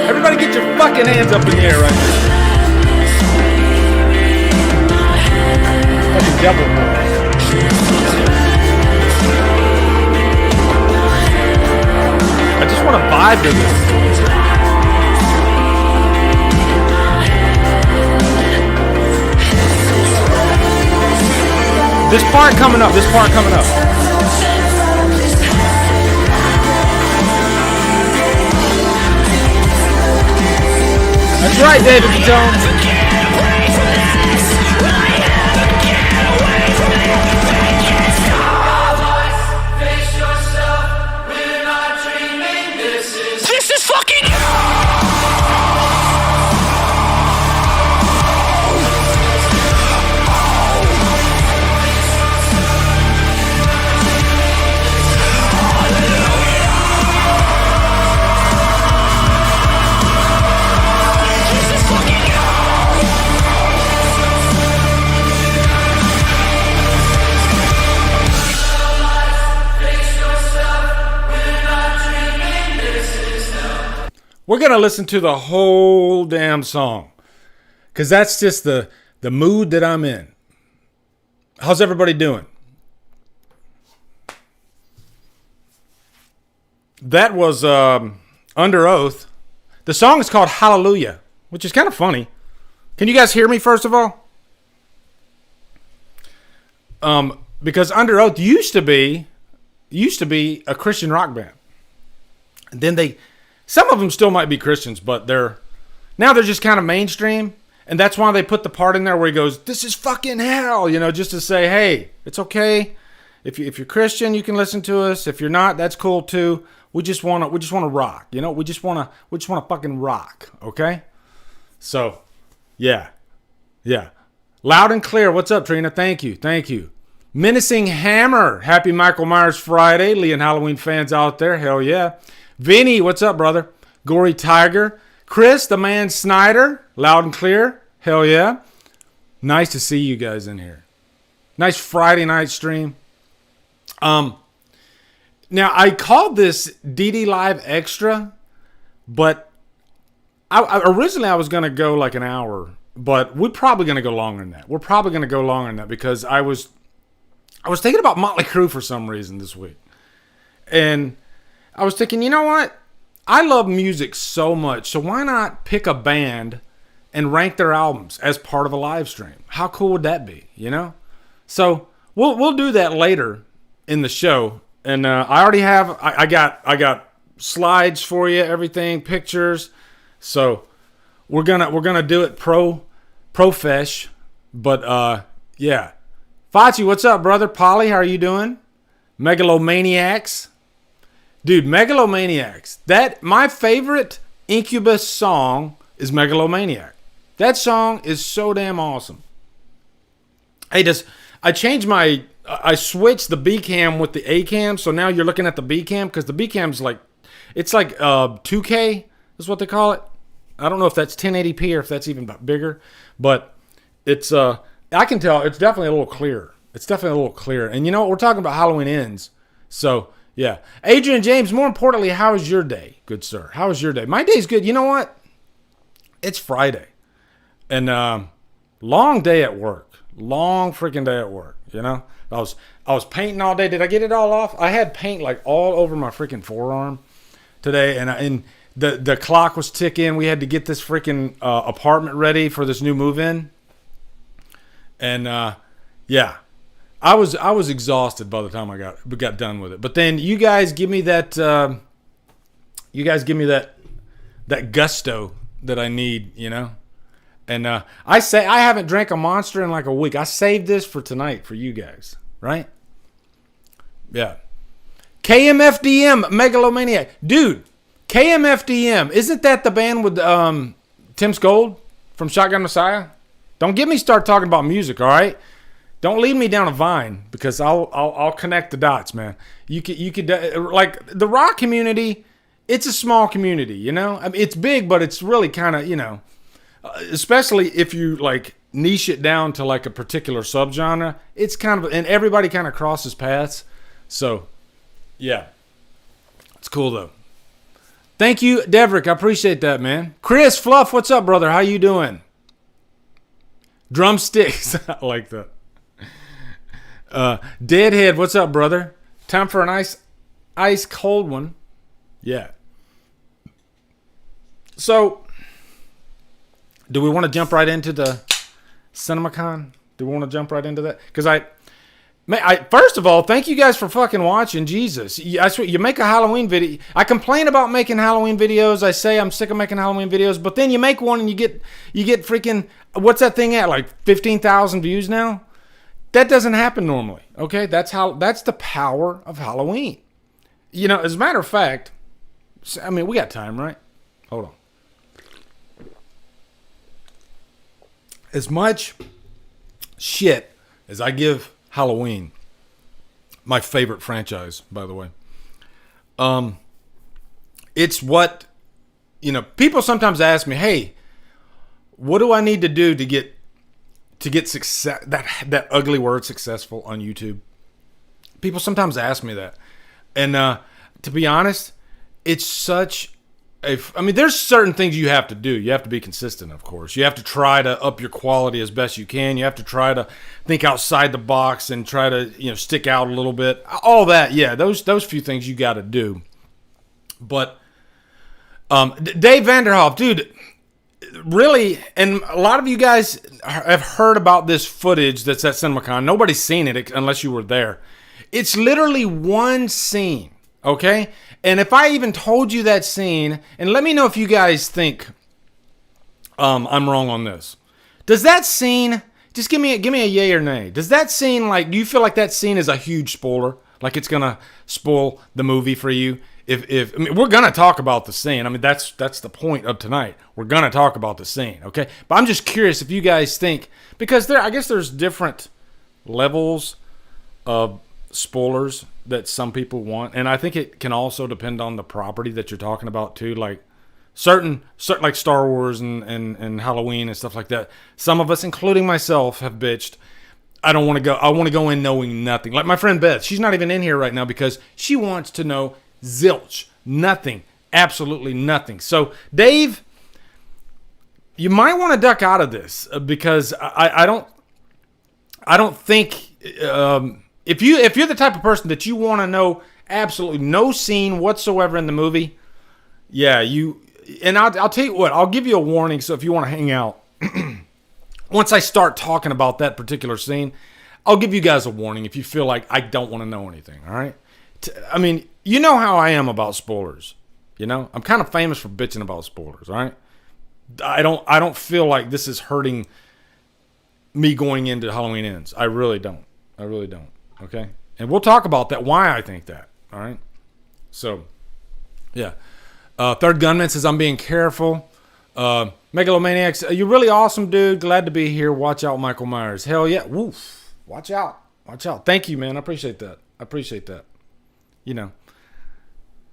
Everybody get your fucking hands up in the air right now. Fucking devil boys. I just want to vibe to this. This part coming up. That's right, David Jones. This is fucking. We're going to listen to the whole damn song because that's just the mood that I'm in. How's everybody doing? That was Under Oath. The song is called Hallelujah, which is kind of funny. Can you guys hear me first of all? Because Under Oath used to be a Christian rock band. And then some of them still might be Christians, but they're just kind of mainstream. And that's why they put the part in there where he goes, "This is fucking hell," just to say, hey, it's okay. If you're Christian, you can listen to us. If you're not, that's cool too. We just want to rock, We just want to fucking rock, okay? So, yeah. Loud and clear. What's up, Trina? Thank you. Menacing Hammer. Happy Michael Myers Friday. Lee and Halloween fans out there. Hell yeah. Vinny, what's up, brother? Gory Tiger. Chris, the man Snyder. Loud and clear. Hell yeah. Nice to see you guys in here. Nice Friday night stream. Now, I called this DDLive XTra, but originally I was going to go like an hour, but we're probably going to go longer than that. Because I was thinking about Motley Crue for some reason this week. And I was thinking, you know what? I love music so much, so why not pick a band and rank their albums as part of a live stream? How cool would that be, So we'll do that later in the show. And I already have I got slides for you, everything, pictures. So we're gonna do it profesh. But yeah. Fachi, what's up, brother? Polly, how are you doing? Megalomaniacs. Dude, Megalomaniacs. My favorite Incubus song is Megalomaniac. That song is so damn awesome. Hey, I switched the B cam with the A cam, so now you're looking at the B cam because the B cam's it's like 2K is what they call it. I don't know if that's 1080p or if that's even bigger, but it's I can tell it's definitely a little clearer. And you know what? We're talking about Halloween Ends, so. Yeah. Adrian James, more importantly, how is your day, good sir? How is your day? My day's good. You know what? It's Friday. And long day at work. Long freaking day at work, I was painting all day. Did I get it all off? I had paint all over my freaking forearm today, and the clock was ticking. We had to get this freaking apartment ready for this new move-in. And yeah. I was exhausted by the time I got done with it. But then you guys give me that that gusto that I need, And I haven't drank a Monster in like a week. I saved this for tonight for you guys, right? Yeah. KMFDM Megalomaniac. Dude, KMFDM, isn't that the band with Tim Skold from Shotgun Messiah? Don't get me start talking about music, all right? Don't lead me down a vine because I'll connect the dots, man. You could like the rock community. It's a small community, I mean, it's big, but it's really kind of, especially if you like niche it down to like a particular subgenre. It's kind of, and everybody kind of crosses paths. So Yeah. It's cool, though. Thank you, Devrick. I appreciate that, man. Chris Fluff, what's up, brother? How you doing? Drumsticks. I like that. Deadhead, what's up, brother? Time for an ice cold one. Yeah. So, do we want to jump right into the CinemaCon? Do we want to jump right into that? Because first of all, thank you guys for fucking watching. Jesus, I swear, you make a Halloween video. I complain about making Halloween videos. I say I'm sick of making Halloween videos, but then you make one and you get freaking, what's that thing at? Like 15,000 views now. That doesn't happen normally. Okay, that's the power of Halloween. You know, as a matter of fact, I mean, we got time, right? Hold on. As much shit as I give Halloween, my favorite franchise, by the way. It's what, you know, people sometimes ask me, hey, what do I need to do to get success, that ugly word, successful, on YouTube? People sometimes ask me that. And to be honest, it's such I mean, there's certain things you have to do. You have to be consistent, of course. You have to try to up your quality as best you can. You have to try to think outside the box and try to, you know, stick out a little bit. All that, yeah, those few things you got to do. But Dave Vanderhoff, dude, really, and a lot of you guys have heard about this footage that's at CinemaCon. Nobody's seen it unless you were there. It's literally one scene, okay? And if I even told you that scene, and let me know if you guys think I'm wrong on this. Does that scene, just give me a yay or nay. Does that scene, like, do you feel like that scene is a huge spoiler? Like it's gonna spoil the movie for you? If I mean, we're gonna talk about the scene. I mean, that's the point of tonight. We're gonna talk about the scene, okay? But I'm just curious if you guys think, because I guess there's different levels of spoilers that some people want, and I think it can also depend on the property that you're talking about too. Like certain like Star Wars and Halloween and stuff like that. Some of us, including myself, have bitched. I don't want to go. I want to go in knowing nothing. Like my friend Beth, she's not even in here right now because she wants to know zilch, nothing, absolutely nothing. So Dave, you might want to duck out of this because I don't think. If you're the type of person that you want to know absolutely no scene whatsoever in the movie, yeah, and I'll tell you what, I'll give you a warning. So if you want to hang out, once I start talking about that particular scene, I'll give you guys a warning if you feel like I don't want to know anything. All right, I mean, you know how I am about spoilers. You know, I'm kind of famous for bitching about spoilers. All right, I don't feel like this is hurting me going into Halloween Ends. I really don't. Okay? And we'll talk about that, why I think that. All right? So, yeah. Third Gunman says, I'm being careful. Megalomaniacs, you're really awesome, dude. Glad to be here. Watch out, Michael Myers. Hell yeah. Woof. Watch out. Thank you, man. I appreciate that. You know.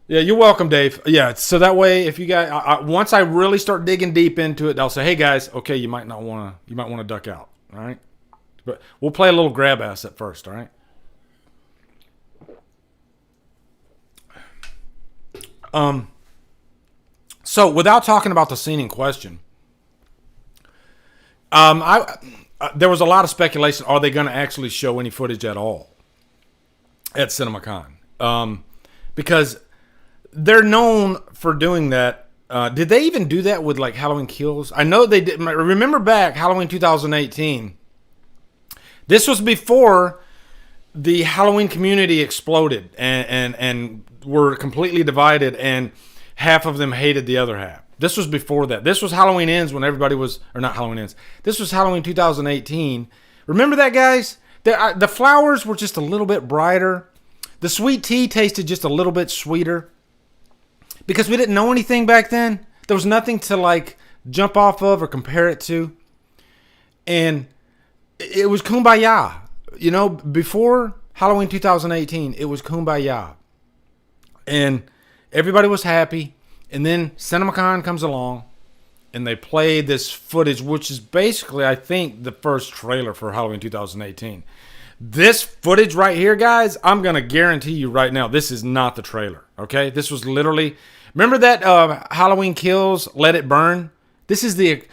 Yeah, you're welcome, Dave. Yeah, so that way, if you guys, once I really start digging deep into it, they'll say, hey, guys, okay, you might want to duck out. All right? But we'll play a little grab ass at first, all right? So without talking about the scene in question, there was a lot of speculation. Are they going to actually show any footage at all at CinemaCon? Because they're known for doing that. Did they even do that with like Halloween Kills? I know they did. Remember back Halloween 2018. This was before the Halloween community exploded and were completely divided, and half of them hated the other half. This was before that. This was Halloween Ends when everybody was, or not Halloween Ends. This was Halloween 2018. Remember that, guys? The flowers were just a little bit brighter. The sweet tea tasted just a little bit sweeter. Because we didn't know anything back then. There was nothing to like jump off of or compare it to. And it was kumbaya. You know, before Halloween 2018, it was kumbaya. And everybody was happy. And then CinemaCon comes along and they play this footage, which is basically, I think, the first trailer for Halloween 2018. This footage right here, guys, I'm going to guarantee you right now, this is not the trailer, okay? This was literally... Remember that Halloween Kills, Let It Burn? This is the...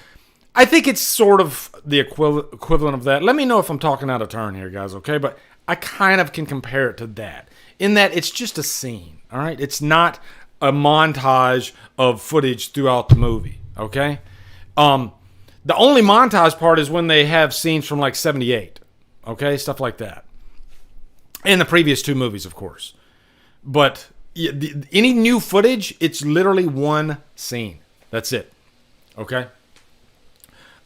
I think it's sort of the equivalent of that. Let me know if I'm talking out of turn here, guys, okay? But I kind of can compare it to that. In that it's just a scene, all right? It's not a montage of footage throughout the movie, okay? The only montage part is when they have scenes from like 78. Okay, stuff like that. And the previous two movies, of course. But any new footage, it's literally one scene. That's it. Okay?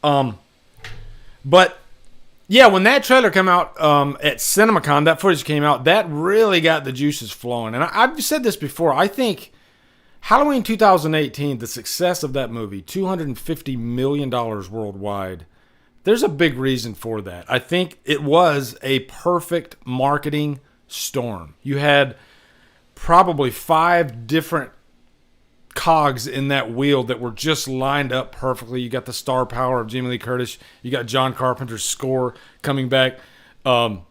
But, yeah, when that trailer came out at CinemaCon, that footage came out, that really got the juices flowing. And I've said this before. I think Halloween 2018, the success of that movie, $250 million worldwide, there's a big reason for that. I think it was a perfect marketing storm. You had probably 5 different cogs in that wheel that were just lined up perfectly. You got the star power of Jamie Lee Curtis. You got John Carpenter's score coming back. Danny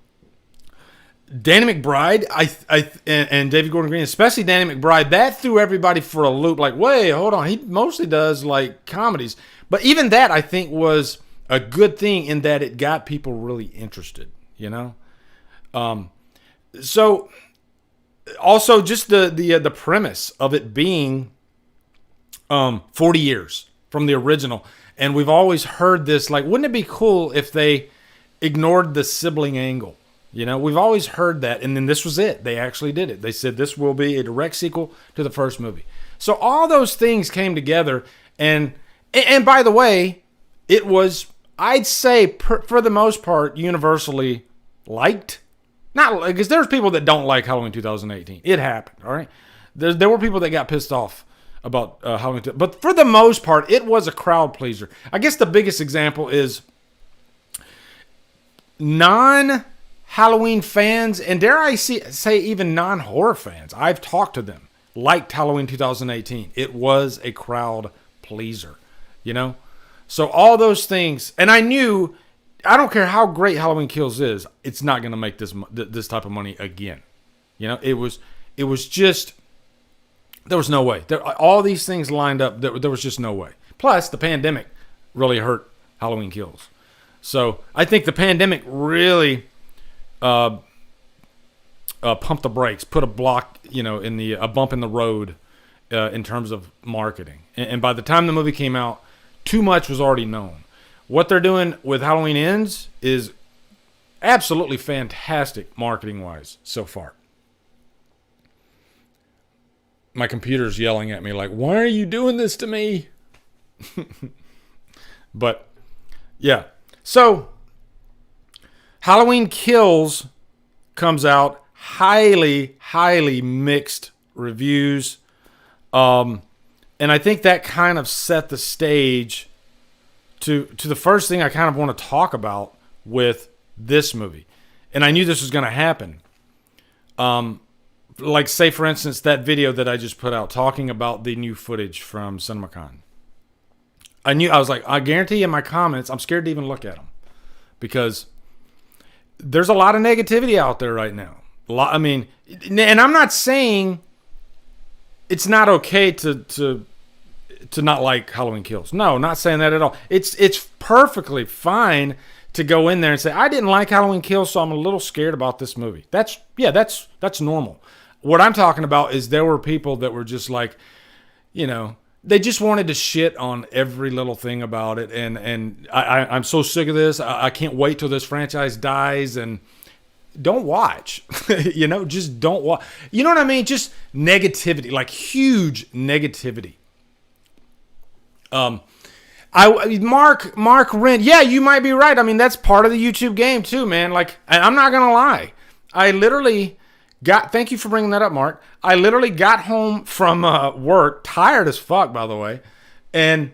McBride and David Gordon Green, especially Danny McBride, that threw everybody for a loop. Like, wait, hold on. He mostly does like comedies. But even that, I think, was a good thing in that it got people really interested, you know? So also just the premise of it being 40 years from the original. And we've always heard this, like, wouldn't it be cool if they ignored the sibling angle? You know, we've always heard that. And then this was it. They actually did it. They said this will be a direct sequel to the first movie. So all those things came together. And by the way, it was, I'd say, for the most part, universally liked. Not because there's people that don't like Halloween 2018. It happened, all right? There were people that got pissed off about Halloween. But for the most part, it was a crowd pleaser. I guess the biggest example is non-Halloween fans, and dare I say even non-horror fans. I've talked to them, liked Halloween 2018. It was a crowd pleaser, you know? So all those things, and I knew, I don't care how great Halloween Kills is, it's not going to make this type of money again. You know, it was just, there was no way. All these things lined up, there was just no way. Plus, the pandemic really hurt Halloween Kills. So I think the pandemic really pumped the brakes, put a block, you know, a bump in the road in terms of marketing. And by the time the movie came out, too much was already known. What they're doing with Halloween Ends is absolutely fantastic marketing-wise so far. My computer's yelling at me like, why are you doing this to me? But, yeah. So, Halloween Kills comes out, highly, highly mixed reviews. And I think that kind of set the stage to the first thing I kind of want to talk about with this movie. And I knew this was going to happen. Like, say, for instance, that video that I just put out talking about the new footage from CinemaCon. I was like, I guarantee in my comments, I'm scared to even look at them. Because there's a lot of negativity out there right now. I mean, and I'm not saying it's not okay to not like Halloween Kills. No, not saying that at all. It's perfectly fine to go in there and say, I didn't like Halloween Kills, so I'm a little scared about this movie. That's normal. What I'm talking about is there were people that were just like, you know, they just wanted to shit on every little thing about it. And I'm so sick of this. I can't wait till this franchise dies. And don't watch. You know, just don't watch. You know what I mean? Just negativity, like huge negativity. Mark Rent. Yeah, you might be right. I mean, that's part of the YouTube game too, man. Like, I'm not going to lie. I literally thank you for bringing that up, Mark. I literally got home from work, tired as fuck, by the way. And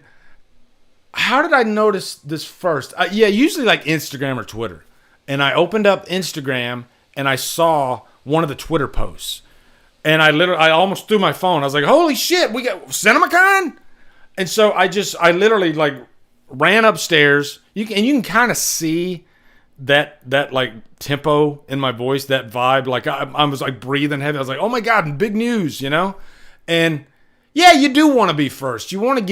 how did I notice this first? Usually like Instagram or Twitter. And I opened up Instagram and I saw one of the Twitter posts. And I almost threw my phone. I was like, holy shit, we got CinemaCon? And so I literally like ran upstairs. You can kind of see that like tempo in my voice, that vibe. Like I was like breathing heavy. I was like, oh my God, big news, you know? And yeah, you do want to be first. You want to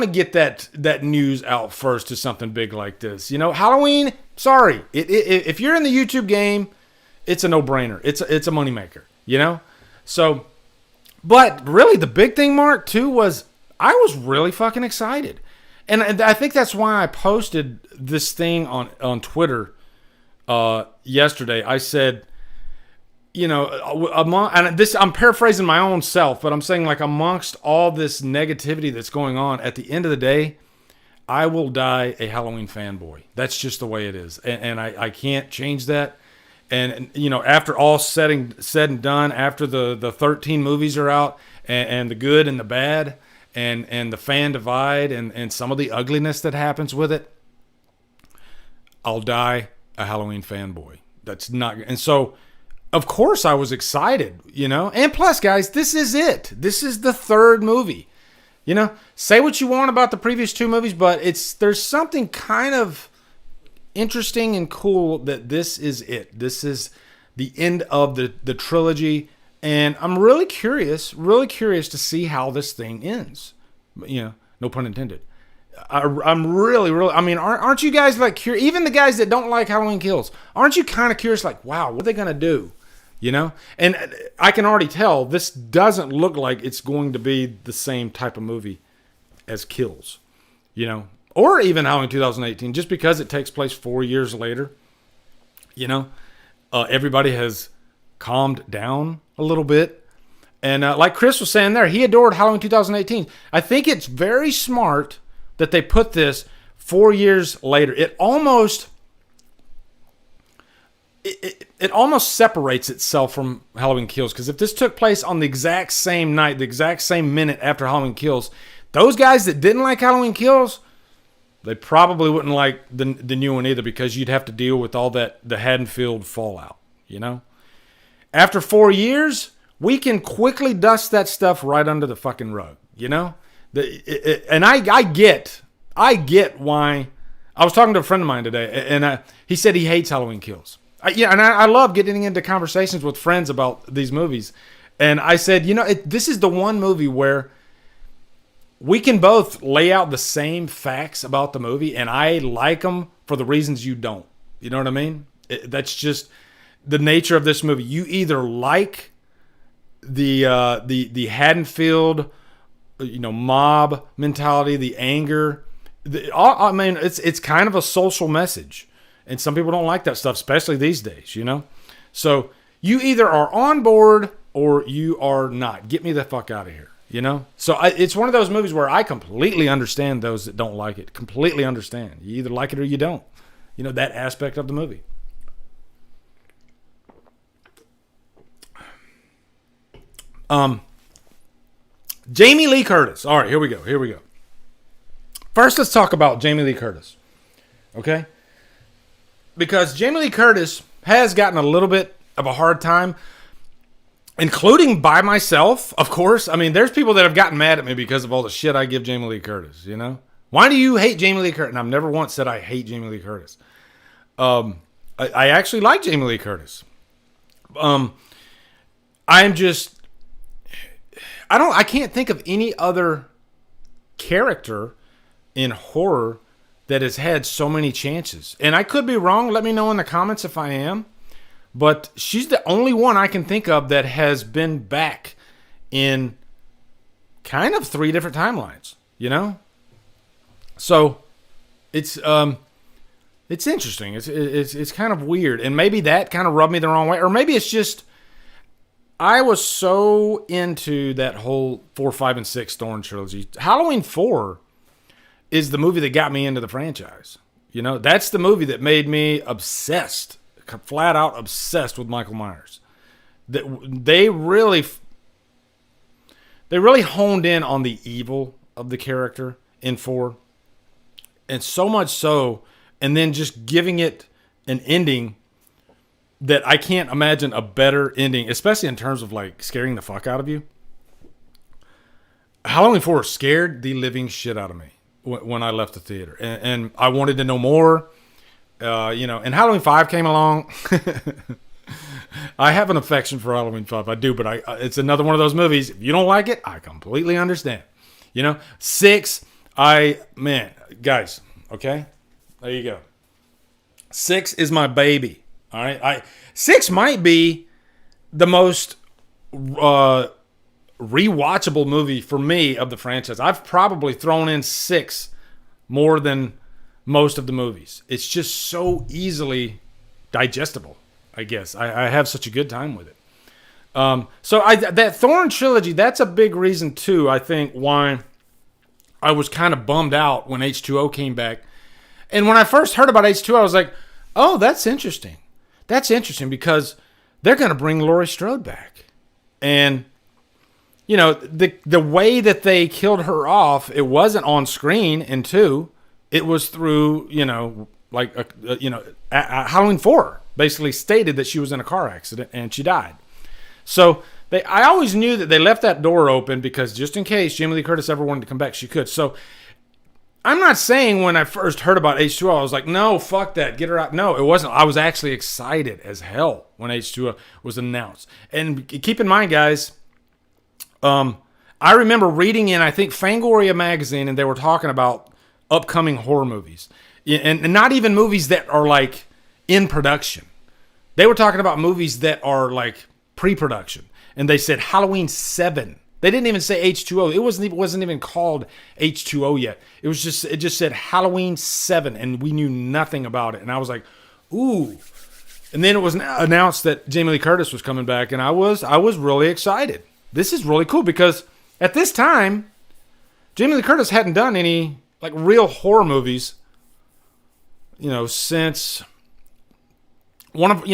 get that news out first to something big like this. You know, Halloween, sorry. If you're in the YouTube game, it's a no-brainer. It's a moneymaker, you know? So, but really the big thing, Mark, too, was I was really fucking excited. And I think that's why I posted this thing on Twitter yesterday. I said, you know, I'm paraphrasing my own self, but I'm saying like amongst all this negativity that's going on, at the end of the day, I will die a Halloween fanboy. That's just the way it is. And I can't change that. And, you know, after all said and done, after the 13 movies are out and the good and the bad and the fan divide and some of the ugliness that happens with it, I'll die a Halloween fanboy. That's not, and so of course I was excited, you know, and plus guys, this is it. This is the third movie, you know, say what you want about the previous two movies, but there's something kind of interesting and cool that this is it. This is the end of the trilogy. And I'm really curious to see how this thing ends, you know, no pun intended. I'm really, I mean, aren't you guys like curious? Even the guys that don't like Halloween Kills, aren't you kind of curious? Like, wow, what are they going to do? You know? And I can already tell this doesn't look like it's going to be the same type of movie as Kills, you know, or even Halloween 2018, just because it takes place 4 years later, you know, everybody has calmed down a little bit. And like Chris was saying there, he adored Halloween 2018. I think it's very smart that they put this 4 years later. It almost separates itself from Halloween Kills, because if this took place on the exact same night, the exact same minute after Halloween Kills, those guys that didn't like Halloween Kills, they probably wouldn't like the new one either, because you'd have to deal with all the Haddonfield fallout, you know? After 4 years, we can quickly dust that stuff right under the fucking rug, you know? And I get why. I was talking to a friend of mine today, and he said he hates Halloween Kills. I love getting into conversations with friends about these movies. And I said, you know, this is the one movie where we can both lay out the same facts about the movie, and I like them for the reasons you don't. You know what I mean? That's just the nature of this movie. You either like the Haddonfield, you know, mob mentality, the anger. I mean, it's kind of a social message, and some people don't like that stuff, especially these days, you know. So you either are on board or you are not. Get me the fuck out of here, you know. So it's one of those movies where I completely understand those that don't like it. Completely understand. You either like it or you don't. You know, that aspect of the movie. Jamie Lee Curtis. All right, here we go. First, let's talk about Jamie Lee Curtis. Okay? Because Jamie Lee Curtis has gotten a little bit of a hard time, including by myself, of course. I mean, there's people that have gotten mad at me because of all the shit I give Jamie Lee Curtis, you know? Why do you hate Jamie Lee Curtis? And I've never once said I hate Jamie Lee Curtis. I actually like Jamie Lee Curtis. I can't think of any other character in horror that has had so many chances. And I could be wrong. Let me know in the comments if I am. But she's the only one I can think of that has been back in kind of 3 different timelines, you know? So it's interesting. It's kind of weird. And maybe that kind of rubbed me the wrong way. Or maybe it's just I was so into that whole 4, 5, and 6 Thorn trilogy. Halloween 4 is the movie that got me into the franchise. You know, that's the movie that made me obsessed, flat out obsessed with Michael Myers. They really honed in on the evil of the character in 4. And so much so, and then just giving it an ending that I can't imagine a better ending, especially in terms of like scaring the fuck out of you. Halloween 4 scared the living shit out of me when I left the theater. And I wanted to know more. and Halloween 5 came along. I have an affection for Halloween 5. I do, but it's another one of those movies. If you don't like it, I completely understand. 6, guys, okay? There you go. 6 is my baby. All right? 6 might be the most rewatchable movie for me of the franchise. I've probably thrown in 6 more than most of the movies. It's just so easily digestible, I guess. I have such a good time with it. That Thorn trilogy, that's a big reason too, I think, why I was kind of bummed out when H2O came back. And when I first heard about H2O, I was like, oh, that's interesting. That's interesting because they're going to bring Laurie Strode back. And, the way that they killed her off, it wasn't on screen in 2. It was through, Halloween 4 basically stated that she was in a car accident and she died. So I always knew that they left that door open because just in case Jamie Lee Curtis ever wanted to come back, she could. So I'm not saying when I first heard about H2O, I was like, no, fuck that, get her out. No, it wasn't. I was actually excited as hell when H2O was announced. And keep in mind, guys, I remember reading in, I think, Fangoria magazine, and they were talking about upcoming horror movies. And not even movies that are like in production. They were talking about movies that are like pre-production. And they said Halloween 7. They didn't even say H2O. It wasn't even called H2O yet. It just said Halloween 7, and we knew nothing about it. And I was like, ooh. And then it was announced that Jamie Lee Curtis was coming back, and I was really excited. This is really cool because at this time, Jamie Lee Curtis hadn't done any like real horror movies, since one of,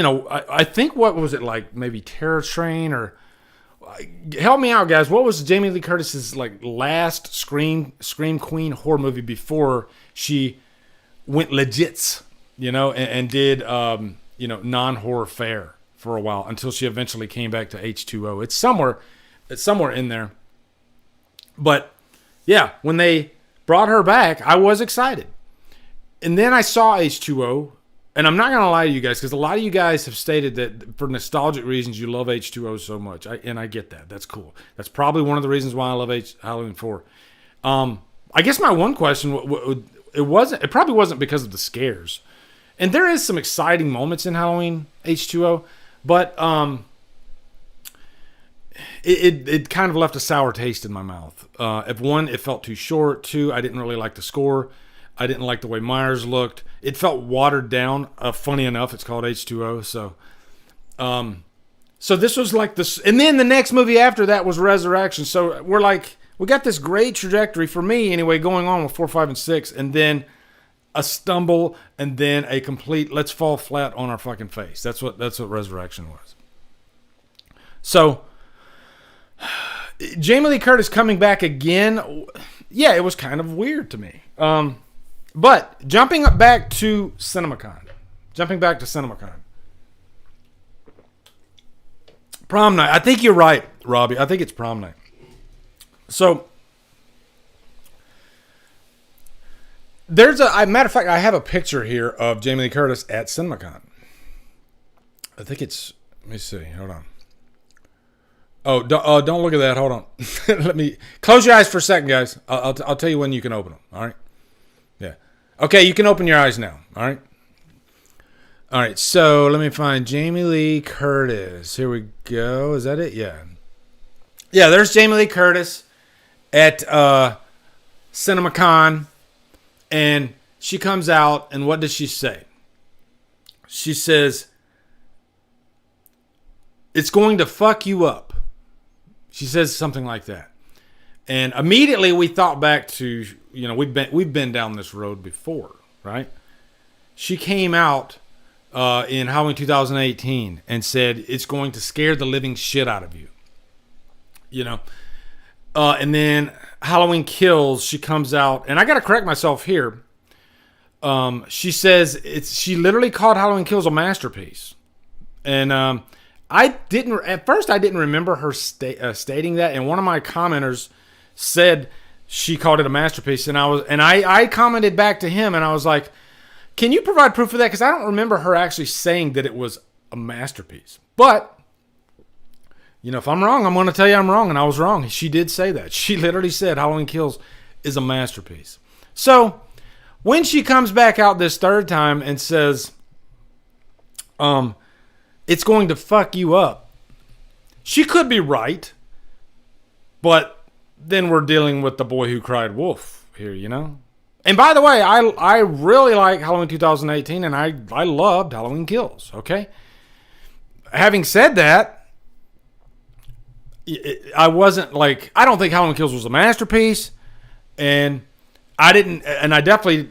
I think, what was it, like maybe Terror Train, or help me out, guys. What was Jamie Lee Curtis's like last Scream Queen horror movie before she went legit, and did non-horror fare for a while until she eventually came back to H2O. It's somewhere in there. But yeah, when they brought her back, I was excited. And then I saw H2O, and I'm not going to lie to you guys, because a lot of you guys have stated that for nostalgic reasons you love H2O so much. And I get that. That's cool. That's probably one of the reasons why I love Halloween 4. I guess my one question, it probably wasn't because of the scares. And there is some exciting moments in Halloween H2O, but it kind of left a sour taste in my mouth. If one, it felt too short. 2, I didn't really like the score. I didn't like the way Myers looked. It felt watered down. Funny enough, it's called H2O. So this was like this. And then the next movie after that was Resurrection. So we got this great trajectory, for me anyway, going on with 4, 5, and 6. And then a stumble, and then a complete let's fall flat on our fucking face. That's what Resurrection was. So Jamie Lee Curtis coming back again, yeah, it was kind of weird to me. But jumping back to CinemaCon. Prom night. I think you're right, Robbie. I think it's prom night. So there's matter of fact, I have a picture here of Jamie Lee Curtis at CinemaCon. I think it's, let me see. Hold on. Oh, don't look at that. Hold on. Let me close your eyes for a second, guys. I'll tell you when you can open them. All right. Yeah. Okay, you can open your eyes now. All right. All right. So let me find Jamie Lee Curtis. Here we go. Is that it? Yeah. Yeah. There's Jamie Lee Curtis at CinemaCon, and she comes out, and what does she say? She says, "It's going to fuck you up." She says something like that. And immediately we thought back to, we've been down this road before, right? She came out in Halloween 2018 and said, it's going to scare the living shit out of you. And then Halloween Kills, she comes out, and I got to correct myself here. She says she literally called Halloween Kills a masterpiece. And at first I didn't remember her stating that, and one of my commenters said she called it a masterpiece, and I commented back to him, and I was like, Can you provide proof of that? Because I don't remember her actually saying that it was a masterpiece. But, you know, if I'm wrong, I'm going to tell you I'm wrong, and I was wrong. She did say that. She literally said Halloween Kills is a masterpiece. So, when she comes back out this third time and says, it's going to fuck you up, she could be right, but then we're dealing with the boy who cried wolf here, you know? And by the way, I really like Halloween 2018, and I loved Halloween Kills, okay? Having said that, I wasn't like, I don't think Halloween Kills was a masterpiece, and I definitely,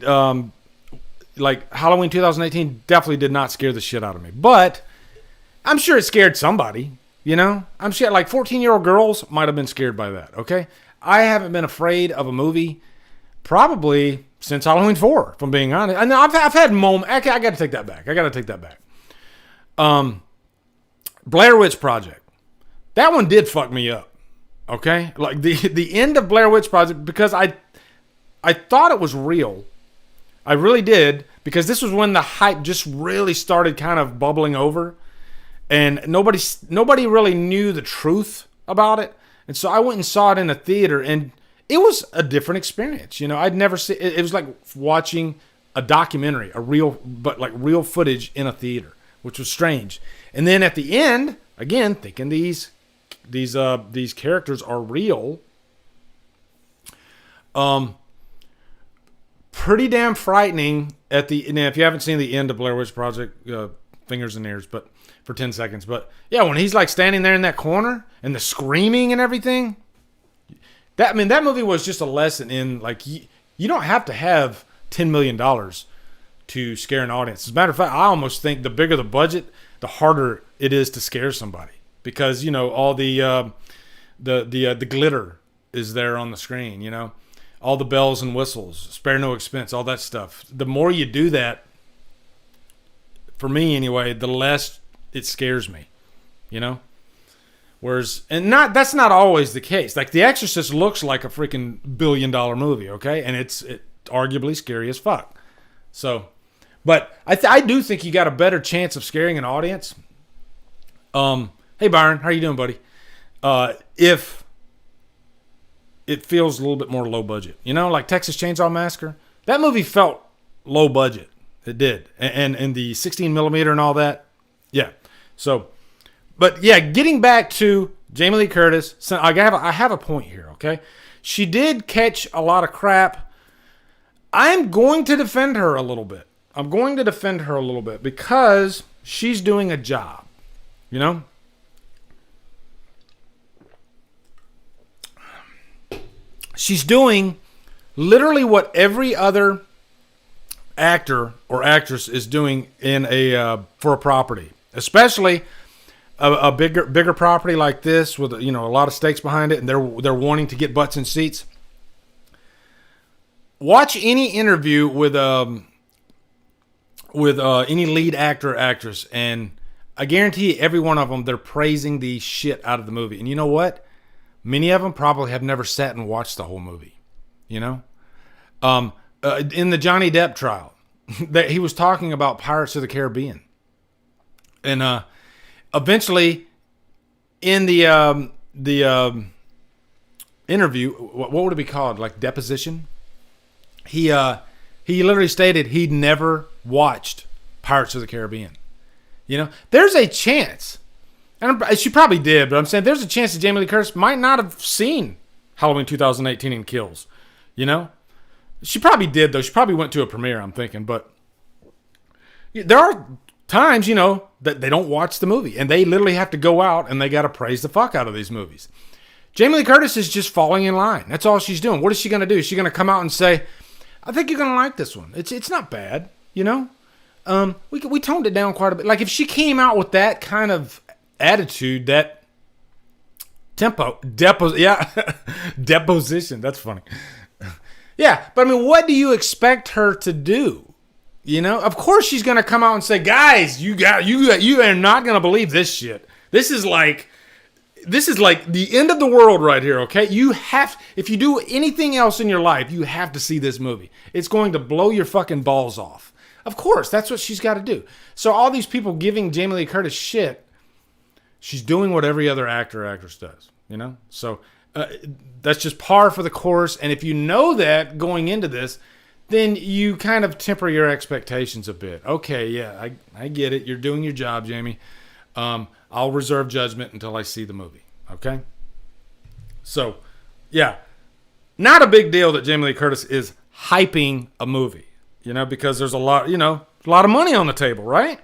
like, Halloween 2018 definitely did not scare the shit out of me. But I'm sure it scared somebody, you know? I'm sure, like, 14-year-old girls might have been scared by that, okay? I haven't been afraid of a movie probably since Halloween 4, if I'm being honest. And I've had moments. I got to take that back. Blair Witch Project. That one did fuck me up, okay? Like, the end of Blair Witch Project, because I thought it was real. I really did, because this was when the hype just really started kind of bubbling over, and nobody really knew the truth about it. And so I went and saw it in a theater, and it was a different experience. You know, I'd never seen it. It was like watching a documentary, real footage in a theater, which was strange. And then at the end, again, thinking these characters are real. Pretty damn frightening at the. Now, if you haven't seen the end of Blair Witch Project, fingers and ears, but for 10 seconds. But yeah, when he's like standing there in that corner and the screaming and everything. That movie was just a lesson in, like, you don't have to have $10 million to scare an audience. As a matter of fact, I almost think the bigger the budget, the harder it is to scare somebody, because, you know, all the glitter is there on the screen, you know, all the bells and whistles, spare no expense, all that stuff. The more you do that, for me anyway, the less it scares me, you know. Whereas, that's not always the case. Like, The Exorcist looks like a freaking $1 billion movie, okay? And it's arguably scary as fuck. So, but I do think you got a better chance of scaring an audience. Hey, Byron, how you doing, buddy? If it feels a little bit more low budget. You know, like Texas Chainsaw Massacre? That movie felt low budget. It did. And the 16 millimeter and all that. Yeah. So... But yeah, getting back to Jamie Lee Curtis, so I have a point here, okay? She did catch a lot of crap. I'm going to defend her a little bit. Because she's doing a job, you know? She's doing literally what every other actor or actress is doing for a property, especially a bigger property like this with, you know, a lot of stakes behind it, and they're wanting to get butts in seats. Watch any interview with any lead actor or actress, and I guarantee you, every one of them, they're praising the shit out of the movie. And you know what? Many of them probably have never sat and watched the whole movie. You know, in the Johnny Depp trial, that he was talking about Pirates of the Caribbean, and eventually, in the interview, what would it be called? Like deposition? He literally stated he'd never watched Pirates of the Caribbean. You know, there's a chance, and she probably did, but I'm saying there's a chance that Jamie Lee Curtis might not have seen Halloween 2018 and Kills. You know, she probably did though. She probably went to a premiere, I'm thinking, but there are times, you know, that they don't watch the movie, and they literally have to go out and they got to praise the fuck out of these movies. Jamie Lee Curtis is just falling in line. That's all she's doing. What is she going to do? Is she going to come out and say, I think you're going to like this one. It's not bad, you know? We toned it down quite a bit. Like, if she came out with that kind of attitude, that deposition, that's funny. Yeah, but I mean, what do you expect her to do? You know, of course she's gonna come out and say, "Guys, you are not gonna believe this shit. This is like the end of the world right here." Okay, if you do anything else in your life, you have to see this movie. It's going to blow your fucking balls off. Of course, that's what she's got to do. So all these people giving Jamie Lee Curtis shit, she's doing what every other actor or actress does, So that's just par for the course. And if you know that going into this, then you kind of temper your expectations a bit. Okay, yeah, I get it. You're doing your job, Jamie. I'll reserve judgment until I see the movie. Okay? So, yeah. Not a big deal that Jamie Lee Curtis is hyping a movie, because there's a lot of money on the table, right?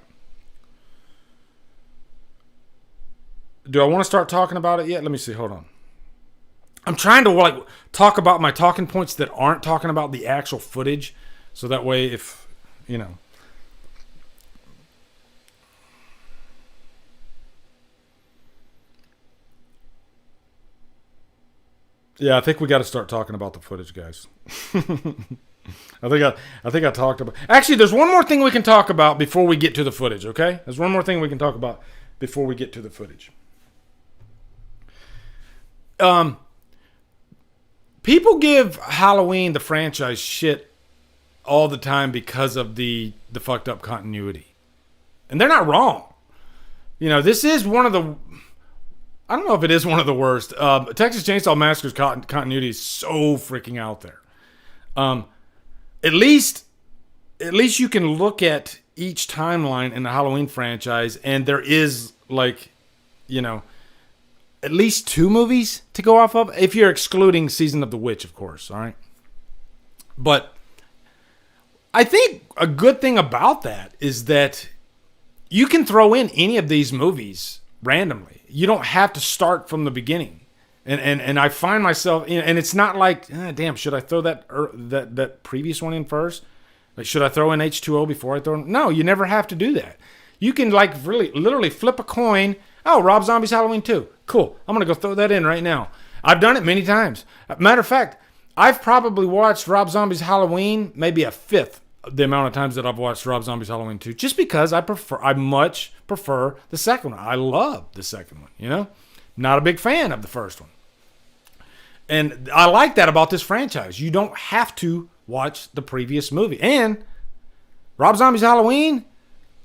Do I want to start talking about it yet? Let me see. Hold on. I'm trying to talk about my talking points that aren't talking about the actual footage. So that way if, Yeah, I think we got to start talking about the footage, guys. I think I talked about. Actually, there's one more thing we can talk about before we get to the footage. Okay, there's one more thing we can talk about before we get to the footage. People give Halloween the franchise shit all the time because of the fucked up continuity, and they're not wrong. This is one of the. I don't know if it is one of the worst. Texas Chainsaw Massacre's continuity is so freaking out there. At least you can look at each timeline in the Halloween franchise, and there is at least 2 movies to go off of, if you're excluding Season of the Witch, of course. All right, but I think a good thing about that is that you can throw in any of these movies randomly. You don't have to start from the beginning. And I find myself, and it's not like, damn, should I throw that previous one in first? Like, should I throw in H2O before I throw in? No, you never have to do that. You can really literally flip a coin. Oh, Rob Zombie's Halloween 2. Cool. I'm going to go throw that in right now. I've done it many times. Matter of fact, I've probably watched Rob Zombie's Halloween maybe a fifth of the amount of times that I've watched Rob Zombie's Halloween 2, just because I much prefer the second one. I love the second one, Not a big fan of the first one. And I like that about this franchise. You don't have to watch the previous movie. And Rob Zombie's Halloween,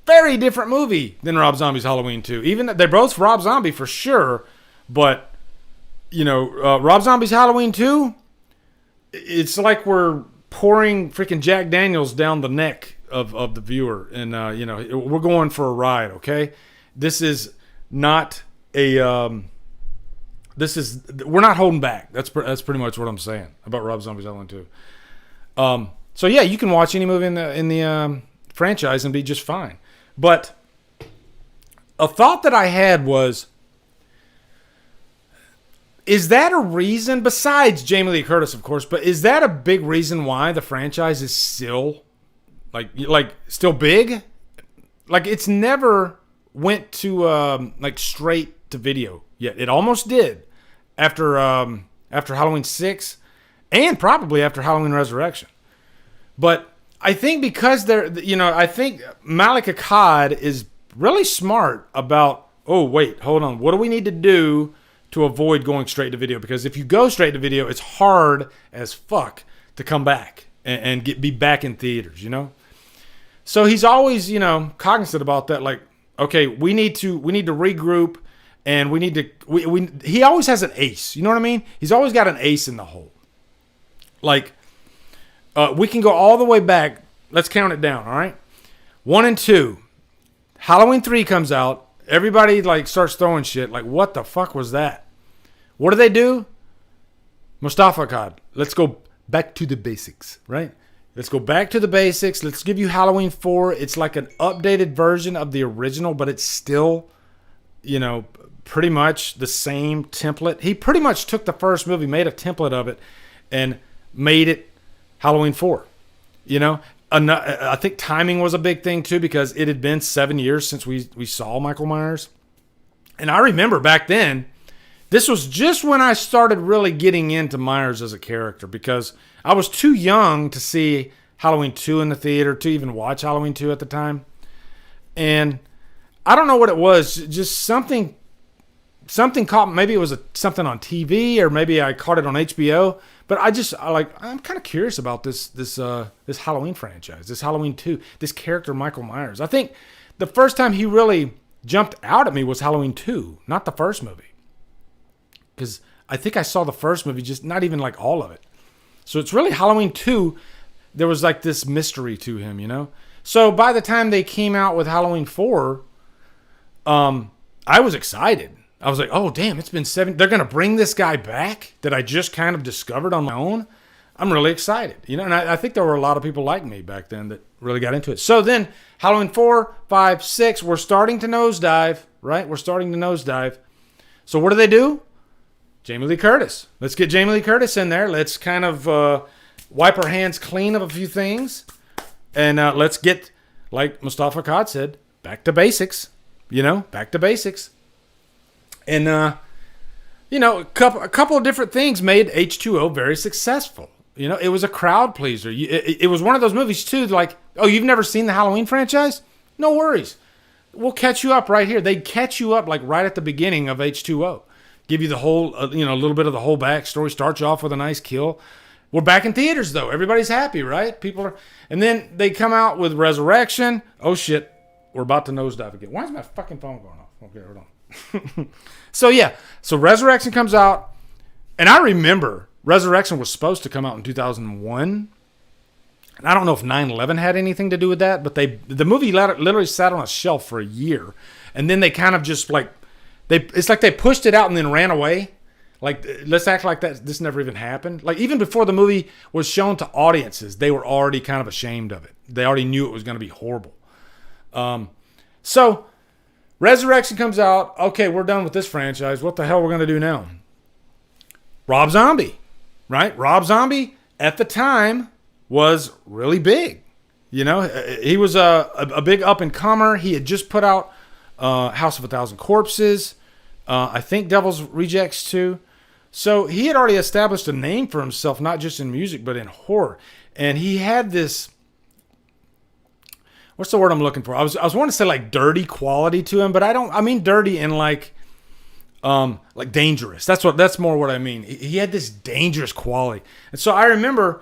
very different movie than Rob Zombie's Halloween 2. Even they're both Rob Zombie for sure, but Rob Zombie's Halloween 2, it's like we're pouring freaking Jack Daniels down the neck of the viewer, and we're going for a ride. Okay, this is not a. We're not holding back. That's pretty much what I'm saying about Rob Zombie's Halloween 2. So yeah, you can watch any movie in the franchise and be just fine. But a thought that I had was, is that a reason, besides Jamie Lee Curtis, of course, but is that a big reason why the franchise is still still big? Like, it's never went to straight to video yet. It almost did after Halloween 6 and probably after Halloween Resurrection. But I think because I think Malik Akkad is really smart about, oh, wait, hold on. What do we need to do to avoid going straight to video? Because if you go straight to video, it's hard as fuck to come back and be back in theaters, So he's always, cognizant about that. Like, okay, we need to regroup, and he always has an ace. You know what I mean? He's always got an ace in the hole. Like, we can go all the way back. Let's count it down, all right? 1 and 2. Halloween 3 comes out. Everybody, starts throwing shit. Like, what the fuck was that? What do? Mustafa Akkad. Let's go back to the basics, right? Let's go back to the basics. Let's give you Halloween 4. It's like an updated version of the original, but it's still, pretty much the same template. He pretty much took the first movie, made a template of it, and made it Halloween 4. I think timing was a big thing too, because it had been 7 years since we saw Michael Myers. And I remember back then, this was just when I started really getting into Myers as a character, because I was too young to see Halloween 2 in the theater, to even watch Halloween 2 at the time. And I don't know what it was, just something something caught, maybe it was something on TV, or maybe I caught it on HBO. But I'm kind of curious about this Halloween franchise, this Halloween 2, this character Michael Myers. I think the first time he really jumped out at me was Halloween 2, not the first movie. Because I think I saw the first movie, just not even like all of it. So it's really Halloween 2. There was like this mystery to him, you know? So by the time they came out with Halloween 4, I was excited. I was like, oh, damn, it's been 7. They're going to bring this guy back that I just kind of discovered on my own. I'm really excited. You know, and I think there were a lot of people like me back then that really got into it. So then Halloween 4, 5, 6, we're starting to nosedive, right? We're starting to nosedive. So what do? Jamie Lee Curtis. Let's get Jamie Lee Curtis in there. Let's kind of wipe our hands clean of a few things. And let's get, like Mustafa Akkad said, back to basics. You know, back to basics. And, you know, a couple of different things made H2O very successful. You know, it was a crowd pleaser. It was one of those movies, too, like, oh, you've never seen the Halloween franchise? No worries. We'll catch you up right here. They'd catch you up, like, right at the beginning of H2O. Give you the whole, a little bit of the whole backstory. Start you off with a nice kill. We're back in theaters, though. Everybody's happy, right? People are... And then they come out with Resurrection. Oh, shit. We're about to nosedive again. Why is my fucking phone going off? Okay, hold on. So Resurrection comes out, and I remember Resurrection was supposed to come out in 2001, and I don't know if 9/11 had anything to do with that, but the movie literally sat on a shelf for a year, and then they kind of just like it's like they pushed it out and then ran away. Like, let's act like that this never even happened. Like, even before the movie was shown to audiences, they were already kind of ashamed of it. They already knew it was going to be horrible. So Resurrection comes out. Okay, we're done with this franchise. What the hell we're going to do now? Rob Zombie, right? Rob Zombie at the time was really big. You know, he was a big up-and-comer. He had just put out House of a Thousand Corpses. I think Devil's Rejects too. So he had already established a name for himself, not just in music, but in horror. And he had this... What's the word I'm looking for? I was wanting to say like dirty quality to him, but I mean dirty and like dangerous. That's more what I mean. He had this dangerous quality. And so I remember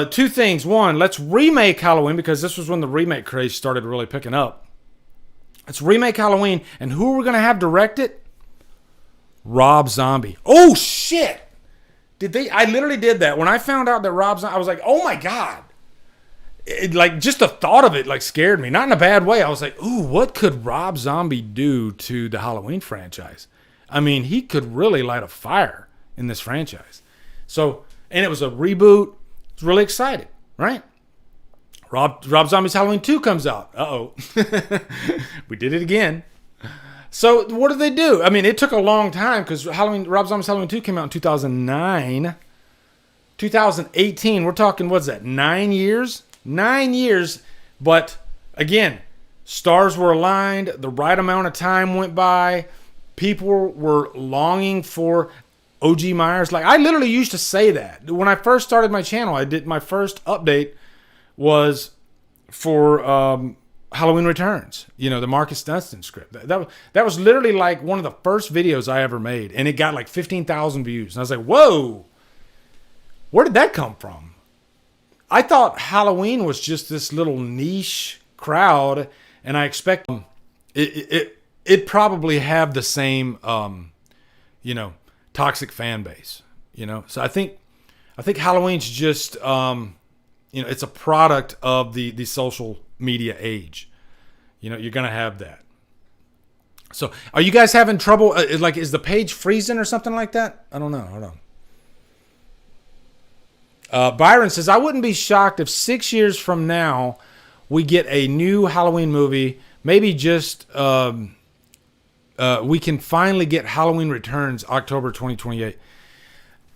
two things. One, let's remake Halloween, because this was when the remake craze started really picking up. Let's remake Halloween, and who are we going to have direct it? Rob Zombie. Oh shit. I literally did that. When I found out that Rob Zombie, I was like, "Oh my god." Like, just the thought of it, like, scared me. Not in a bad way. I was like, ooh, what could Rob Zombie do to the Halloween franchise? I mean, he could really light a fire in this franchise. So, and it was a reboot. I was really excited, right? Rob Zombie's Halloween 2 comes out. Uh-oh. We did it again. So, what did they do? I mean, it took a long time, because Rob Zombie's Halloween 2 came out in 2009. 2018, we're talking, what's that, 9 years? 9 years, but again, stars were aligned, the right amount of time went by, people were longing for OG Myers. Like, I literally used to say that. When I first started my channel, my first update was for Halloween Returns, the Marcus Dunstan script. That was literally like one of the first videos I ever made, and it got like 15,000 views. And I was like, whoa, where did that come from? I thought Halloween was just this little niche crowd, and I expect it probably have the same, toxic fan base, So I think Halloween's just, it's a product of the social media age. You're gonna have that. So, are you guys having trouble? Is the page freezing or something like that? I don't know. Hold on. Byron says, I wouldn't be shocked if 6 years from now we get a new Halloween movie. Maybe just we can finally get Halloween Returns October 2028.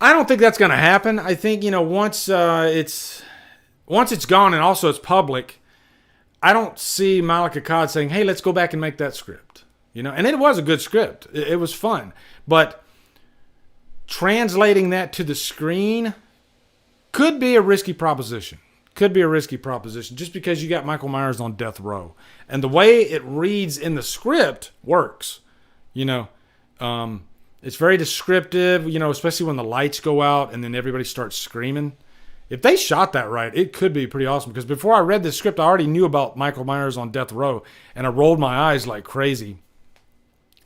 I don't think that's going to happen. I think, once it's gone and also it's public, I don't see Malik Akkad saying, hey, let's go back and make that script. And it was a good script. It was fun. But translating that to the screen could be a risky proposition. Just because you got Michael Myers on death row. And the way it reads in the script works. It's very descriptive, especially when the lights go out and then everybody starts screaming. If they shot that right, it could be pretty awesome. Because before I read this script, I already knew about Michael Myers on death row, and I rolled my eyes like crazy.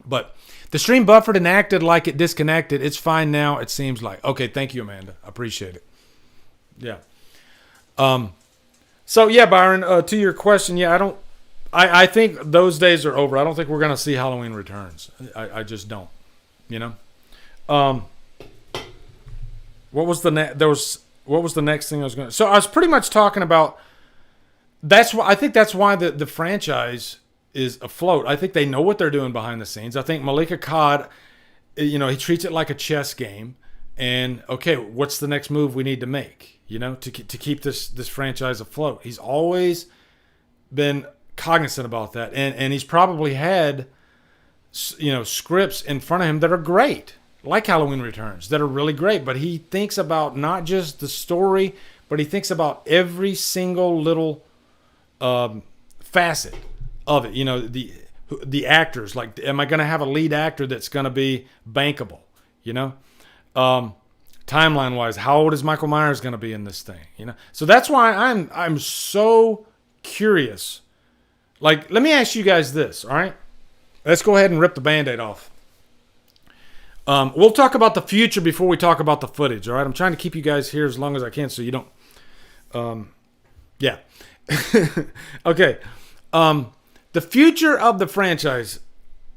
But the stream buffered and acted like it disconnected. It's fine now, it seems like. Okay, thank you, Amanda. I appreciate it. Yeah. So, yeah, Byron, to your question, I think those days are over. I don't think we're going to see Halloween Returns. I just don't. What was the next thing I was going to... So I was pretty much talking about... I think that's why the franchise is afloat. I think they know what they're doing behind the scenes. I think Malika Akkad, he treats it like a chess game. And, okay, what's the next move we need to make, to keep this franchise afloat? He's always been cognizant about that. And he's probably had, scripts in front of him that are great, like Halloween Returns, that are really great. But he thinks about not just the story, but he thinks about every single little facet of it. The actors, like, am I going to have a lead actor that's going to be bankable? Timeline wise, how old is Michael Myers going to be in this thing? So that's why I'm so curious. Like, let me ask you guys this, all right? Let's go ahead and rip the Band-Aid off. We'll talk about the future before we talk about the footage, all right? I'm trying to keep you guys here as long as I can so you don't... yeah. Okay. The future of the franchise,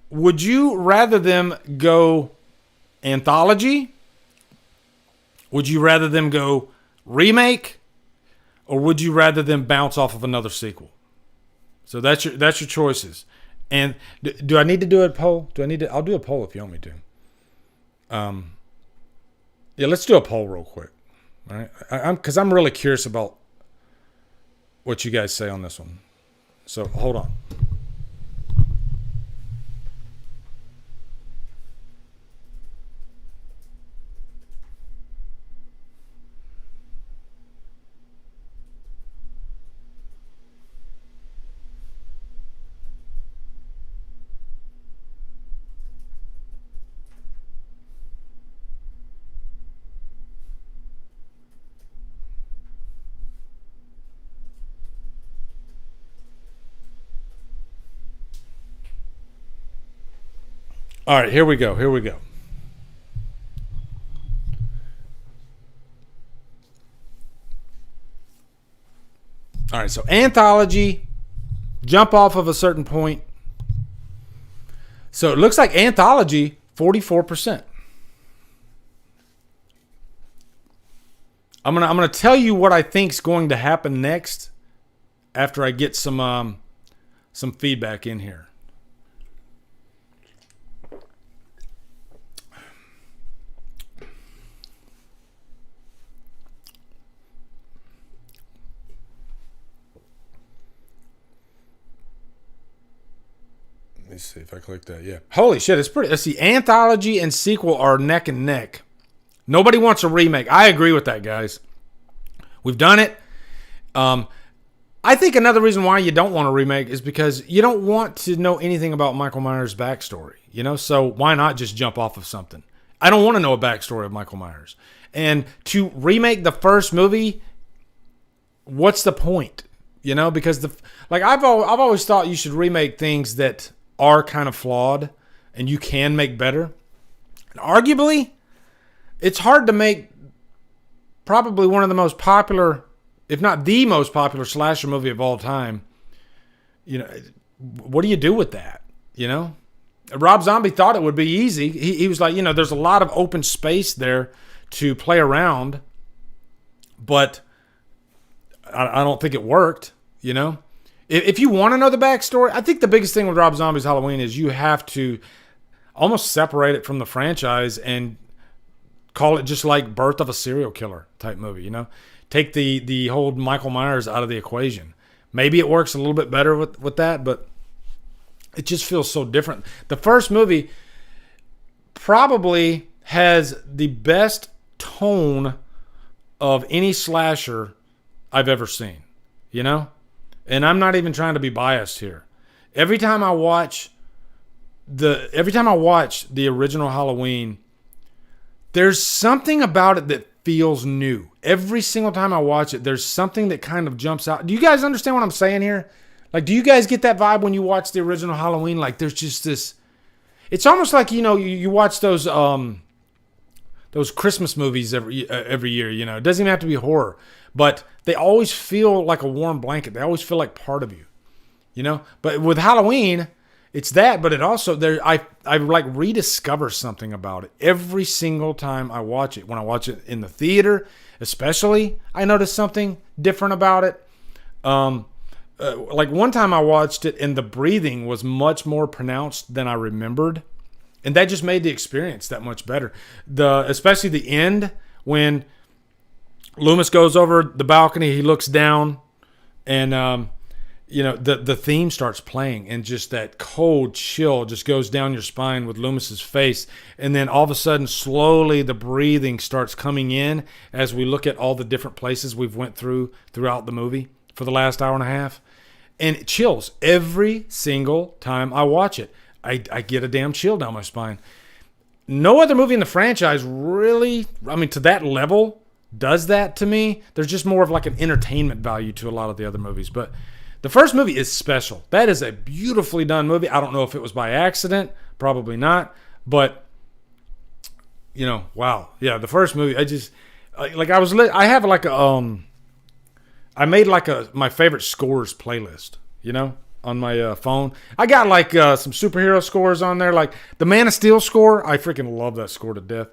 would you rather them go anthology? Would you rather them go remake? Or would you rather them bounce off of another sequel? So that's your choices. And do I need to do a poll? I'll do a poll if you want me to. Yeah, let's do a poll real quick. All right, because I'm really curious about what you guys say on this one. So hold on. All right, here we go. All right, so anthology, jump off of a certain point. So it looks like anthology, 44%. I'm gonna tell you what I think's going to happen next after I get some feedback in here. Let's see if I click that. Yeah. Holy shit, it's pretty. Let's see. Anthology and sequel are neck and neck. Nobody wants a remake. I agree with that, guys. We've done it. I think another reason why you don't want a remake is because you don't want to know anything about Michael Myers' backstory. So why not just jump off of something? I don't want to know a backstory of Michael Myers. And to remake the first movie, what's the point? Because I've always thought you should remake things that are kind of flawed and you can make better. And arguably, it's hard to make probably one of the most popular, if not the most popular slasher movie of all time. What do you do with that? Rob Zombie thought it would be easy. He was like, there's a lot of open space there to play around, but I don't think it worked, If you want to know the backstory, I think the biggest thing with Rob Zombie's Halloween is you have to almost separate it from the franchise and call it just like Birth of a Serial Killer type movie, Take the whole Michael Myers out of the equation. Maybe it works a little bit better with that, but it just feels so different. The first movie probably has the best tone of any slasher I've ever seen, And I'm not even trying to be biased here. Every time I watch every time I watch the original Halloween, there's something about it that feels new. Every single time I watch it, there's something that kind of jumps out. Do you guys understand what I'm saying here? Like, do you guys get that vibe when you watch the original Halloween? Like, there's just this. It's almost like, you watch those Christmas movies every year. It doesn't even have to be horror, but they always feel like a warm blanket. They always feel like part of you. But with Halloween, it's that, but it also I like rediscover something about it every single time I watch it. When I watch it in the theater, especially, I notice something different about it. Like one time I watched it and the breathing was much more pronounced than I remembered, and that just made the experience that much better. Especially the end when Loomis goes over the balcony, he looks down, and the theme starts playing, and just that cold chill just goes down your spine with Loomis's face. And then all of a sudden, slowly, the breathing starts coming in as we look at all the different places we've went throughout the movie for the last hour and a half. And it chills every single time I watch it. I get a damn chill down my spine. No other movie in the franchise really, to that level, does that to me. There's just more of like an entertainment value to a lot of the other movies. But the first movie is special. That is a beautifully done movie. I don't know if it was by accident. Probably not. But, wow. Yeah, the first movie, I made my favorite scores playlist, on my phone. I got some superhero scores on there, like the Man of Steel score. I freaking love that score to death.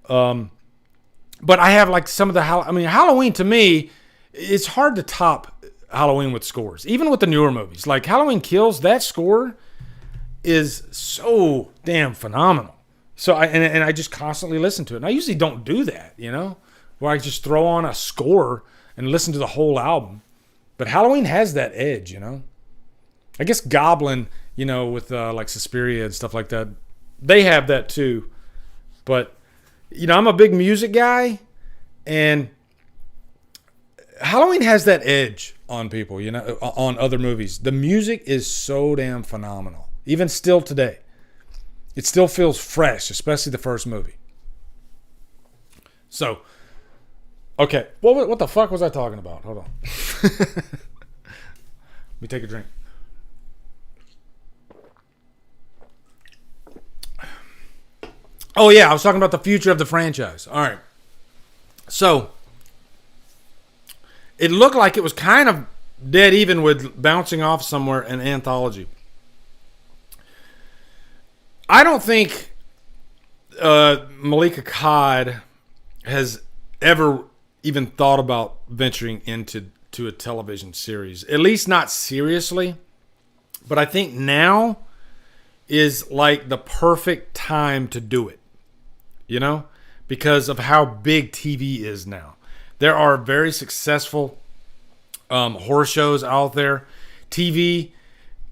But I have some of the Halloween to me, it's hard to top Halloween with scores, even with the newer movies. Like Halloween Kills, that score is so damn phenomenal. So I just constantly listen to it. And I usually don't do that, where I just throw on a score and listen to the whole album. But Halloween has that edge, I guess Goblin, with Suspiria and stuff like that, they have that too. But, I'm a big music guy, and Halloween has that edge on people, on other movies. The music is so damn phenomenal. Even still today. It still feels fresh, especially the first movie. So, okay, what the fuck was I talking about? Hold on. Let me take a drink. Oh, yeah, I was talking about the future of the franchise. All right. So, it looked like it was kind of dead even with bouncing off somewhere in Anthology. I don't think Malika Cod has ever even thought about venturing into a television series. At least not seriously. But I think now is like the perfect time to do it. Because of how big TV is now. There are very successful horror shows out there. TV,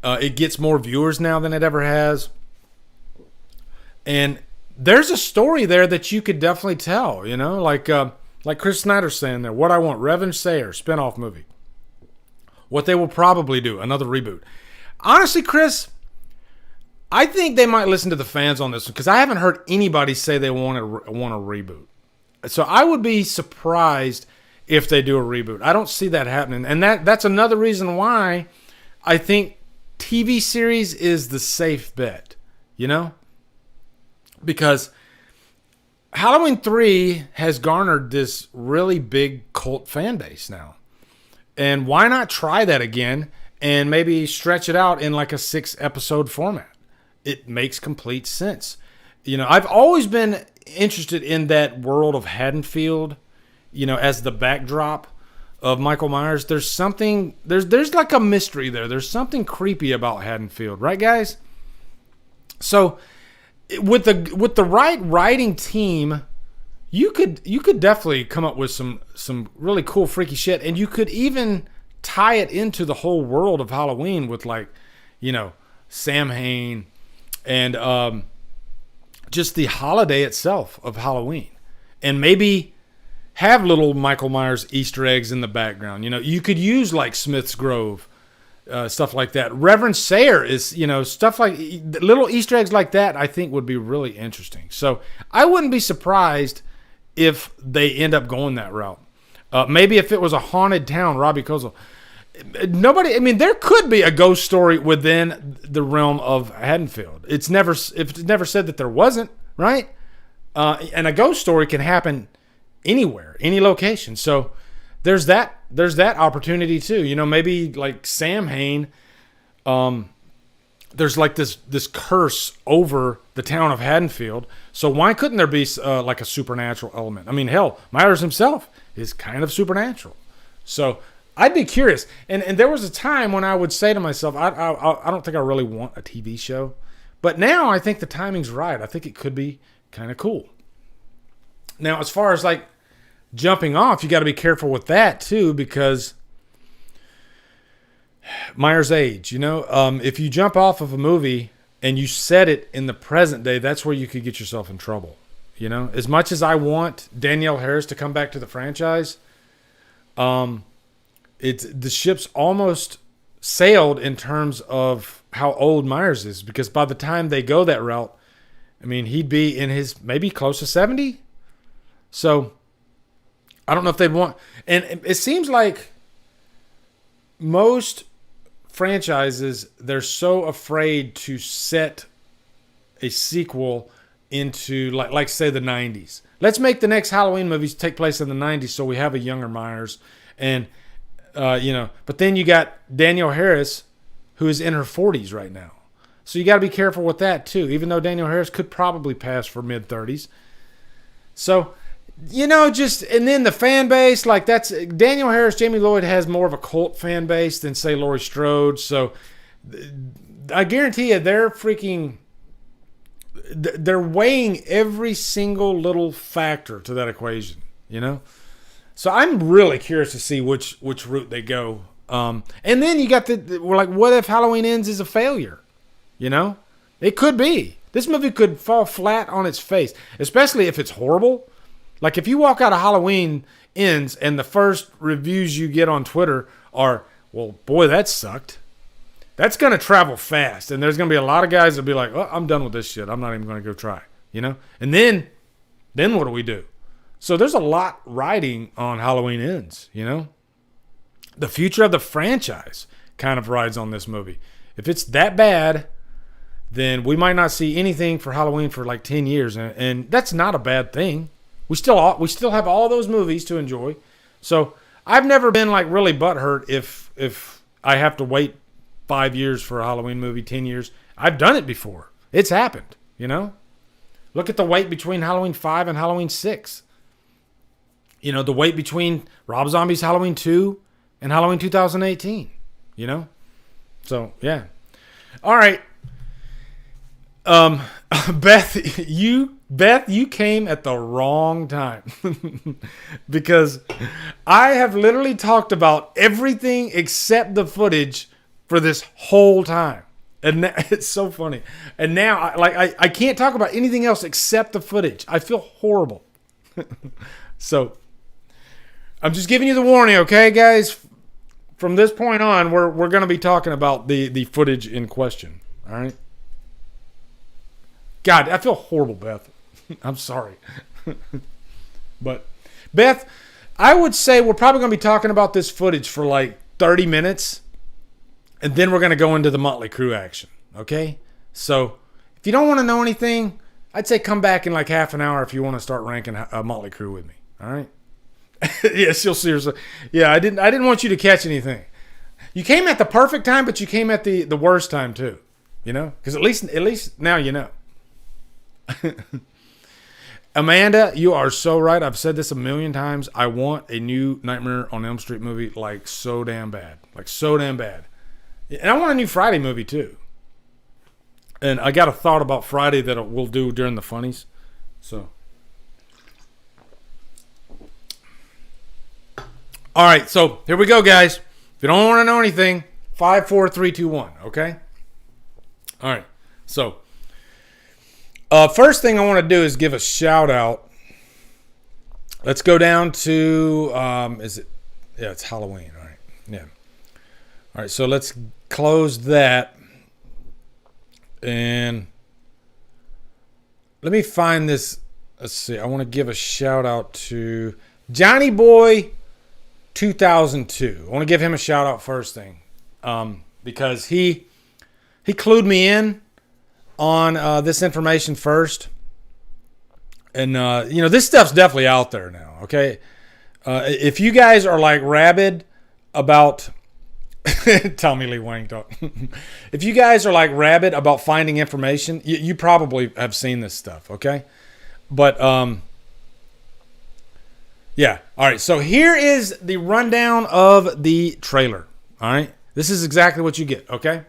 it gets more viewers now than it ever has. And there's a story there that you could definitely tell, like Chris Snyder's saying there, What I Want, Revenge Sayer, spinoff movie. What they will probably do, another reboot. Honestly, Chris, I think they might listen to the fans on this one, because I haven't heard anybody say they want a reboot. So I would be surprised if they do a reboot. I don't see that happening. And that's another reason why I think TV series is the safe bet, Because Halloween 3 has garnered this really big cult fan base now. And why not try that again and maybe stretch it out in like a 6-episode format? It makes complete sense. I've always been interested in that world of Haddonfield, as the backdrop of Michael Myers. There's something, there's like a mystery there. There's something creepy about Haddonfield, right, guys? So with the right writing team, you could definitely come up with some really cool freaky shit, and you could even tie it into the whole world of Halloween with Sam Hain and just the holiday itself of Halloween, and maybe have little Michael Myers Easter eggs in the background. You could use like Smith's Grove stuff like that. Reverend Sayer is, stuff like little Easter eggs like that, I think would be really interesting. So I wouldn't be surprised if they end up going that route. Maybe if it was a haunted town, Robbie Kozel. There could be a ghost story within the realm of Haddonfield. It's never said that there wasn't, right? And a ghost story can happen anywhere, any location. So there's that opportunity too. Maybe like Sam Hain, there's like this curse over the town of Haddonfield. So why couldn't there be like a supernatural element? I mean, hell, Myers himself is kind of supernatural. So I'd be curious. And there was a time when I would say to myself, I don't think I really want a TV show. But now I think the timing's right. I think it could be kind of cool. Now, as far as like jumping off, you got to be careful with that too, because Myers' age, if you jump off of a movie and you set it in the present day, that's where you could get yourself in trouble. As much as I want Danielle Harris to come back to the franchise, the ship's almost sailed in terms of how old Myers is, because by the time they go that route, he'd be in his maybe close to 70. So I don't know if they'd want, and it seems like most franchises, they're so afraid to set a sequel into like say the 90s. Let's make the next Halloween movies take place in the 90s so we have a younger Myers. And but then you got Danielle Harris, who is in her 40s right now. So you got to be careful with that too, even though Danielle Harris could probably pass for mid 30s. So and then the fan base, like that's Danielle Harris, Jamie Lloyd has more of a cult fan base than say Laurie Strode. So I guarantee you they're weighing every single little factor to that equation, So I'm really curious to see which route they go. And then you got we're like, what if Halloween Ends is a failure? It could be. This movie could fall flat on its face, especially if it's horrible. Like if you walk out of Halloween Ends and the first reviews you get on Twitter are, well, boy, that sucked. That's going to travel fast. And there's going to be a lot of guys that'll be like, oh, I'm done with this shit. I'm not even going to go try, And then what do we do? So there's a lot riding on Halloween Ends, The future of the franchise kind of rides on this movie. If it's that bad, then we might not see anything for Halloween for like 10 years. And that's not a bad thing. We still have all those movies to enjoy. So I've never been like really butthurt if I have to wait 5 years for a Halloween movie, 10 years. I've done it before. It's happened, Look at the wait between Halloween 5 and Halloween 6. The wait between Rob Zombie's Halloween 2 and Halloween 2018, So, yeah. All right. Beth, you came at the wrong time because I have literally talked about everything except the footage for this whole time. And it's so funny. And now I can't talk about anything else except the footage. I feel horrible. So I'm just giving you the warning, okay, guys? From this point on, we're going to be talking about the footage in question. All right? God, I feel horrible, Beth. I'm sorry. But, Beth, I would say we're probably going to be talking about this footage for like 30 minutes. And then we're going to go into the Motley Crue action. Okay? So, if you don't want to know anything, I'd say come back in like half an hour if you want to start ranking Motley Crue with me. All right? Yes, you'll seriously. Yeah, I didn't want you to catch anything. You came at the perfect time, but you came at the worst time too. Because at least now you know. Amanda, you are so right. I've said this a million times. I want a new Nightmare on Elm Street movie like so damn bad. And I want a new Friday movie too. And I got a thought about Friday that we'll do during the funnies. So. All right, so here we go, guys. If you don't want to know anything, 5, 4, 3, 2, 1, okay? All right, so first thing I want to do is give a shout out. Let's go down to, it's Halloween, all right? Yeah. All right, so let's close that. And let me find this. Let's see. I want to give a shout out to Johnny Boy 2002. I want to give him a shout out first thing. Because he clued me in on this information first. And, this stuff's definitely out there now, okay? If you guys are like rabid about... Tommy Lee Wang talk. If you guys are like rabid about finding information, you probably have seen this stuff, okay? But, yeah. All right, so here is the rundown of the trailer, all right? This is exactly what you get, okay?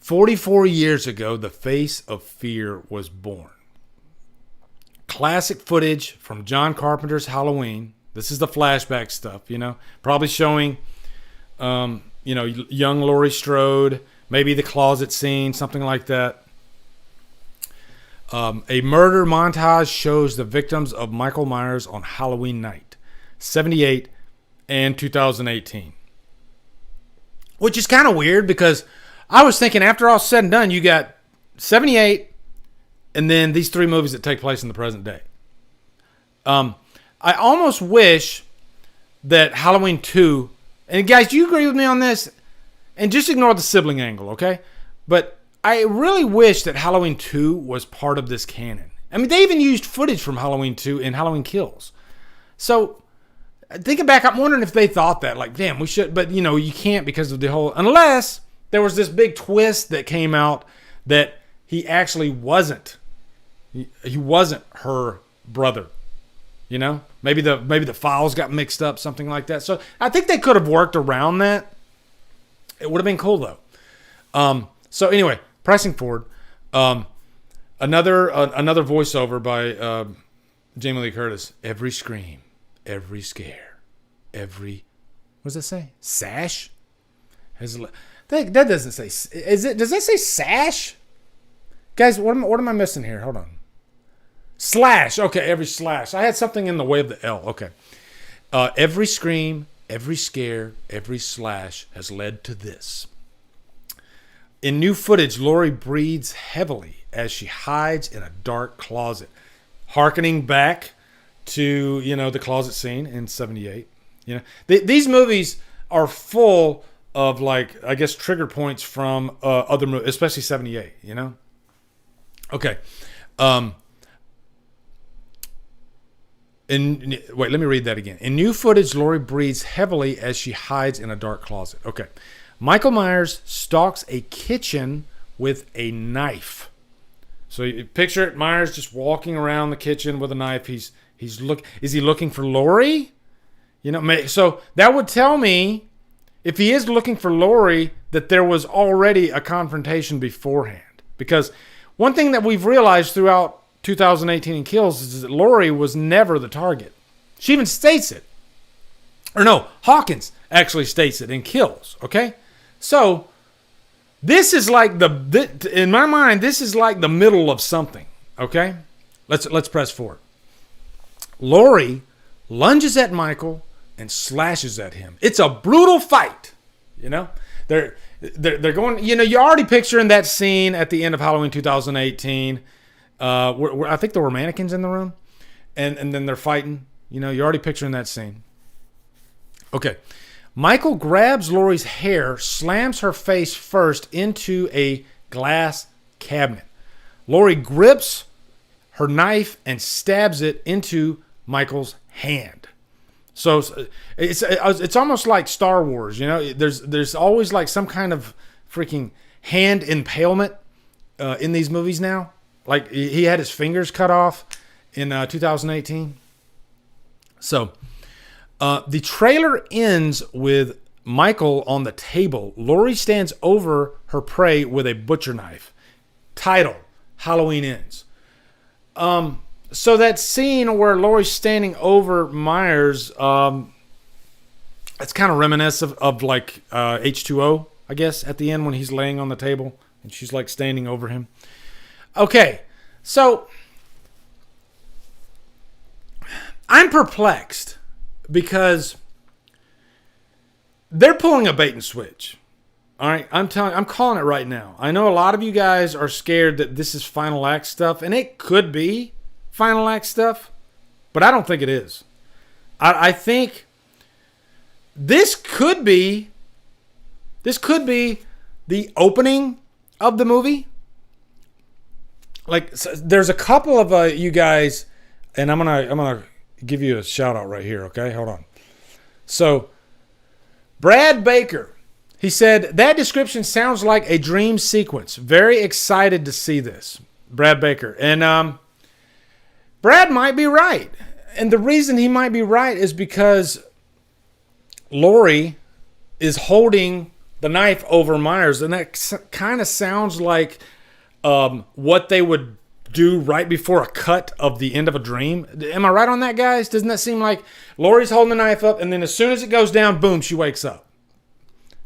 44 years ago, the face of fear was born. Classic footage from John Carpenter's Halloween. This is the flashback stuff, probably showing, young Laurie Strode, maybe the closet scene, something like that. A murder montage shows the victims of Michael Myers on Halloween night, 78 and 2018. Which is kind of weird because I was thinking after all said and done, you got 78 and then these three movies that take place in the present day. I almost wish that Halloween 2, and guys, do you agree with me on this? And just ignore the sibling angle, okay? But I really wish that Halloween 2 was part of this canon. I mean, they even used footage from Halloween 2 in Halloween Kills. So, thinking back, I'm wondering if they thought that. Like, damn, we should. But, you can't because of the whole... Unless there was this big twist that came out that he actually wasn't. He wasn't her brother. Maybe the files got mixed up, something like that. So I think they could have worked around that. It would have been cool though. So anyway, pressing forward. Another voiceover by Jamie Lee Curtis. Every scream, every scare, every what does that say? Sash? That doesn't say. Does that say sash? Guys, what am I missing here? Hold on. Slash. Okay, every slash. I had something in the way of the L. Okay. Every scream, every scare, every slash has led to this. In new footage, Laurie breathes heavily as she hides in a dark closet, hearkening back to, the closet scene in 78. These movies are full of, like, I guess, trigger points from other movies, especially 78, Okay. Wait, let me read that again. In new footage, Laurie breathes heavily as she hides in a dark closet. Okay. Michael Myers stalks a kitchen with a knife. So you picture it, Myers just walking around the kitchen with a knife. Is he looking for Laurie? So that would tell me, if he is looking for Laurie, that there was already a confrontation beforehand. Because one thing that we've realized throughout 2018 in Kills is that Laurie was never the target. She even states it. Or no, Hawkins actually states it in Kills, okay? So, this is like in my mind, this is like the middle of something, okay? Let's press forward. Laurie lunges at Michael and slashes at him. It's a brutal fight, They're going, you're already picturing that scene at the end of Halloween 2018. Where I think there were mannequins in the room, and then they're fighting. You're already picturing that scene. Okay. Michael grabs Laurie's hair, slams her face first into a glass cabinet. Laurie grips her knife and stabs it into Michael's hand. So it's almost like Star Wars, There's always like some kind of freaking hand impalement in these movies now. Like he had his fingers cut off in 2018. So the trailer ends with Michael on the table. Laurie stands over her prey with a butcher knife. Title: Halloween Ends. So that scene where Laurie's standing over Myers, it's kind of reminiscent of like H2O, I guess, at the end when he's laying on the table and she's like standing over him. Okay, so I'm perplexed because they're pulling a bait and switch. All right, I'm calling it right now. I know a lot of you guys are scared that this is final act stuff, and it could be final act stuff, but I don't think it is. I think this could be the opening of the movie. Like, there's a couple of you guys, and I'm gonna give you a shout out right here. Okay, hold on. So, Brad Baker. He said, that description sounds like a dream sequence. Very excited to see this. Brad Baker. And Brad might be right. And the reason he might be right is because Laurie is holding the knife over Myers. And that kind of sounds like what they would do right before a cut of the end of a dream. Am I right on that, guys? Doesn't that seem like Laurie's holding the knife up, and then as soon as it goes down, boom, she wakes up.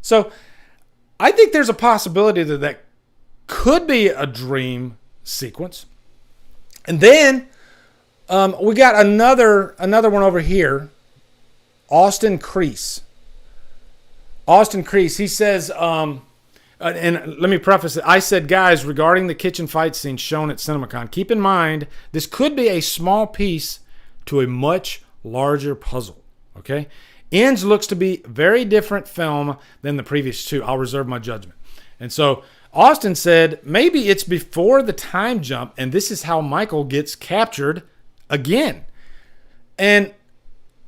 So I think there's a possibility that could be a dream sequence. And then we got another one over here. Austin Crease. He says, and let me preface it. I said, guys, regarding the kitchen fight scene shown at CinemaCon, keep in mind this could be a small piece to a much larger puzzle. Okay? Ends looks to be very different film than the previous two. I'll reserve my judgment. And so Austin said, maybe it's before the time jump, and this is how Michael gets captured again. And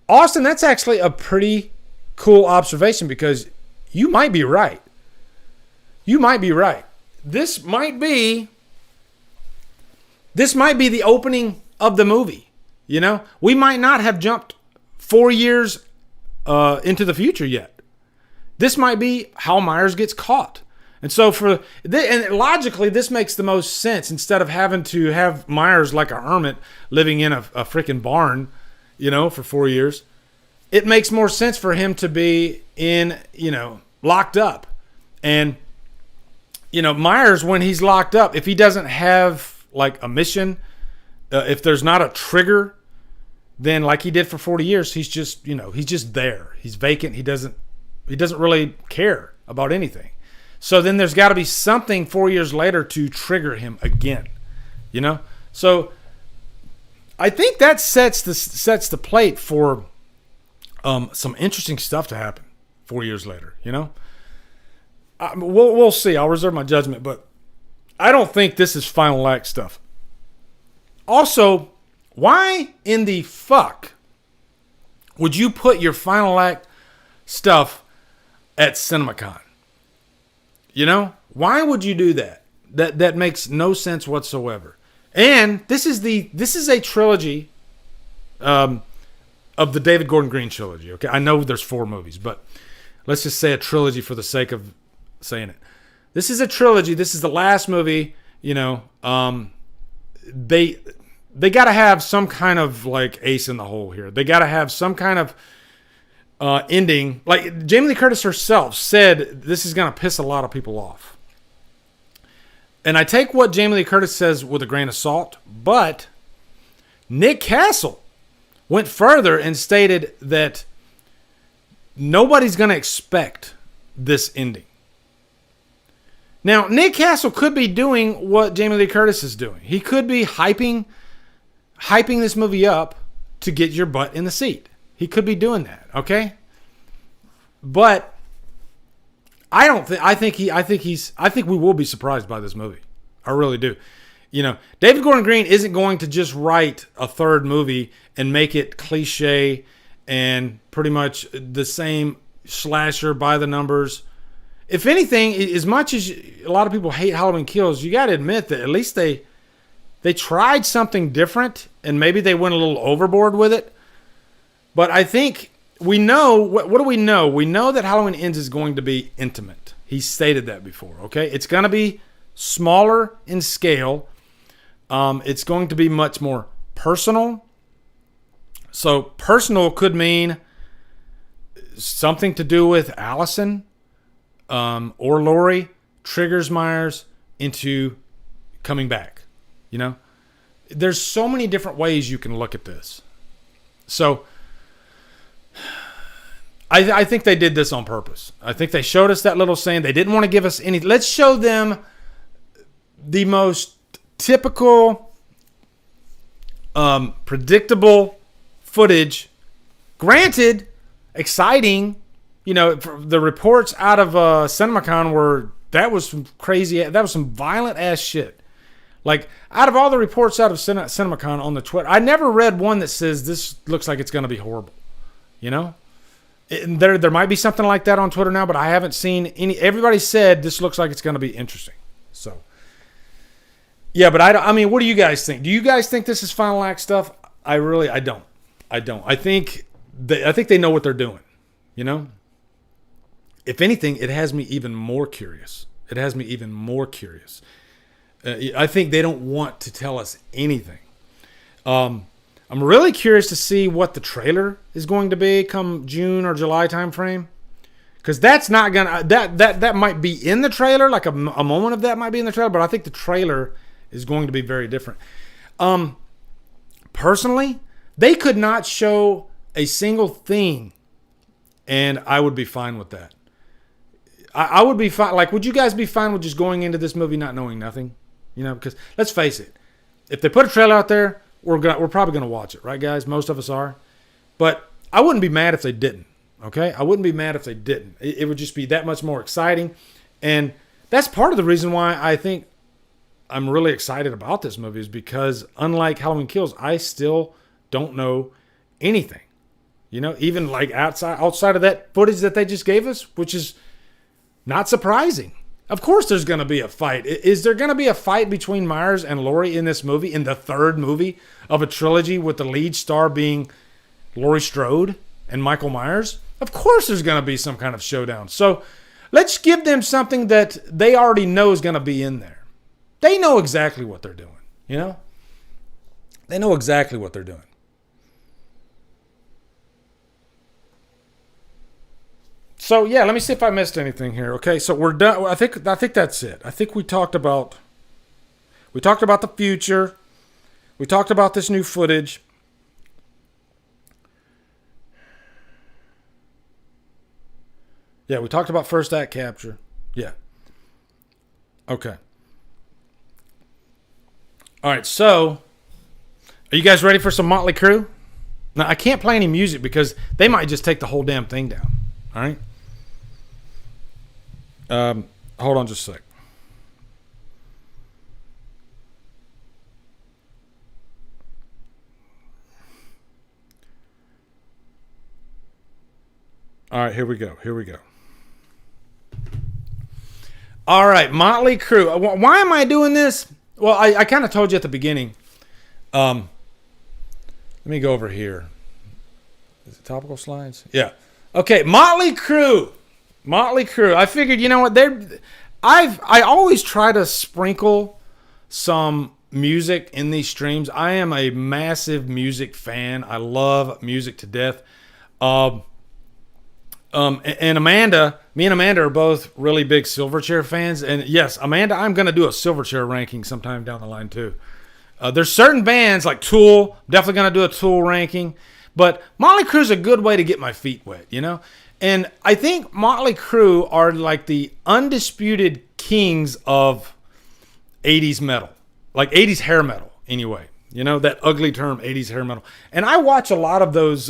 Austin, that's actually a pretty cool observation because you might be right. You might be right. This might be the opening of the movie. You know, we might not have jumped 4 years into the future yet. This might be how Myers gets caught. And so and logically, this makes the most sense instead of having to have Myers like a hermit living in a freaking barn, you know, for 4 years. It makes more sense for him to be in, you know, locked up. And, you know, Myers, when he's locked up, if he doesn't have like a mission, if there's not a trigger, then like he did for 40 years, he's just, you know, he's just there. He's vacant. He doesn't really care about anything. So then there's got to be something 4 years later to trigger him again, you know? So I think that sets the plate for some interesting stuff to happen 4 years later, you know? We'll see. I'll reserve my judgment, but I don't think this is final act stuff. Also, why in the fuck would you put your final act stuff at CinemaCon? You know, why would you do that? That makes no sense whatsoever. And this is a trilogy of the David Gordon Green trilogy. Okay, I know there's 4 movies, but let's just say a trilogy for the sake of saying it. This is a trilogy. This is the last movie. You know, they got to have some kind of like ace in the hole here. They got to have some kind of ending. Like Jamie Lee Curtis herself said, this is going to piss a lot of people off. And I take what Jamie Lee Curtis says with a grain of salt, but Nick Castle went further and stated that nobody's going to expect this ending. Now, Nick Castle could be doing what Jamie Lee Curtis is doing. He could be hyping this movie up to get your butt in the seat. He could be doing that, okay? But I think we will be surprised by this movie. I really do. You know, David Gordon Green isn't going to just write a third movie and make it cliche and pretty much the same slasher by the numbers. If anything, as much as a lot of people hate Halloween Kills, you got to admit that at least they tried something different and maybe they went a little overboard with it. But I think we know, what do we know? We know that Halloween Ends is going to be intimate. He stated that before, okay? It's going to be smaller in scale. It's going to be much more personal. So personal could mean something to do with Allison or Laurie triggers Myers into coming back. You know, there's so many different ways you can look at this. So I think they did this on purpose. I think they showed us that little scene. They didn't want to give us any. Let's show them the most typical, predictable footage. Granted, exciting. You know, the reports out of CinemaCon were that was some crazy. That was some violent ass shit. Like, out of all the reports out of CinemaCon on the Twitter, I never read one that says this looks like it's going to be horrible. You know? There might be something like that on Twitter now, but I haven't seen any. Everybody said this looks like it's going to be interesting. So, yeah, but I mean, what do you guys think? Do you guys think this is final act stuff? I don't. I think they know what they're doing. You know? If anything, it has me even more curious. I think they don't want to tell us anything. I'm really curious to see what the trailer is going to be come June or July timeframe, because that's not gonna that might be in the trailer, like a moment of that might be in the trailer, but I think the trailer is going to be very different. Personally, they could not show a single thing, and I would be fine with that. I would be fine. Like, would you guys be fine with just going into this movie not knowing nothing? You know, because let's face it, if they put a trailer out there, we're probably gonna watch it, right, guys? Most of us are. But I wouldn't be mad if they didn't. Okay, I wouldn't be mad if they didn't. It would just be that much more exciting, and that's part of the reason why I think I'm really excited about this movie, is because unlike Halloween Kills, I still don't know anything. You know, even like outside of that footage that they just gave us, which is not surprising. Of course there's going to be a fight. Is there going to be a fight between Myers and Laurie in this movie, in the third movie of a trilogy, with the lead star being Laurie Strode and Michael Myers? Of course there's going to be some kind of showdown. So let's give them something that they already know is going to be in there. They know exactly what they're doing, you know? They know exactly what they're doing. So yeah, let me see if I missed anything here. Okay, so we're done. I think that's it. I think we talked about the future. We talked about this new footage. Yeah, we talked about first act capture. Yeah. Okay. All right, so are you guys ready for some Motley Crue? Now, I can't play any music because they might just take the whole damn thing down. All right? Hold on just a sec. All right, here we go. All right, Motley Crue. Why am I doing this? Well, I kind of told you at the beginning. Let me go over here. Is it topical slides? Yeah. Okay, Motley Crue. I figured, you know what? I always try to sprinkle some music in these streams. I am a massive music fan. I love music to death. And Amanda, me and Amanda are both really big Silverchair fans. And yes, Amanda, I'm going to do a Silverchair ranking sometime down the line too. There's certain bands like Tool, definitely going to do a Tool ranking. But Motley Crue is a good way to get my feet wet, you know? And I think Motley Crue are like the undisputed kings of 80s metal. Like 80s hair metal, anyway. You know, that ugly term, 80s hair metal. And I watch a lot of those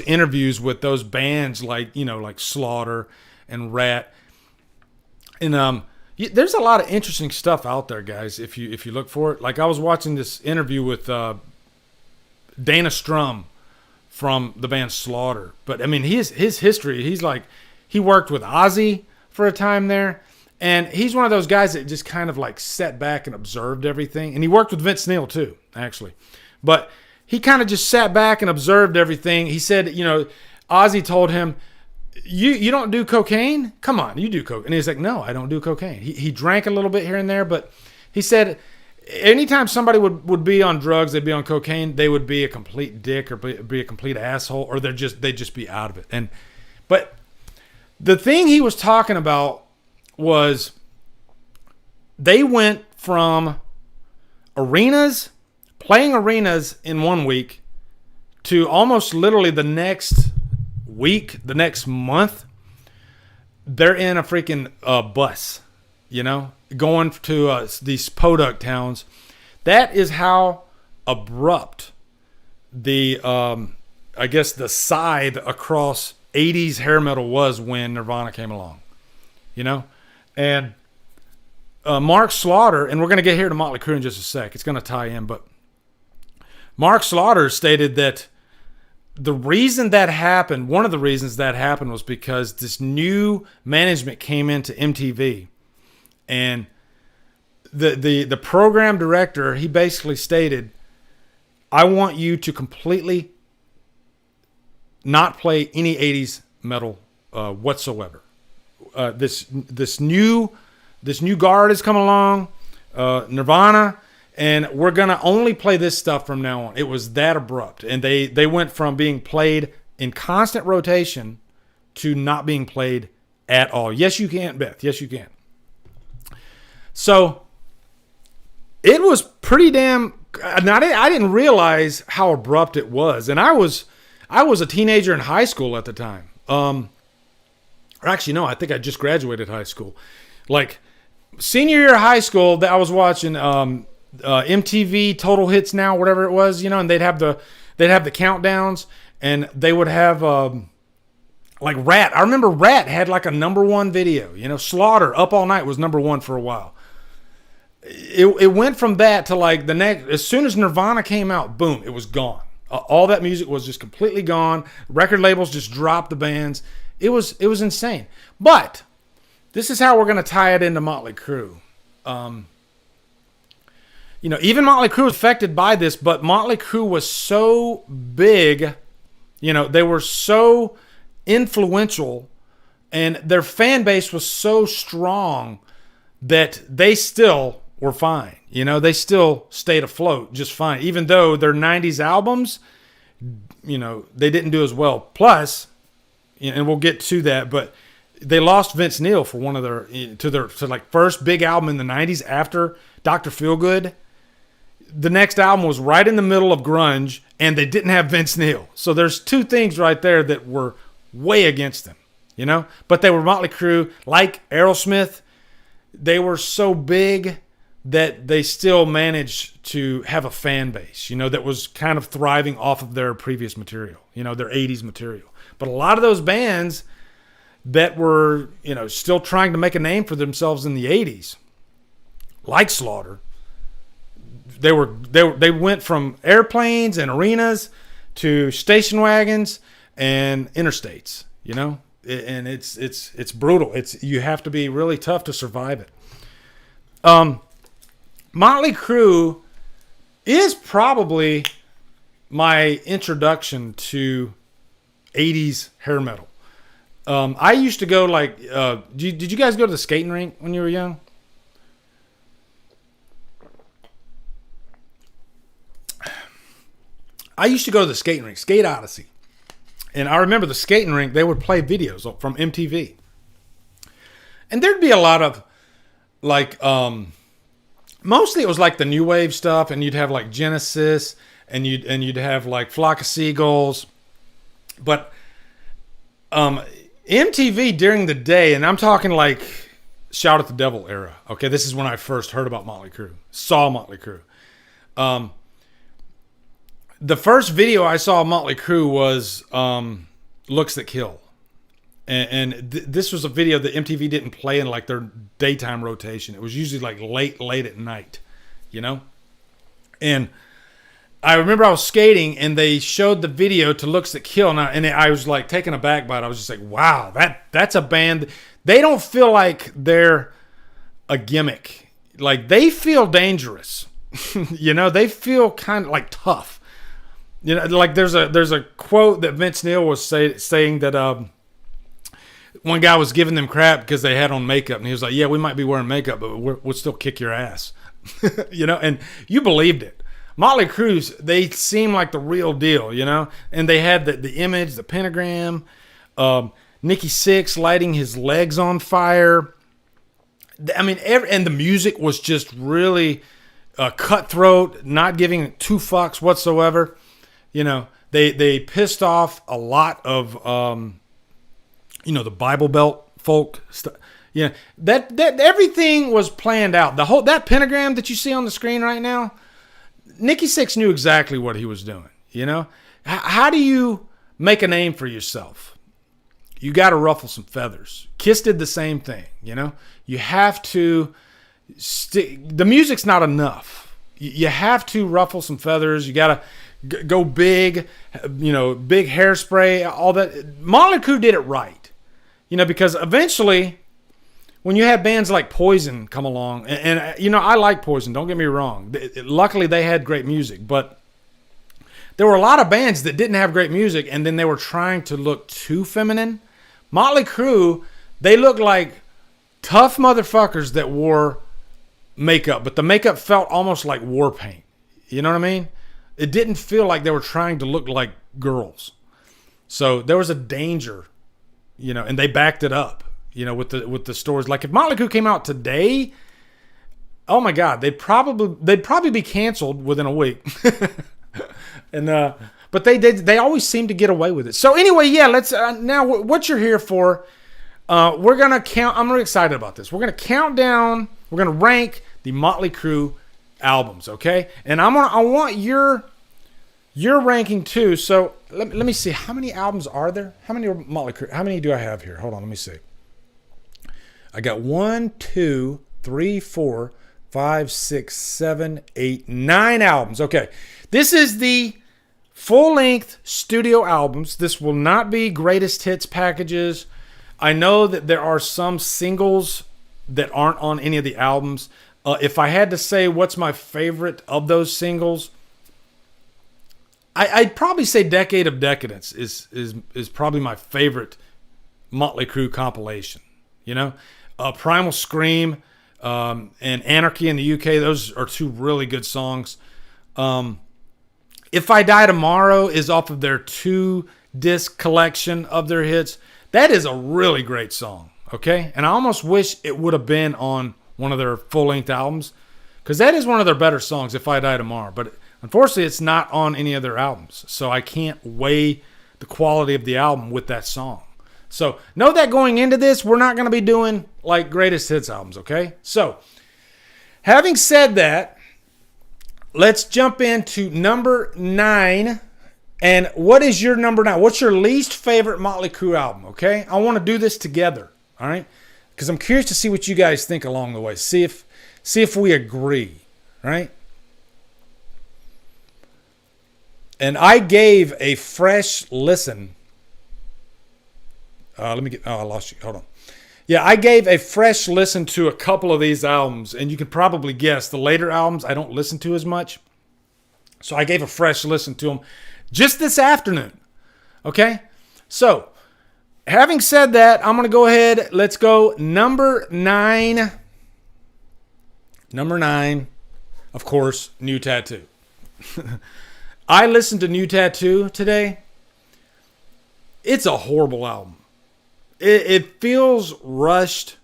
interviews with those bands like, you know, like Slaughter and Rat. And there's a lot of interesting stuff out there, guys, if you look for it. Like, I was watching this interview with Dana Strum from the band Slaughter. But I mean, his history, he worked with Ozzy for a time there, and he's one of those guys that just kind of like sat back and observed everything. And he worked with Vince Neil too, actually. But he kind of just sat back and observed everything. He said, you know, Ozzy told him, you don't do cocaine? Come on, you do cocaine. And he's like, no, I don't do cocaine. He drank a little bit here and there, but he said anytime somebody would be on drugs, they'd be on cocaine, they would be a complete dick or be a complete asshole, or they'd just be out of it. But the thing he was talking about was they went from playing arenas in 1 week to almost literally the next week, the next month, they're in a freaking bus, going to these podunk towns. That is how abrupt the, I guess, the scythe across 80s hair metal was when Nirvana came along, And Mark Slaughter, and we're going to get here to Motley Crue in just a sec. It's going to tie in, but Mark Slaughter stated that the reason that happened, one of the reasons that happened was because this new management came into MTV, and the program director, he basically stated, I want you to completely not play any 80s metal whatsoever. This new guard is coming along, Nirvana, and we're going to only play this stuff from now on. It was that abrupt. And they went from being played in constant rotation to not being played at all. Yes, you can, Beth. Yes, you can. So it was pretty damn... I didn't realize how abrupt it was. And I was a teenager in high school at the time. Or actually, no, I think I just graduated high school. Like, senior year of high school, that I was watching... MTV Total Hits Now, whatever it was, and they'd have the countdowns, and they would have like Rat. I remember Rat had like a number one video. Slaughter, Up All Night was number one for a while. It went from that to like the next. As soon as Nirvana came out, boom, it was gone. All that music was just completely gone. Record labels just dropped the bands. It was insane. But this is how we're going to tie it into Motley Crue. Even Motley Crue was affected by this, but Motley Crue was so big, they were so influential, and their fan base was so strong that they still were fine. They still stayed afloat just fine, even though their 90s albums, they didn't do as well. Plus, and we'll get to that, but they lost Vince Neil for one of their first big album in the 90s after Dr. Feelgood. The next album was right in the middle of grunge, and they didn't have Vince Neil. So there's two things right there that were way against them, But they were Motley Crue, like Aerosmith. They were so big that they still managed to have a fan base, that was kind of thriving off of their previous material, their 80s material. But a lot of those bands that were, still trying to make a name for themselves in the 80s, like Slaughter, they went from airplanes and arenas to station wagons and interstates, and it's brutal. You have to be really tough to survive it. Motley Crue is probably my introduction to 80s hair metal. I used to go did you guys go to the skating rink when you were young? I used to go to the skating rink, Skate Odyssey. And I remember the skating rink, they would play videos from MTV. And there'd be a lot of, mostly it was like the new wave stuff, and you'd have like Genesis, and you'd have like Flock of Seagulls. But MTV during the day, and I'm talking like Shout at the Devil era. Okay, this is when I first heard about Motley Crue, saw Motley Crue. The first video I saw of Motley Crue was Looks That Kill. And this was a video that MTV didn't play in like their daytime rotation. It was usually like late at night, And I remember I was skating and they showed the video to Looks That Kill. And I was like taken aback by it. I was just like, wow, that's a band. They don't feel like they're a gimmick. Like they feel dangerous. They feel kind of like tough. Like there's a quote that Vince Neil was saying that one guy was giving them crap because they had on makeup, and he was like, "Yeah, we might be wearing makeup, but we'll still kick your ass," And you believed it. Motley Crue, they seemed like the real deal, And they had the image, the pentagram, Nikki Sixx lighting his legs on fire. I mean, and the music was just really cutthroat, not giving two fucks whatsoever. They pissed off a lot of the Bible Belt folk stuff. Yeah, that everything was planned out. That pentagram that you see on the screen right now, Nikki Sixx knew exactly what he was doing. How do you make a name for yourself? You got to ruffle some feathers. Kiss did the same thing. You have to the music's not enough. You have to ruffle some feathers. You got to go big, big hairspray, all that. Motley Crue did it right, because eventually, when you have bands like Poison come along, and I like Poison, don't get me wrong. Luckily, they had great music, but there were a lot of bands that didn't have great music, and then they were trying to look too feminine. Motley Crue, they looked like tough motherfuckers that wore makeup, but the makeup felt almost like war paint. You know what I mean? It didn't feel like they were trying to look like girls. So there was a danger, and they backed it up. With the stories. Like if Motley Crue came out today, oh my God, they'd probably be canceled within a week. But they always seem to get away with it. So anyway, yeah, let's now what you're here for. We're gonna count. I'm really excited about this. We're gonna count down. We're gonna rank the Motley Crue albums, okay? And I want your ranking too. So let me see, how many albums are there? How many Motley Crue? How many do I have here? Hold on, let me see. I got 1, 2, 3, 4, 5, 6, 7, 8, 9 albums. Okay. This is the full-length studio albums. This will not be greatest hits packages. I know that there are some singles that aren't on any of the albums. If I had to say what's my favorite of those singles, I'd probably say Decade of Decadence is probably my favorite Motley Crue compilation. Primal Scream and Anarchy in the UK, those are two really good songs. If I Die Tomorrow is off of their 2-disc collection of their hits. That is a really great song, okay? And I almost wish it would have been on one of their full-length albums, because that is one of their better songs, If I Die Tomorrow. But unfortunately, it's not on any of their albums, so I can't weigh the quality of the album with that song. So know that going into this, we're not going to be doing like greatest hits albums, okay? So having said that, let's jump into number 9. And what is your number 9? What's your least favorite Motley Crue album, okay? I want to do this together, all right? Because I'm curious to see what you guys think along the way. See if we agree, right? And I gave a fresh listen. I lost you. Hold on. Yeah, I gave a fresh listen to a couple of these albums, and you can probably guess the later albums I don't listen to as much. So I gave a fresh listen to them just this afternoon. Okay? So, having said that, I'm going to go ahead. Let's go number 9. Number 9, of course, New Tattoo. I listened to New Tattoo today. It's a horrible album. It feels rushed.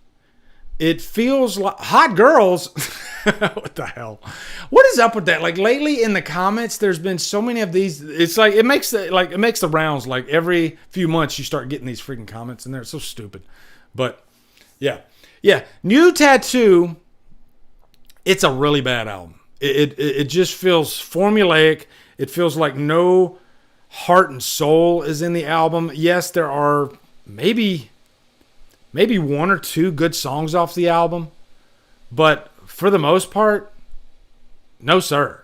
It feels like Hot Girls. What the hell? What is up with that? Like lately in the comments, there's been so many of these. It's like it makes the rounds. Like every few months, you start getting these freaking comments, and they're so stupid. But yeah. New Tattoo. It's a really bad album. It just feels formulaic. It feels like no heart and soul is in the album. Yes, there are maybe 1 or 2 good songs off the album, but for the most part, no sir.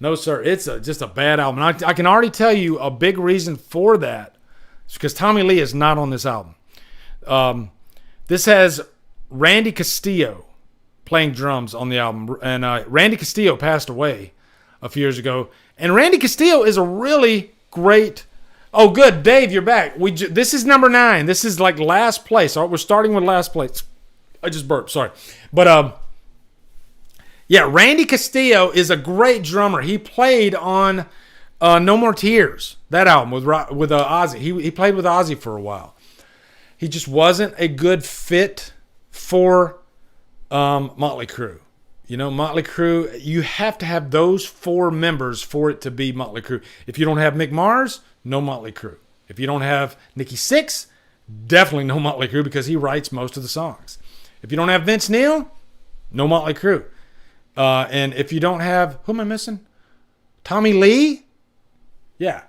It's just a bad album. And I can already tell you a big reason for that is because Tommy Lee is not on this album. This has Randy Castillo playing drums on the album, and Randy Castillo passed away a few years ago. And Randy Castillo is a really great. Oh, good, Dave, you're back. This is number 9. This is like last place. All right, we're starting with last place. I just burped, sorry. But yeah, Randy Castillo is a great drummer. He played on No More Tears, that album with Ozzy. He played with Ozzy for a while. He just wasn't a good fit for Motley Crue. You know, Motley Crue, you have to have those 4 members for it to be Motley Crue. If you don't have Mick Mars, no Motley Crue. If you don't have Nikki Sixx, definitely no Motley Crue because he writes most of the songs. If you don't have Vince Neil, no Motley Crue. And if you don't have, who am I missing? Tommy Lee? Yeah.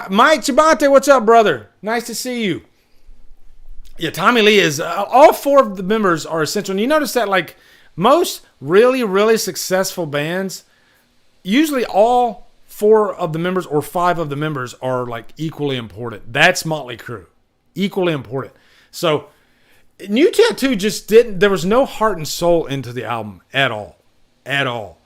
Mike Chabante, what's up, brother? Nice to see you. Yeah, Tommy Lee is, all 4 of the members are essential. And you notice that, like, most really, really successful bands, usually all 4 of the members or 5 of the members are, like, equally important. That's Motley Crue. Equally important. So, New Tattoo just didn't, there was no heart and soul into the album at all. At all.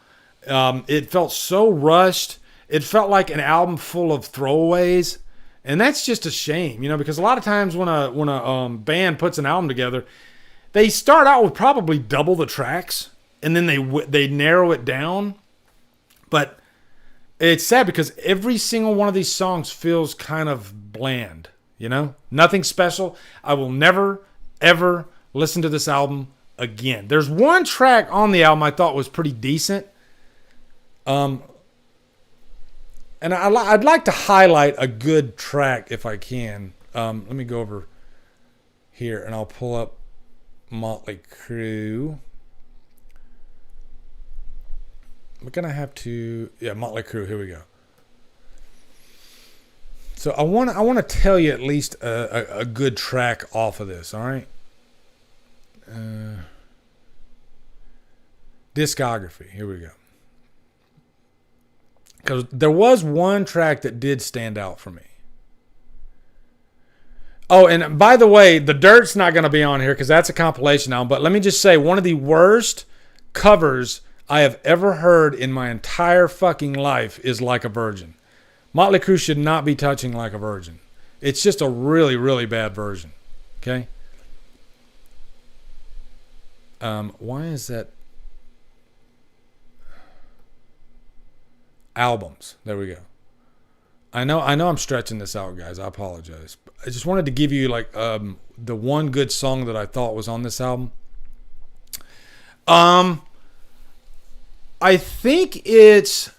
It felt so rushed. It felt like an album full of throwaways. And that's just a shame, you know, because a lot of times when a band puts an album together, they start out with probably double the tracks, and then they narrow it down. But it's sad because every single one of these songs feels kind of bland, you know? Nothing special. I will never, ever listen to this album again. There's one track on the album I thought was pretty decent. And I'd like to highlight a good track if I can. Let me go over here and I'll pull up Motley Crue. We're going to have to... Yeah, Motley Crue. Here we go. So I want to tell you at least a good track off of this, all right? Discography. Here we go. Because there was one track that did stand out for me. Oh, and by the way, The Dirt's not going to be on here because that's a compilation album. But let me just say, one of the worst covers I have ever heard in my entire fucking life is Like a Virgin. Motley Crue should not be touching Like a Virgin. It's just a really, really bad version. Okay? Why is that? Albums. There we go. I know I'm stretching this out, guys. I apologize. I just wanted to give you like the one good song that I thought was on this album. I think it's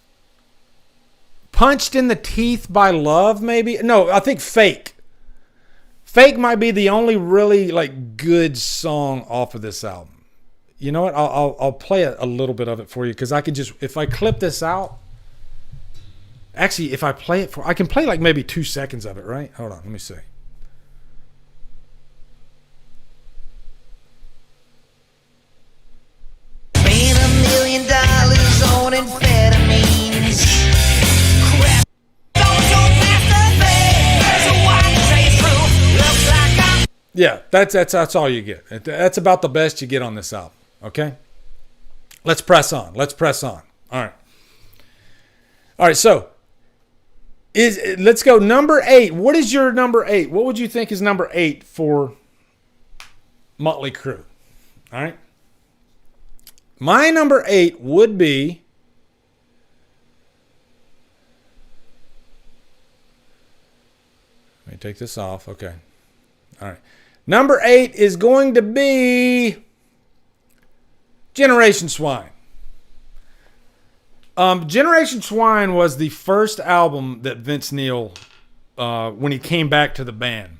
Punched in the Teeth by Love, maybe. No, I think Fake. Fake might be the only really like good song off of this album. You know what? I'll play a little bit of it for you because I could just, if I clip this out. Actually, if I play it I can play like maybe 2 seconds of it, right? Hold on, let me see. Spend $1 million on amphetamines. Crap. Yeah, that's all you get. That's about the best you get on this album. Okay? Let's press on. All right, so let's go number 8. What is your number 8? What would you think is number 8 for Motley Crue? All right. My number 8 would be let me take this off. Okay. All right. Number 8 is going to be Generation Swine. Generation Swine was the first album that Vince Neil, when he came back to the band.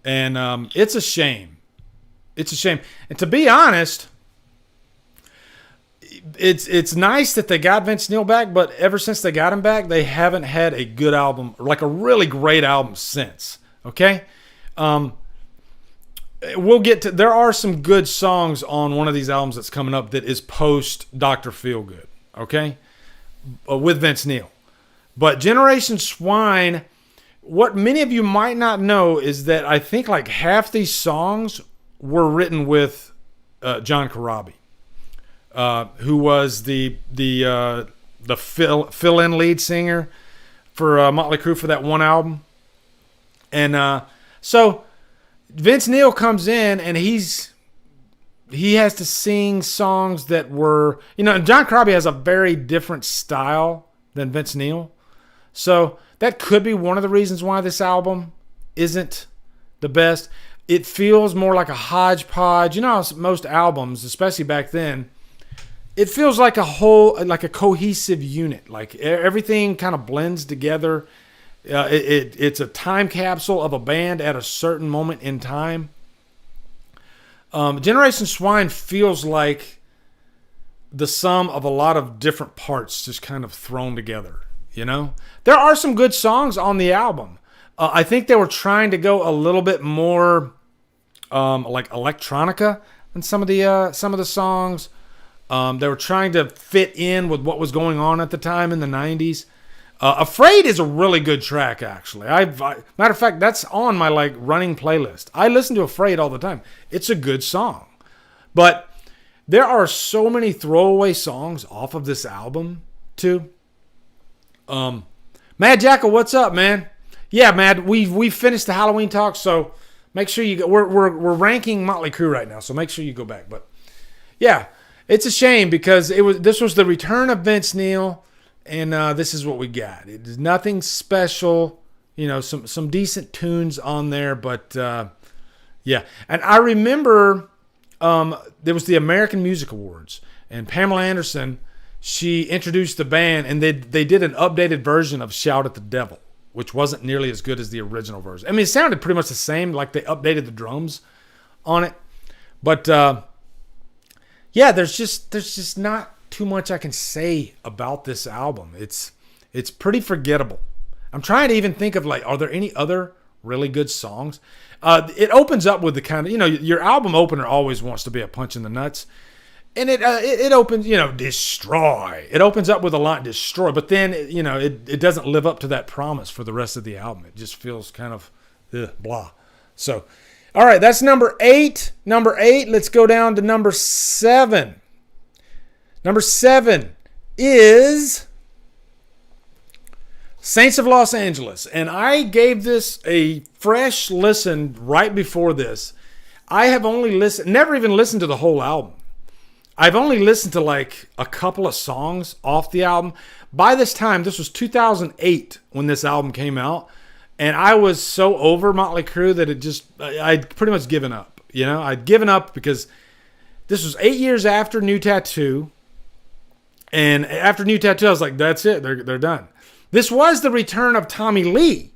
And it's a shame. It's a shame. And to be honest, it's nice that they got Vince Neil back, but ever since they got him back, they haven't had a good album, like a really great album since. Okay? We'll get to, there are some good songs on one of these albums that's coming up that is post Dr. Feelgood. Okay? With Vince Neil. But Generation Swine, what many of you might not know is that I think like half these songs were written with John Corabi, who was the fill-in lead singer for Motley Crue for that one album. And so Vince Neil comes in and he has to sing songs that were, you know, John Corabi has a very different style than Vince Neil. So that could be one of the reasons why this album isn't the best. It feels more like a hodgepodge. You know how most albums, especially back then, it feels like a whole, like a cohesive unit. Like everything kind of blends together. It's a time capsule of a band at a certain moment in time. Generation Swine feels like the sum of a lot of different parts just kind of thrown together, you know? There are some good songs on the album. I think they were trying to go a little bit more like electronica in some of the songs. They were trying to fit in with what was going on at the time in the 90s. Afraid is a really good track, actually. Matter of fact, that's on my like running playlist. I listen to Afraid all the time. It's a good song. But there are so many throwaway songs off of this album, too. Mad Jackal, what's up, man? Yeah, Mad, we finished the Halloween talk, so make sure you go. We're ranking Motley Crue right now, so make sure you go back. But yeah, it's a shame because this was the return of Vince Neil. And this is what we got. It is nothing special, you know, some decent tunes on there, but yeah. And I remember there was the American Music Awards, and Pamela Anderson, she introduced the band, and they did an updated version of Shout at the Devil, which wasn't nearly as good as the original version. I mean, it sounded pretty much the same, like they updated the drums on it. But yeah, there's just not too much I can say about this album. It's pretty forgettable. I'm trying to even think of like, are there any other really good songs? It opens up with the kind of, you know, your album opener always wants to be a punch in the nuts, and it opens, you know, Destroy. It opens up with a line, Destroy, but then you know it doesn't live up to that promise for the rest of the album. It just feels kind of blah. So, all right, that's number 8. Number 8. Let's go down to number 7. Number 7 is Saints of Los Angeles. And I gave this a fresh listen right before this. I have never even listened to the whole album. I've only listened to like a couple of songs off the album. By this time, this was 2008 when this album came out. And I was so over Motley Crue that I'd pretty much given up. You know, I'd given up because this was 8 years after New Tattoo. And after New Tattoo, I was like, that's it. They're done. This was the return of Tommy Lee.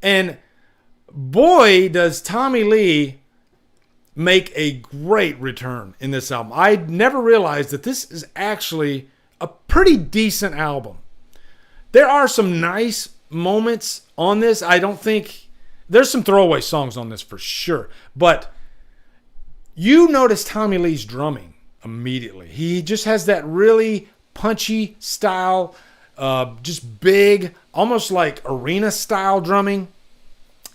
And boy, does Tommy Lee make a great return in this album. I never realized that this is actually a pretty decent album. There are some nice moments on this. I don't think... There's some throwaway songs on this for sure. But you notice Tommy Lee's drumming immediately. He just has that really punchy style, just big, almost like arena style drumming.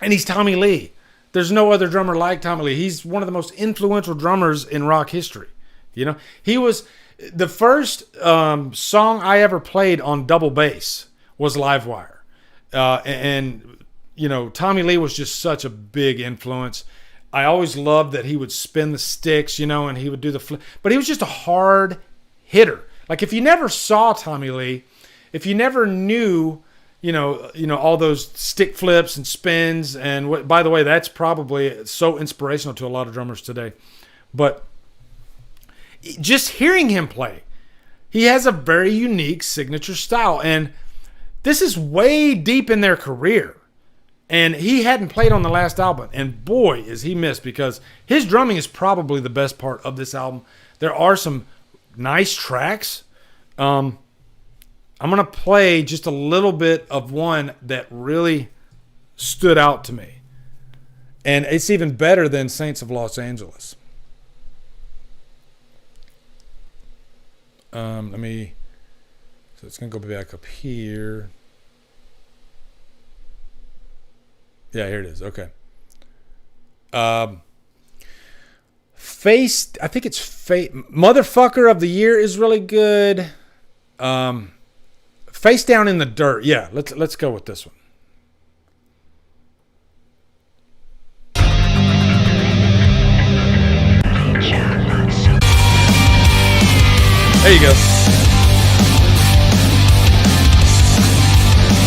And he's Tommy Lee. There's no other drummer like Tommy Lee. He's one of the most influential drummers in rock history. You know, he was the first song I ever played on double bass was Livewire. And you know, Tommy Lee was just such a big influence. I always loved that he would spin the sticks, you know, and he would do the flip. But he was just a hard hitter. Like if you never saw Tommy Lee, if you never knew, you know all those stick flips and spins, and by the way, that's probably so inspirational to a lot of drummers today. But just hearing him play, he has a very unique signature style, and this is way deep in their career. And he hadn't played on the last album. And boy, is he missed, because his drumming is probably the best part of this album. There are some nice tracks. I'm going to play just a little bit of one that really stood out to me. And it's even better than Saints of Los Angeles. So it's going to go back up here. Yeah, here it is. Okay. I think it's Motherfucker of the Year is really good. Face Down in the Dirt. Yeah, let's go with this one. There you go.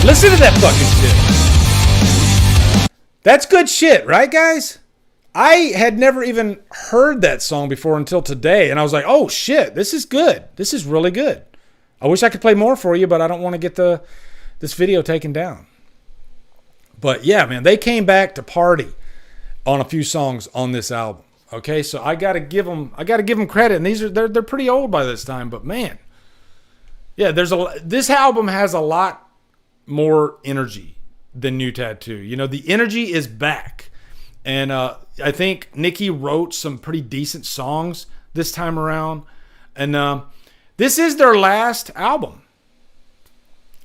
Listen to that fucking shit. That's good shit, right, guys? I had never even heard that song before until today, and I was like, oh shit, this is good. This is really good. I wish I could play more for you, but I don't want to get this video taken down. But yeah, man, they came back to party on a few songs on this album. Okay, so I gotta give them credit, and they're pretty old by this time, but man, yeah, this album has a lot more energy than New Tattoo. You know, the energy is back. And I think Nikki wrote some pretty decent songs this time around. And this is their last album.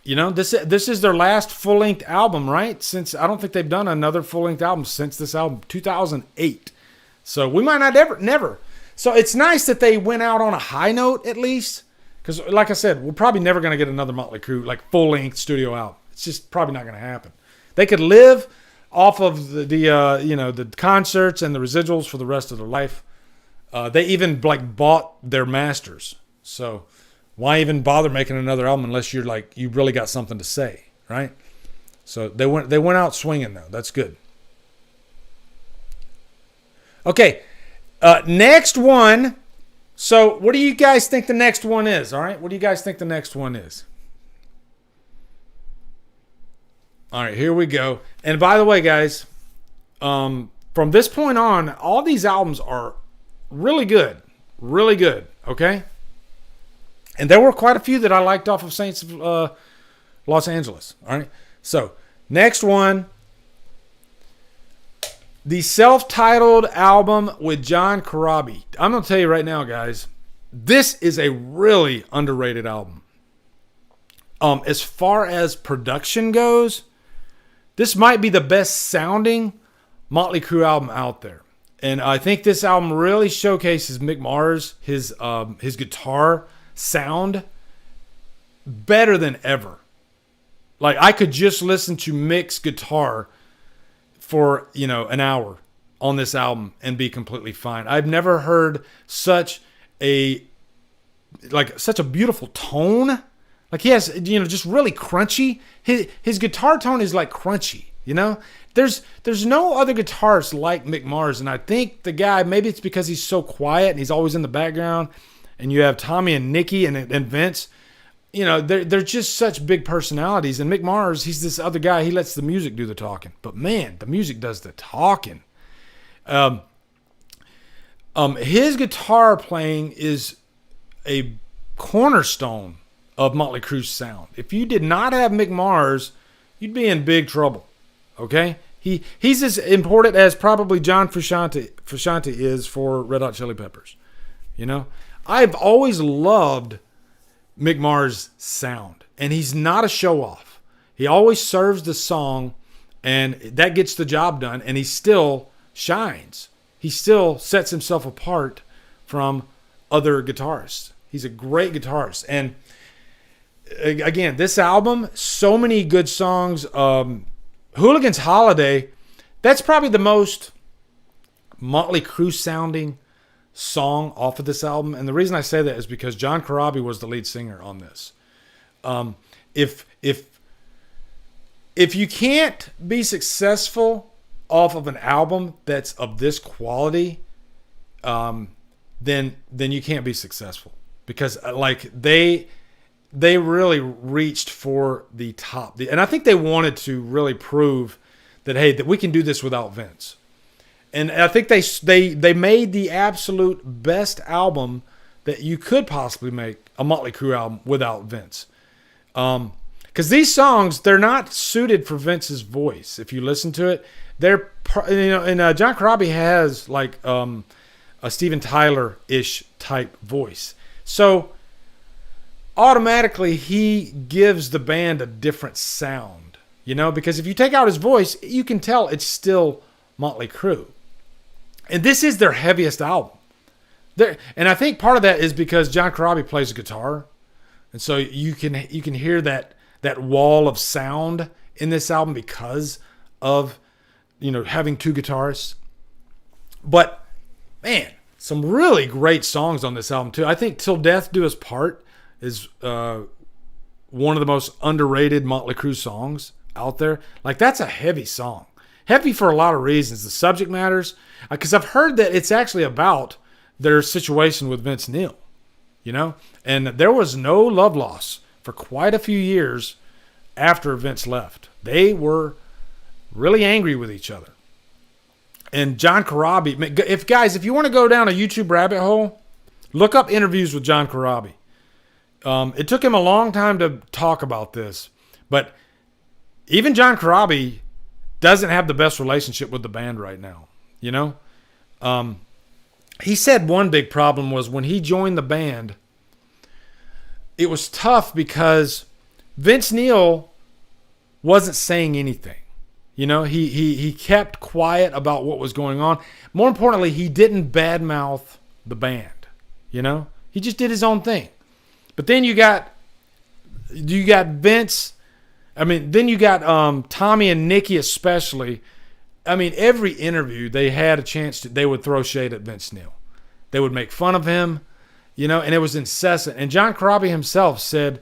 You know, this is their last full-length album, right? Since I don't think they've done another full-length album since this album, 2008. So we might not never. So it's nice that they went out on a high note at least. Because like I said, we're probably never going to get another Motley Crue, like full-length studio album. It's just probably not going to happen. They could live off of the concerts and the residuals for the rest of their life. They even like bought their masters. So why even bother making another album unless you're like you really got something to say, right? So they went out swinging though. That's good. Okay, next one. So what do you guys think the next one is? All right, what do you guys think the next one is? All right, here we go. And by the way, guys, from this point on, all these albums are really good. Really good, okay? And there were quite a few that I liked off of Saints of Los Angeles, all right? So, next one, the self-titled album with John Corabi. I'm going to tell you right now, guys, this is a really underrated album. As far as production goes, this might be the best sounding Motley Crue album out there. And I think this album really showcases Mick Mars, his guitar sound better than ever. Like I could just listen to Mick's guitar for, an hour on this album and be completely fine. I've never heard such a beautiful tone. Like he has, just really crunchy. His guitar tone is like crunchy, There's no other guitarist like Mick Mars, and I think the guy, maybe it's because he's so quiet and he's always in the background, and you have Tommy and Nikki and Vince. They're just such big personalities. And Mick Mars, he's this other guy. He lets the music do the talking. But man, the music does the talking. His guitar playing is a cornerstone of Motley Crue's sound. If you did not have Mick Mars, you'd be in big trouble. Okay? He's as important as probably John Frusciante is for Red Hot Chili Peppers. I've always loved Mick Mars' sound, and he's not a show-off. He always serves the song, and that gets the job done, and he still shines. He still sets himself apart from other guitarists. He's a great guitarist. And again, this album, so many good songs. Hooligan's Holiday, that's probably the most Motley Crue sounding song off of this album. And the reason I say that is because John Corabi was the lead singer on this. If you can't be successful off of an album that's of this quality, then you can't be successful, because they really reached for the top. And I think they wanted to really prove that, hey, that we can do this without Vince. And I think they made the absolute best album that you could possibly make, a Motley Crue album without Vince. Because these songs, they're not suited for Vince's voice. If you listen to it, and John Corabi has like a Steven Tyler-ish type voice. So automatically he gives the band a different sound, because if you take out his voice, you can tell it's still Motley Crue. And this is their heaviest album. And I think part of that is because John Corabi plays guitar. And so you can hear that wall of sound in this album because of, having two guitarists. But man, some really great songs on this album too. I think Till Death Do Us Part is one of the most underrated Motley Crue songs out there. Like, that's a heavy song. Heavy for a lot of reasons. The subject matters, because I've heard that it's actually about their situation with Vince Neil, you know? And there was no love loss for quite a few years after Vince left. They were really angry with each other. And John Corabi, if you want to go down a YouTube rabbit hole, look up interviews with John Corabi. It took him a long time to talk about this, but even John Corabi doesn't have the best relationship with the band right now, you know? He said one big problem was when he joined the band, it was tough because Vince Neil wasn't saying anything. You know, he kept quiet about what was going on. More importantly, he didn't badmouth the band. You know, he just did his own thing. But then you got Vince. I mean, then you got Tommy and Nikki especially. I mean, every interview they had a chance to, they would throw shade at Vince Neil. They would make fun of him, you know, and it was incessant. And John Corabi himself said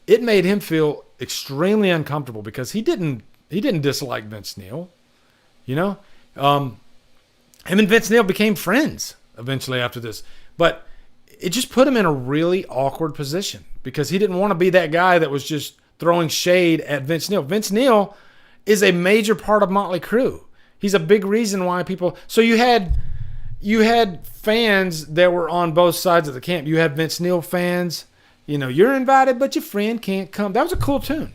it made him feel extremely uncomfortable because he didn't dislike Vince Neil, you know. Him and Vince Neil became friends eventually after this, but it just put him in a really awkward position because he didn't want to be that guy that was just throwing shade at Vince Neil. Vince Neil is a major part of Motley Crue. He's a big reason why people. So you had fans that were on both sides of the camp. You had Vince Neil fans. You know, you're invited, but your friend can't come. That was a cool tune.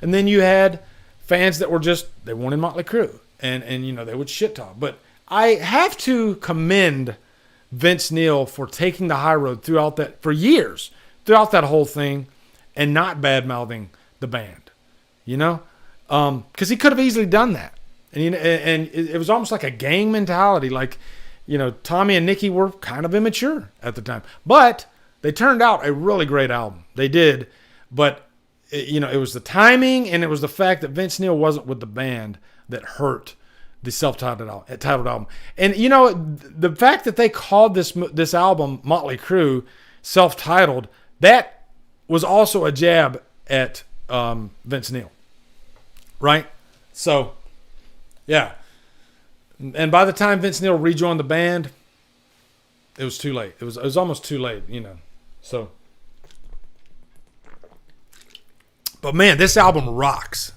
And then you had fans that were just, they wanted Motley Crue. And you know, they would shit talk. But I have to commend Vince Neil for taking the high road throughout that, for years, throughout that whole thing, and not bad-mouthing the band. You know? Because he could have easily done that. And it was almost like a gang mentality. Like, you know, Tommy and Nikki were kind of immature at the time. But they turned out a really great album. They did. But, you know, it was the timing and it was the fact that Vince Neil wasn't with the band that hurt the self-titled album. And, you know, the fact that they called this album Motley Crue self-titled, that was also a jab at Vince Neil. Right? So, yeah. And by the time Vince Neil rejoined the band, it was too late. It was almost too late, you know. So, but man, this album rocks.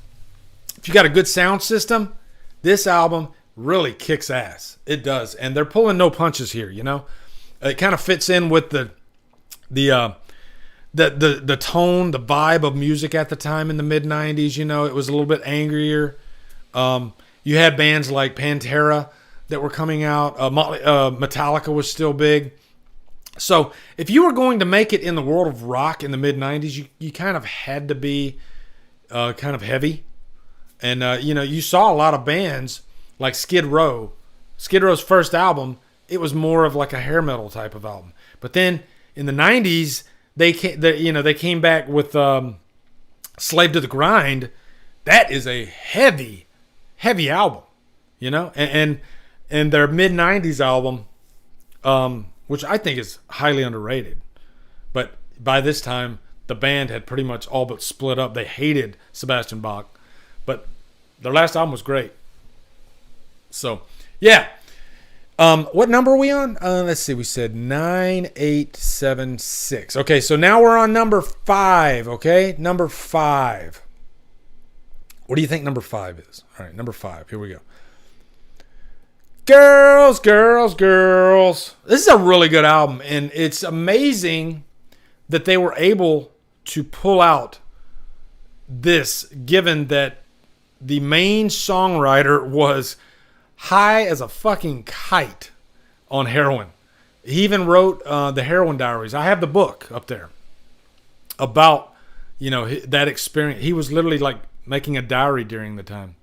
If you got a good sound system, this album really kicks ass. It does. And they're pulling no punches here, you know. It kind of fits in with the tone, the vibe of music at the time in the mid-90s, you know. It was a little bit angrier. You had bands like Pantera that were coming out. Metallica was still big. So if you were going to make it in the world of rock in the mid-90s, you kind of had to be kind of heavy. And, you know, you saw a lot of bands like Skid Row. Skid Row's first album, it was more of like a hair metal type of album. But then in the 90s, they came back with Slave to the Grind. That is a heavy album, you know? And their mid-90s album, which I think is highly underrated. But by this time, the band had pretty much all but split up. They hated Sebastian Bach. But their last album was great. So, yeah. What number are we on? Let's see. We said 9876. Okay, so now we're on number 5, okay? Number 5. What do you think number 5 is? All right, number 5. Here we go. Girls, Girls, Girls. This is a really good album, and it's amazing that they were able to pull out this, given that the main songwriter was high as a fucking kite on heroin. He even wrote the Heroin Diaries. I have the book up there about, you know, that experience. He was literally like making a diary during the time.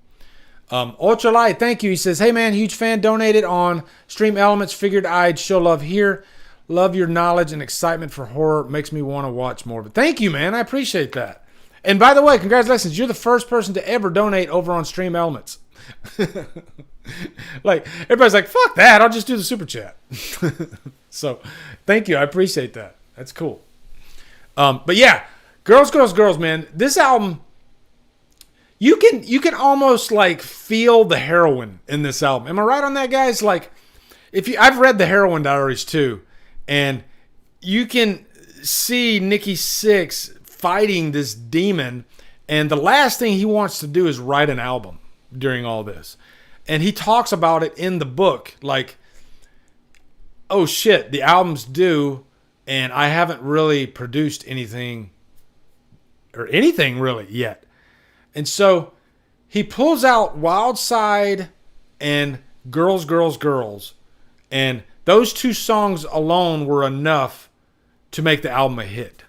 Ultralight, thank you. He says, hey man, huge fan, donated on Stream Elements. Figured I'd show love here. Love your knowledge and excitement for horror. Makes me want to watch more of it. Thank you, man. I appreciate that. And by the way, congratulations. You're the first person to ever donate over on Stream Elements. Like, everybody's like, fuck that. I'll just do the super chat. So, thank you. I appreciate that. That's cool. But yeah, Girls, Girls, Girls, man. This album, you can almost like feel the heroin in this album. Am I right on that, guys? Like, I've read the Heroin Diaries too, and you can see Nikki Sixx fighting this demon, and the last thing he wants to do is write an album during all this. And he talks about it in the book, like, oh shit, the album's due, and I haven't really produced anything really yet. And so he pulls out Wild Side and Girls, Girls, Girls, and those two songs alone were enough to make the album a hit.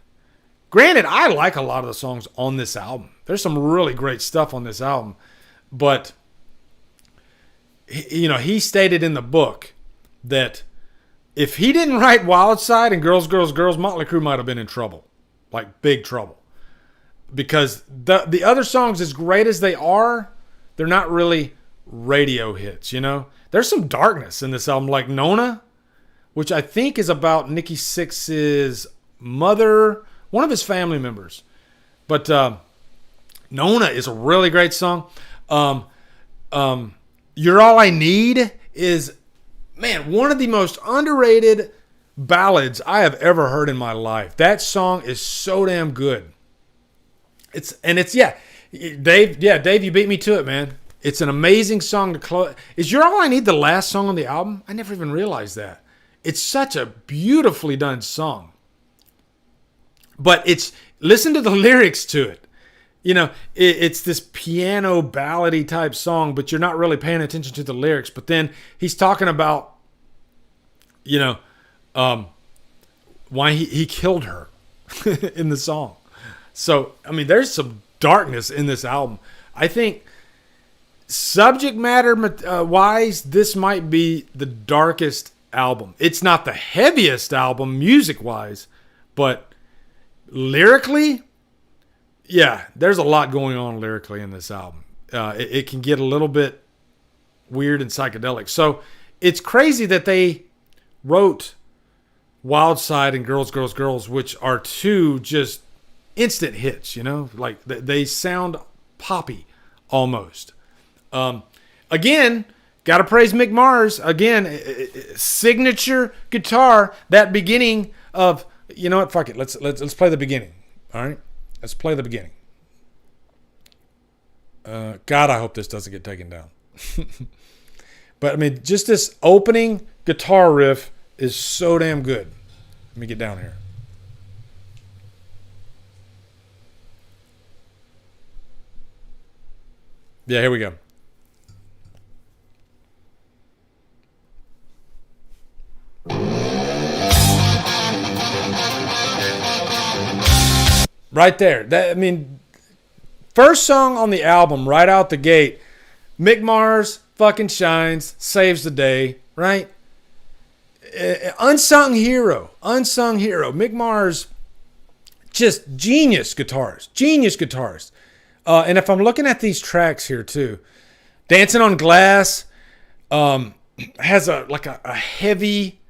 Granted, I like a lot of the songs on this album. There's some really great stuff on this album, but he stated in the book that if he didn't write Wild Side and Girls, Girls, Girls, Motley Crue might have been in trouble, like big trouble. Because the other songs, as great as they are, they're not really radio hits, There's some darkness in this album, like Nona, which I think is about Nikki Sixx's mother, one of his family members. But Nona is a really great song. You're All I Need is, man, one of the most underrated ballads I have ever heard in my life. That song is so damn good. Dave, you beat me to it, man. It's an amazing song to close. Is You're All I Need the last song on the album? I never even realized that. It's such a beautifully done song. But listen to the lyrics to it. It's this piano ballady type song, but you're not really paying attention to the lyrics. But then he's talking about, why he killed her in the song. So, I mean, there's some darkness in this album. I think subject matter wise, this might be the darkest album. It's not the heaviest album music wise, but lyrically, yeah, there's a lot going on lyrically in this album. It can get a little bit weird and psychedelic. So it's crazy that they wrote Wild Side and Girls, Girls, Girls, which are two just instant hits, like they sound poppy almost. Again, gotta praise Mick Mars. Again, signature guitar, that beginning of, you know what, fuck it. Let's play the beginning. All right. Let's play the beginning. God, I hope this doesn't get taken down. But I mean, just this opening guitar riff is so damn good. Let me get down here. Yeah, here we go. Right there. First song on the album, right out the gate. Mick Mars fucking shines, saves the day, right? Unsung hero. Mick Mars, just genius guitarist. And if I'm looking at these tracks here too, Dancing on Glass has a heavy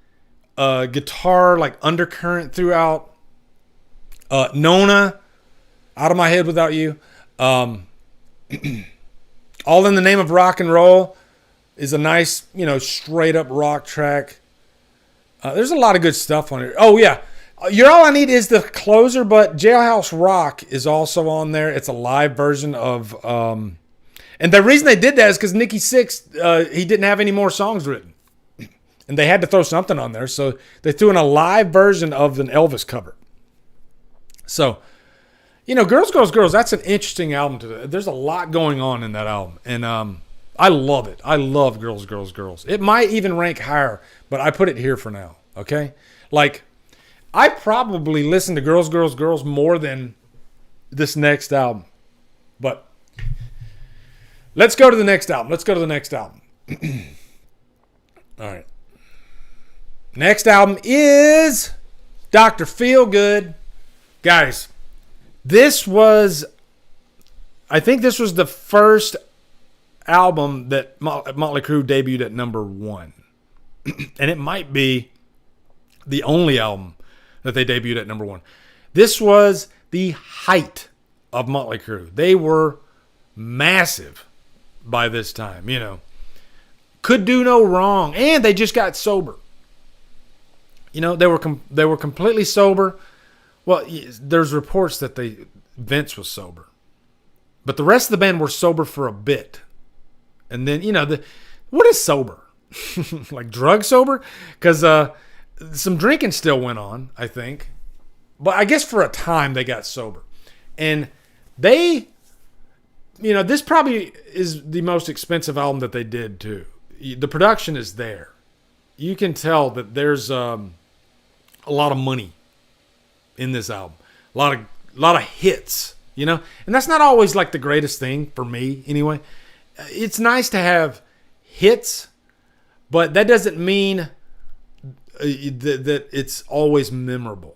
guitar like undercurrent throughout. Nona, Out of My Head Without You. All in the Name of Rock and Roll is a nice, straight up rock track. There's a lot of good stuff on it. Oh yeah. You're All I Need is the closer, but Jailhouse Rock is also on there. It's a live version of, and the reason they did that is because Nikki Sixx, he didn't have any more songs written. And they had to throw something on there, so they threw in a live version of an Elvis cover. So, Girls, Girls, Girls, that's an interesting album. There's a lot going on in that album. And I love it. I love Girls, Girls, Girls. It might even rank higher, but I put it here for now, okay? Like, I probably listen to Girls, Girls, Girls more than this next album. But let's go to the next album. All right. Next album is Dr. Feelgood. Guys, I think this was the first album that Motley Crue debuted at number 1. And it might be the only album that they debuted at number 1. This was the height of Motley Crue. They were massive by this time, Could do no wrong, and they just got sober. They were completely sober. Well, there's reports that Vince was sober, but the rest of the band were sober for a bit, and then what is sober? Like drug sober? Because some drinking still went on, I think, but I guess for a time they got sober, and they, this probably is the most expensive album that they did too. The production is there. You can tell that there's a lot of money in this album. A lot of hits, and that's not always like the greatest thing for me anyway. It's nice to have hits, but that doesn't mean that it's always memorable.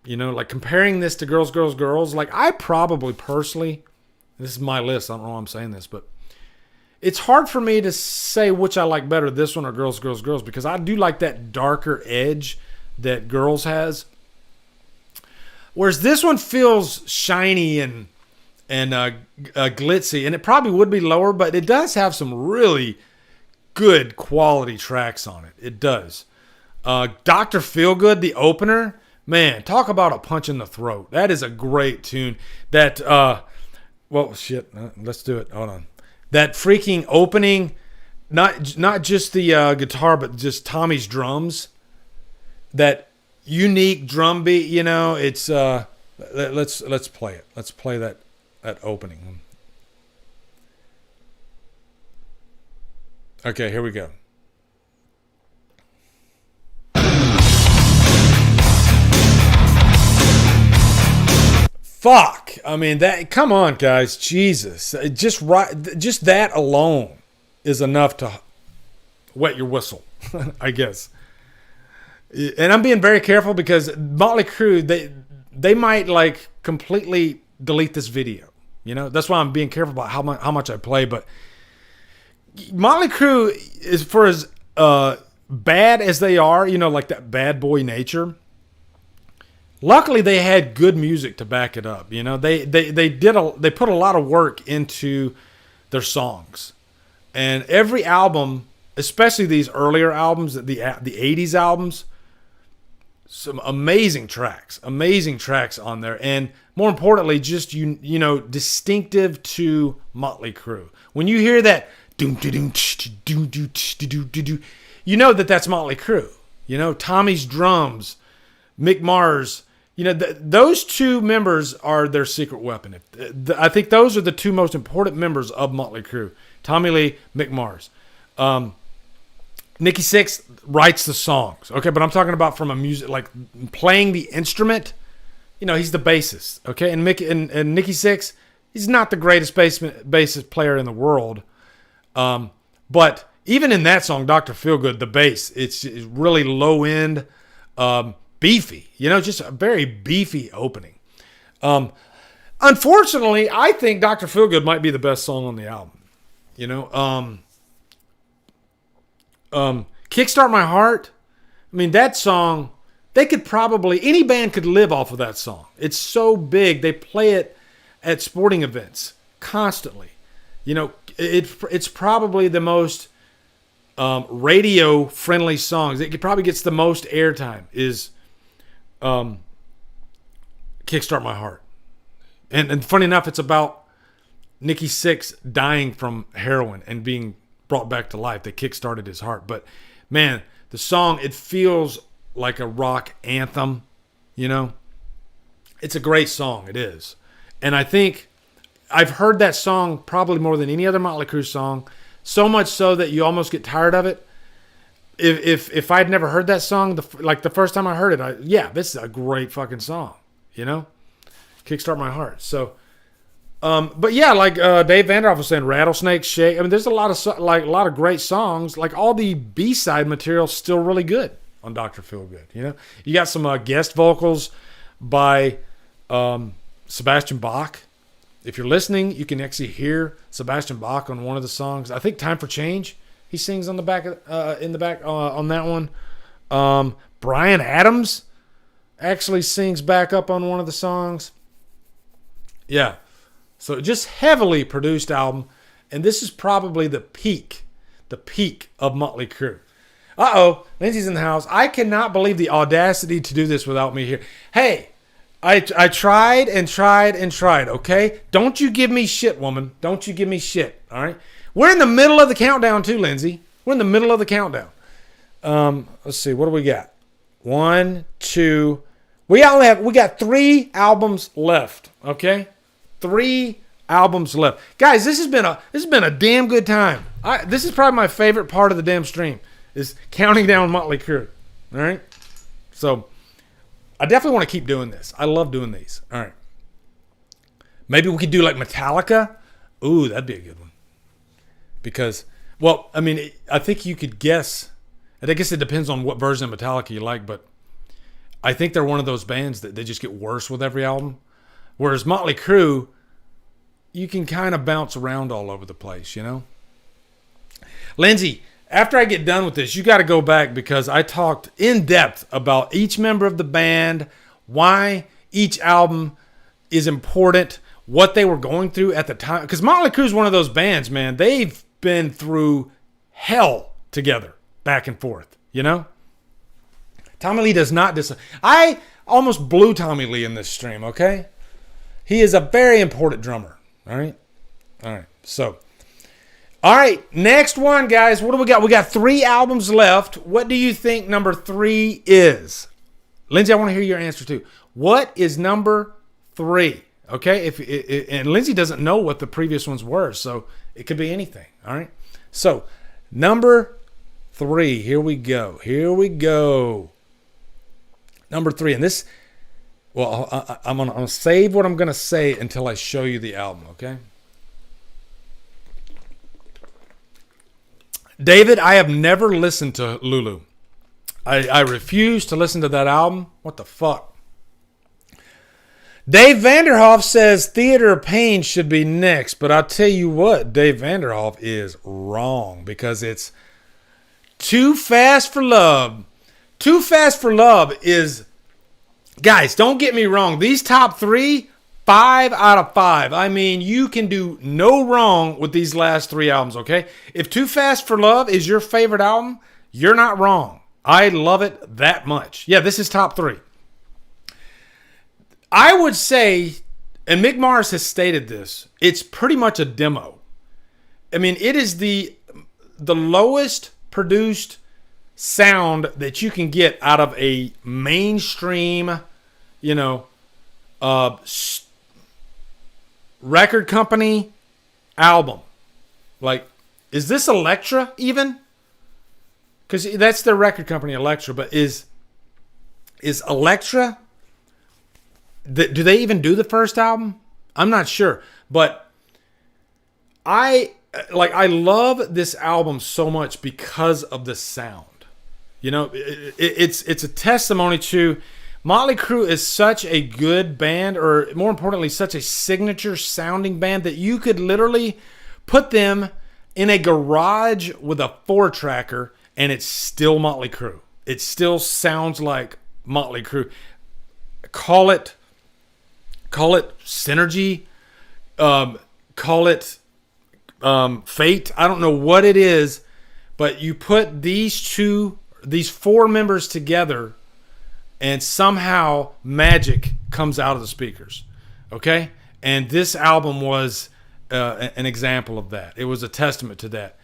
Like comparing this to Girls, Girls, Girls, like I probably personally, this is my list, I don't know why I'm saying this, but it's hard for me to say which I like better, this one or Girls, Girls, Girls, because I do like that darker edge that Girls has. Whereas this one feels shiny and glitzy, and it probably would be lower, but it does have some really good quality tracks on it. It does. Dr. Feelgood, the opener, man, talk about a punch in the throat. That is a great tune. That, let's do it. Hold on. That freaking opening, not just the guitar, but just Tommy's drums. That unique drum beat, it's let's play it. Let's play that opening. Okay, here we go. Fuck. I mean, come on, guys. Jesus. Just that alone is enough to wet your whistle, I guess. And I'm being very careful because Motley Crue, they might like completely delete this video. That's why I'm being careful about how much I play. But Motley Crue is, for as bad as they are, like that bad boy nature. Luckily, they had good music to back it up. They put a lot of work into their songs, and every album, especially these earlier albums, the 80s albums, some amazing tracks on there, and more importantly, just distinctive to Motley Crue. When you hear that, that's Motley Crue. Tommy's drums, Mick Mars. Those two members are their secret weapon. I think those are the two most important members of Motley Crue. Tommy Lee, Mick Mars. Nikki Sixx writes the songs. Okay, but I'm talking about from a music, like playing the instrument. He's the bassist. Okay, and Nikki Sixx, he's not the greatest bassist player in the world. But even in that song, Dr. Feelgood, the bass, it's really low end. Beefy, just a very beefy opening. Unfortunately, I think Dr. Feelgood might be the best song on the album. Kickstart My Heart. I mean, that song, any band could live off of that song. It's so big. They play it at sporting events constantly. It's probably the most radio friendly songs. It probably gets the most airtime is Kickstart My Heart. And funny enough, it's about Nikki Sixx dying from heroin and being brought back to life. They kickstarted his heart. But man, the song, it feels like a rock anthem, It's a great song, it is. And I think I've heard that song probably more than any other Motley Crue song, so much so that you almost get tired of it. If I'd never heard that song, the first time I heard it, this is a great fucking song, Kickstart My Heart. So, but yeah, like Dave Vanderhoff was saying, Rattlesnake, Shake. I mean, there's a lot of great songs. Like all the B-side material is still really good on Dr. Feelgood. You got some guest vocals by Sebastian Bach. If you're listening, you can actually hear Sebastian Bach on one of the songs. I think "Time for Change." He sings on the back, in the back on that one. Bryan Adams actually sings back up on one of the songs. Yeah. So just heavily produced album. And this is probably the peak of Motley Crue. Uh-oh, Lindsay's in the house. I cannot believe the audacity to do this without me here. Hey, I tried and tried and tried, okay? Don't you give me shit, woman. Don't you give me shit, all right? We're in the middle of the countdown too, Lindsay. We're in the middle of the countdown. Let's see, what do we got? 1, 2. We got 3 albums left, okay? 3 albums left. Guys, this has been a damn good time. This is probably my favorite part of the damn stream is counting down Motley Crue. All right? So, I definitely want to keep doing this. I love doing these. All right. Maybe we could do like Metallica. Ooh, that'd be a good one. Because, well, I mean, I think you could guess. And I guess it depends on what version of Metallica you like, but I think they're one of those bands that they just get worse with every album. Whereas Motley Crue, you can kind of bounce around all over the place, you know? Lindsay, after I get done with this, you got to go back because I talked in depth about each member of the band, why each album is important, what they were going through at the time. Because Motley Crue is one of those bands, man. They've been through hell together, back and forth, you know? Tommy Lee does not I almost blew Tommy Lee in this stream, okay? He is a very important drummer, all right? All right, so... All right, next one, guys. What do we got? We got 3 albums left. What do you think number 3 is? Lindsay, I want to hear your answer too. What is number 3? Okay, and Lindsay doesn't know what the previous ones were, so it could be anything. All right, so number 3. Here we go. Here we go. Number 3, and this. Well, I'm gonna save what I'm gonna say until I show you the album. Okay. David, I have never listened to Lulu. I refuse to listen to that album. What the fuck? Dave Vanderhoff says Theater of Pain should be next, but I'll tell you what, Dave Vanderhoff is wrong because it's Too Fast for Love. Too Fast for Love is, guys, don't get me wrong. These top 3, 5 out of 5. I mean, you can do no wrong with these last 3 albums, okay? If Too Fast for Love is your favorite album, you're not wrong. I love it that much. Yeah, this is top 3. I would say, and Mick Mars has stated this, it's pretty much a demo. I mean, it is the lowest produced sound that you can get out of a mainstream, you know, record company album. Like, is this Elektra even? Because that's their record company, Elektra. But is Elektra? Do they even do the first album? I'm not sure. But I love this album so much because of the sound. You know, it's a testimony to Motley Crue is such a good band, or more importantly, such a signature sounding band that you could literally put them in a garage with a 4-tracker and it's still Motley Crue. It still sounds like Motley Crue. Call it synergy, call it fate. I don't know what it is, but you put these 4 members together and somehow magic comes out of the speakers, okay? And this album was an example of that. It was a testament to that.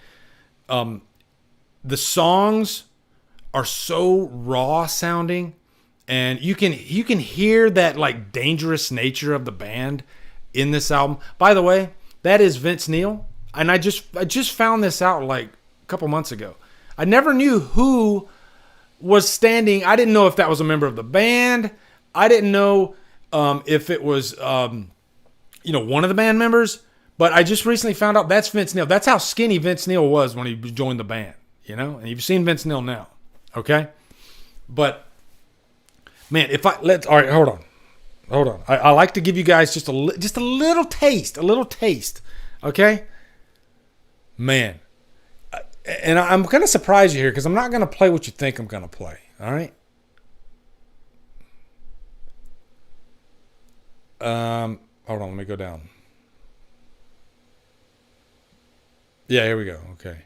The songs are so raw sounding, and you can hear that like dangerous nature of the band in this album. By the way, that is Vince Neil, and I just found this out like a couple months ago. I never knew who was standing. I didn't know if that was a member of the band. I didn't know if it was one of the band members. But I just recently found out that's Vince Neil. That's how skinny Vince Neil was when he joined the band. You know, and you've seen Vince Neil now, okay? But man, all right, hold on. I like to give you guys just a little taste, okay? Man. And I'm going to surprise you here because I'm not going to play what you think I'm going to play. All right? Hold on. Let me go down. Yeah, here we go. Okay.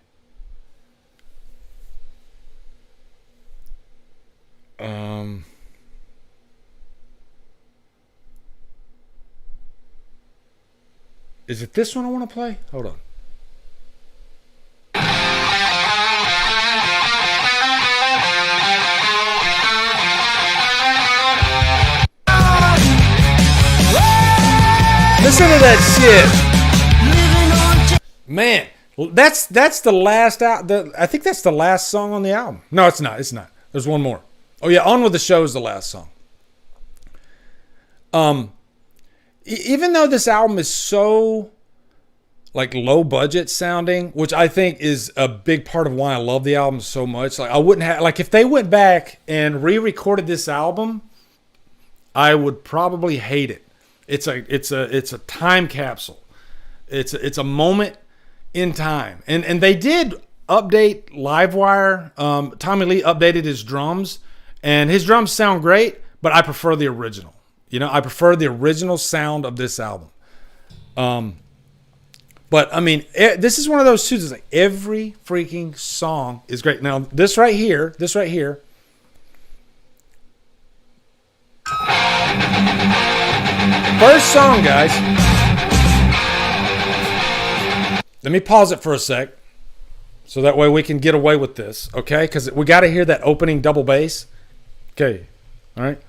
Is it this one I want to play? Hold on. Listen to that shit. Man, that's the last I think that's the last song on the album. No, it's not. It's not. There's one more. Oh yeah, On With the Show is the last song. Even though this album is so like low budget sounding, which I think is a big part of why I love the album so much. Like I wouldn't have, like if they went back and re-recorded this album, I would probably hate it. It's a time capsule. It's a moment in time. And they did update Livewire. Tommy Lee updated his drums, and his drums sound great, but I prefer the original. You know, I prefer the original sound of this album. But I mean, this is one of those tunes. It's like every freaking song is great. Now, this right here. First song, guys. Let me pause it for a sec, so that way we can get away with this, okay? Because we got to hear that opening double bass. Okay, all right.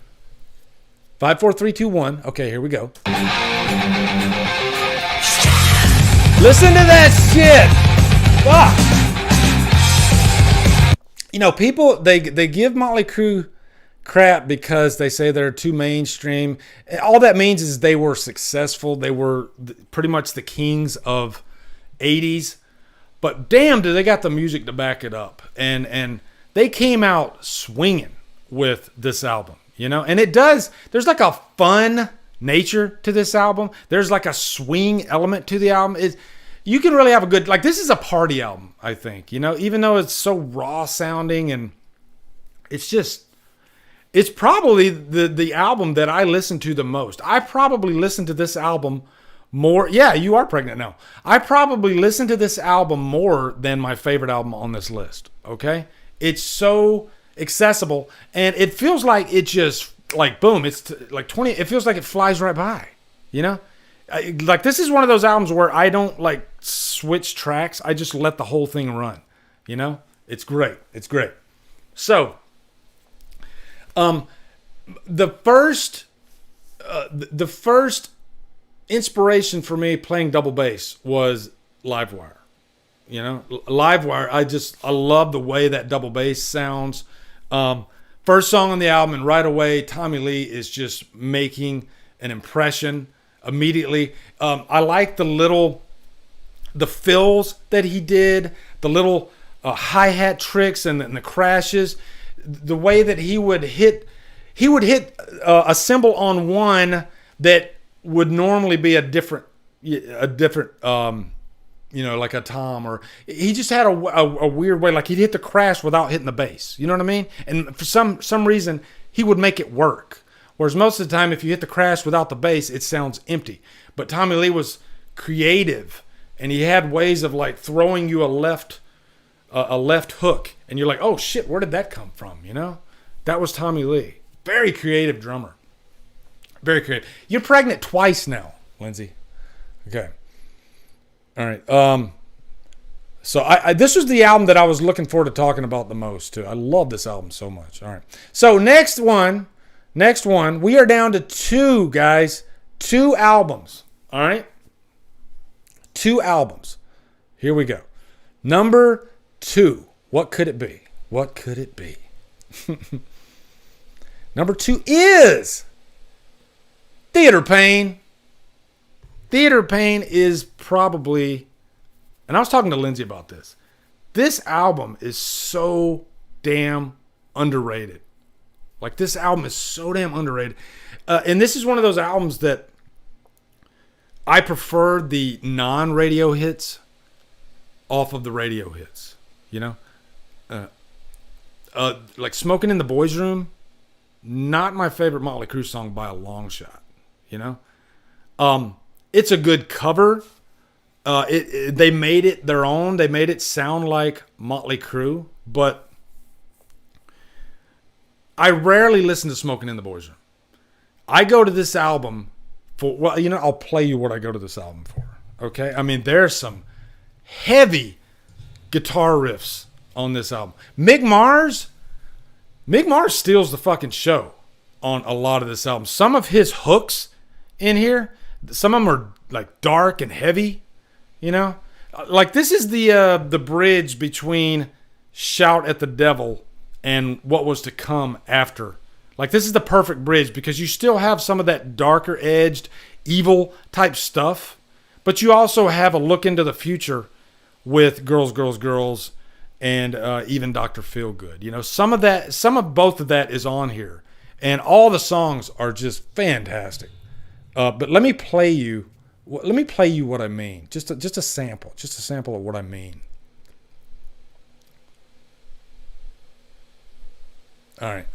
5, 4, 3, 2, 1. Okay, here we go. Listen to that shit. Fuck. You know, people they give Motley Crue crap because they say they're too mainstream. All that means is they were successful. They were pretty much the kings of 80s. But damn, do they got the music to back it up. And they came out swinging with this album, you know? And it does, there's like a fun nature to this album. There's like a swing element to the album. You can really have a good, like this is a party album, I think, you know? Even though it's so raw sounding and it's probably the album that I listen to the most. I probably listen to this album more. Yeah, you are pregnant now. I probably listen to this album more than my favorite album on this list. Okay? It's so accessible, and it feels like it just, like, boom, it's like 20, it feels like it flies right by, you know? Like, this is one of those albums where I don't, like, switch tracks. I just let the whole thing run, you know? It's great. It's great. So, the first inspiration for me playing double bass was Livewire. You know, Livewire. I love the way that double bass sounds. First song on the album, and right away, Tommy Lee is just making an impression immediately. I like the fills that he did, the little hi-hat tricks and the crashes. The way that he would hit a cymbal on one that would normally be a different, like a tom, or he just had a weird way, like he'd hit the crash without hitting the bass. You know what I mean? And for some reason, he would make it work. Whereas most of the time, if you hit the crash without the bass, it sounds empty. But Tommy Lee was creative, and he had ways of like throwing you a left hook, and you're like, oh shit, where did that come from? You know, that was Tommy Lee. Very creative drummer. Very creative. You're pregnant twice now, Lindsay. Okay. All right. So this was the album that I was looking forward to talking about the most too. I love this album so much. All right. So next one, we are down to 2, guys. 2 albums. All right. 2 albums. Here we go. Number 2. What could it be? What could it be? Number 2 is Theater Pain. Theater Pain is probably, and I was talking to Lindsay about this. This album is so damn underrated. Like, this album is so damn underrated. And this is one of those albums that I prefer the non-radio hits off of the radio hits. You know? Like Smoking in the Boys' Room, not my favorite Motley Crue song by a long shot. You know? It's a good cover They made it their own. They made it sound like Motley Crue, but I rarely listen to Smoking in the Boys Room. I go to this album for, well, you know, I'll play you what I go to this album for. Okay? I mean, there's some heavy guitar riffs on this album. Mick Mars steals the fucking show on a lot of this album. Some of his hooks in here, some of them are like dark and heavy, you know? Like this is the bridge between Shout at the Devil and what was to come after. Like this is the perfect bridge because you still have some of that darker edged, evil type stuff, but you also have a look into the future with Girls, Girls, Girls, and even Dr. Feelgood. You know, some of both of that is on here, and all the songs are just fantastic. But let me play you what I mean. Just a sample of what I mean. All right.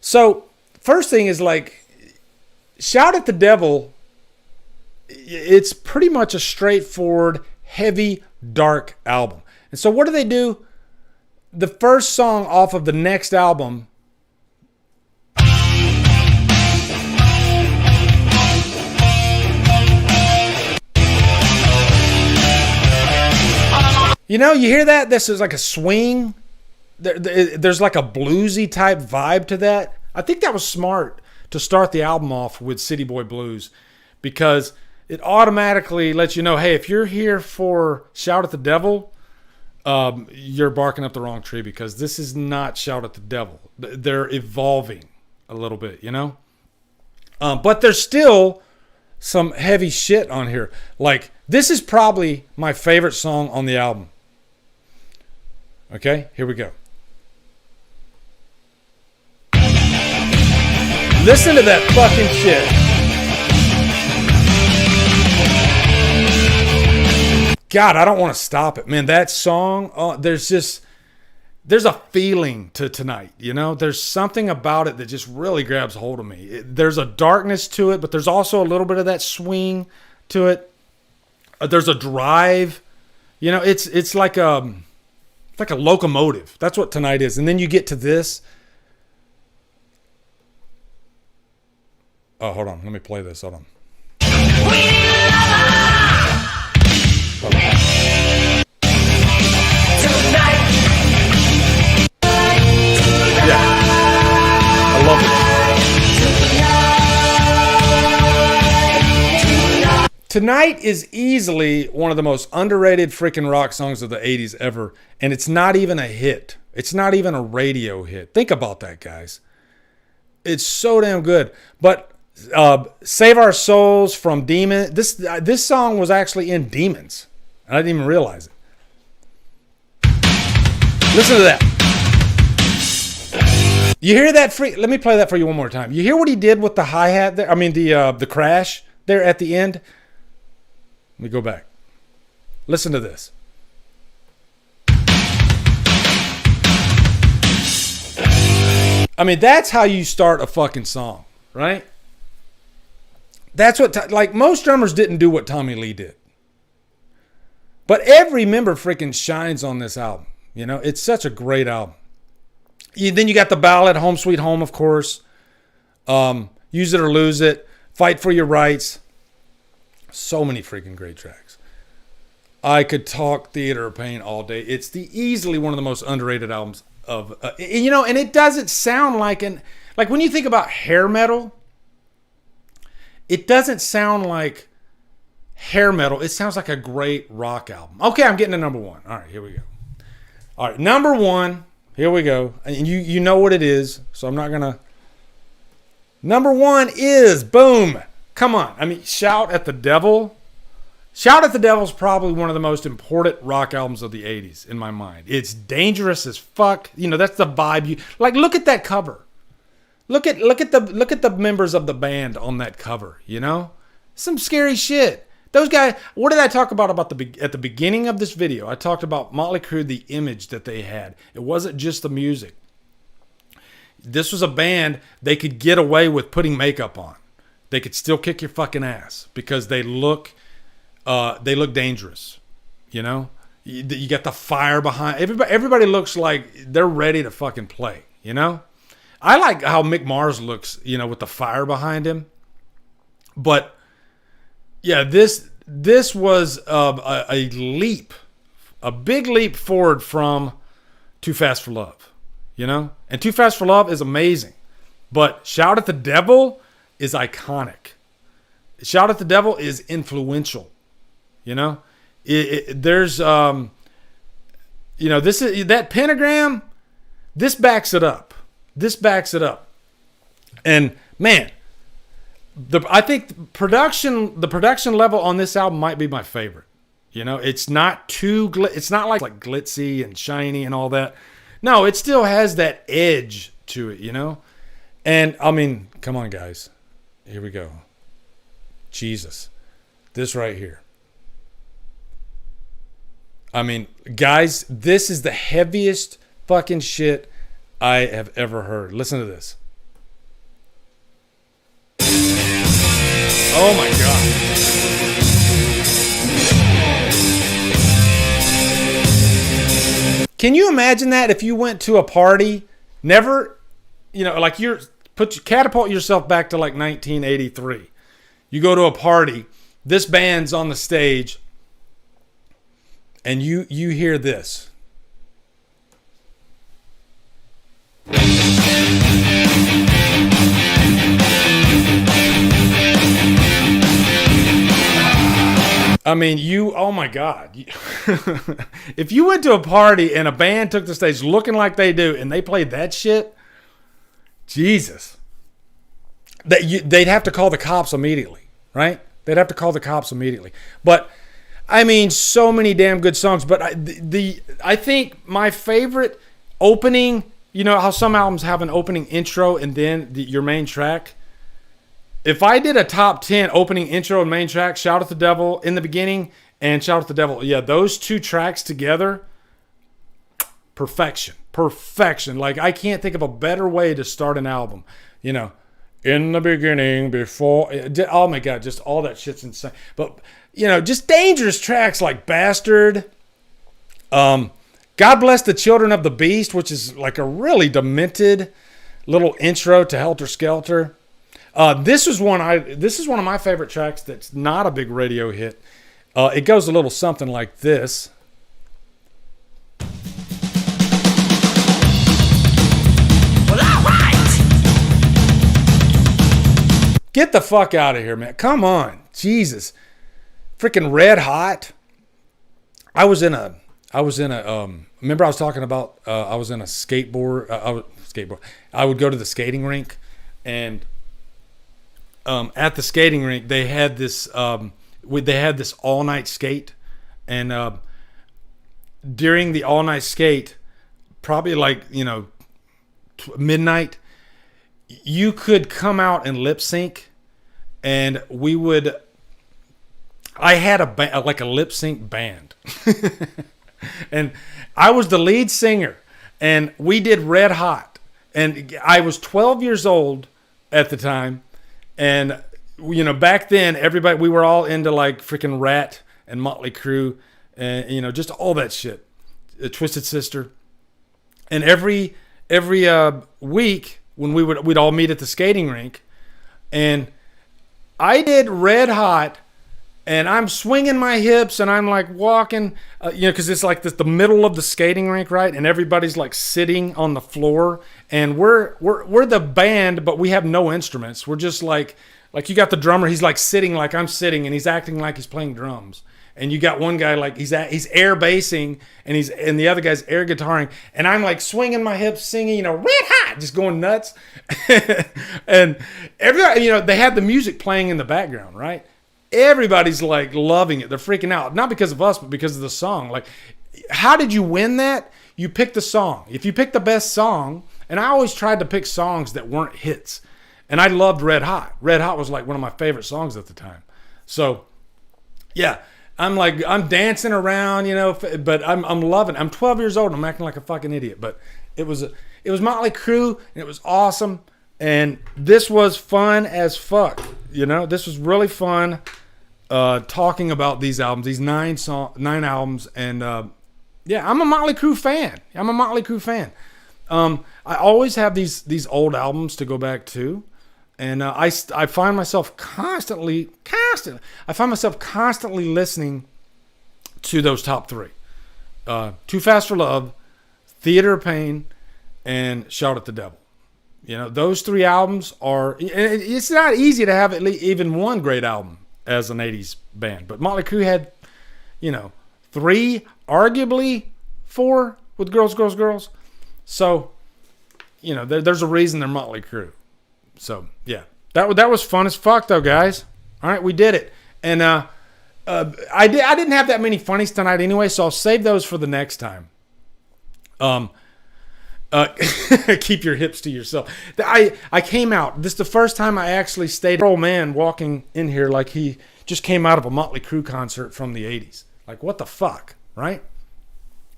So first thing is like, Shout at the Devil. It's pretty much a straightforward, heavy, dark album. And so what do? The first song off of the next album, you know, you hear that? This is like a swing. There's like a bluesy type vibe to that. I think that was smart to start the album off with City Boy Blues because it automatically lets you know, hey, if you're here for Shout at the Devil, you're barking up the wrong tree because this is not Shout at the Devil. They're evolving a little bit, you know? But there's still some heavy shit on here. Like, this is probably my favorite song on the album. Okay, here we go. Listen to that fucking shit. God, I don't want to stop it, man. That song, there's a feeling to Tonight, you know? There's something about it that just really grabs hold of me. There's a darkness to it, but there's also a little bit of that swing to it. There's a drive. You know, it's like a locomotive. That's what Tonight is. And then you get to this. Oh, hold on. Let me play this. Hold on. I love it. Tonight is easily one of the most underrated freaking rock songs of the 80s ever, and it's not even a hit. It's not even a radio hit. Think about that, guys. It's so damn good. But Save Our Souls from Demon. This song was actually in Demons. And I didn't even realize it. Listen to that. You hear that? Let me play that for you one more time. You hear what he did with the hi-hat there? I mean, the crash there at the end. Let me go back. Listen to this. I mean, that's how you start a fucking song, right? That's what, like, most drummers didn't do what Tommy Lee did. But every member freaking shines on this album. You know, it's such a great album. Then you got the ballad, Home Sweet Home, of course. Use It or Lose It. Fight for Your Rights. So many freaking great tracks. I could talk Theater of Pain all day. It's easily one of the most underrated albums of, you know, and it doesn't sound like when you think about hair metal, it doesn't sound like hair metal. It sounds like a great rock album. Okay, I'm getting to number one. All right, here we go. All right, number one. Here we go. And you know what it is, so I'm not going to. Number one is, boom. Come on. I mean, Shout at the Devil. Shout at the Devil is probably one of the most important rock albums of the 80s in my mind. It's dangerous as fuck. You know, that's the vibe. You like, look at that cover. Look at the members of the band on that cover, you know? Some scary shit. Those guys, what did I talk about at the beginning of this video? I talked about Motley Crue, the image that they had. It wasn't just the music. This was a band, they could get away with putting makeup on. They could still kick your fucking ass because they look they look dangerous. You know, you got the fire behind everybody. Everybody looks like they're ready to fucking play. You know, I like how Mick Mars looks. You know, with the fire behind him. But yeah, this was a leap, a big leap forward from Too Fast for Love. You know, and Too Fast for Love is amazing, but Shout at the Devil is iconic. Shout at the Devil is influential. You know, there's you know, this is that pentagram. This backs it up. This backs it up. And man, I think the production level on this album might be my favorite. You know, it's not too it's not like glitzy and shiny and all that. No, it still has that edge to it. You know, and I mean, come on, guys, here we go. Jesus, this right here. I mean, guys, this is the heaviest fucking shit I have ever heard. Listen to this. Oh my God. Can you imagine that if you went to a party, never, you know, like catapult yourself back to like 1983. You go to a party, this band's on the stage, and you hear this. I mean, oh my God. If you went to a party and a band took the stage looking like they do and they played that shit, Jesus. They'd have to call the cops immediately, right? They'd have to call the cops immediately. But I mean, so many damn good songs. But I think my favorite opening, you know how some albums have an opening intro and then your main track? If I did a top 10 opening intro and main track, Shout at the Devil in the beginning and Shout at the Devil, yeah, those two tracks together, perfection. Perfection. Like, I can't think of a better way to start an album. You know, in the beginning, before, oh my God, just all that shit's insane. But, you know, just dangerous tracks like Bastard, God Bless the Children of the Beast, which is like a really demented little intro to Helter Skelter. This is one of my favorite tracks that's not a big radio hit. It goes a little something like this. Well, all right. Get the fuck out of here, man. Come on. Jesus. Freaking Red Hot. I was in a remember I was talking about, I was in a skateboard. I would go to the skating rink, and at the skating rink, they had this all night skate, and during the all night skate, probably like, you know, midnight, you could come out and lip sync, and I had a lip sync band, and I was the lead singer, and we did Red Hot, and I was 12 years old at the time. And, you know, back then, we were all into like freaking Rat and Motley Crue and, you know, just all that shit. Twisted Sister. And every week when we'd all meet at the skating rink, and I did Red Hot, and I'm swinging my hips and I'm like walking, you know, because it's like the middle of the skating rink, right? And everybody's like sitting on the floor, and we're the band, but we have no instruments. We're just like you got the drummer, he's like sitting like I'm sitting, and he's acting like he's playing drums. And you got one guy like he's air bassing, and the other guy's air guitaring, and I'm like swinging my hips, singing, you know, Red Hot, just going nuts. And everybody, you know, they had the music playing in the background, right? Everybody's like loving it. They're freaking out. Not because of us, but because of the song. Like, how did you win that? You pick the song. If you pick the best song, and I always tried to pick songs that weren't hits. And I loved Red Hot. Red Hot was like one of my favorite songs at the time. So, yeah, I'm dancing around, you know, but I'm loving it. I'm 12 years old and I'm acting like a fucking idiot. But it was Motley Crue, and it was awesome. And this was fun as fuck. You know, this was really fun. talking about these albums, these 9 albums, and yeah, I'm a Motley Crue fan. I always have these old albums to go back to, and I find myself constantly listening to those top 3: Too Fast for Love, Theater of Pain, and Shout at the Devil. You know, those 3 albums are. It's not easy to have even one great album as an 80s band, but Motley Crue had, 3, arguably 4 with Girls, Girls, Girls. So, there's a reason they're Motley Crue. So, yeah. That was fun as fuck, though, guys. All right, we did it. And I didn't have that many funnies tonight anyway, so I'll save those for the next time. Keep your hips to yourself. I came out. This is the first time I actually stayed. Old man walking in here like he just came out of a Motley Crue concert from the 80s. Like, what the fuck, right?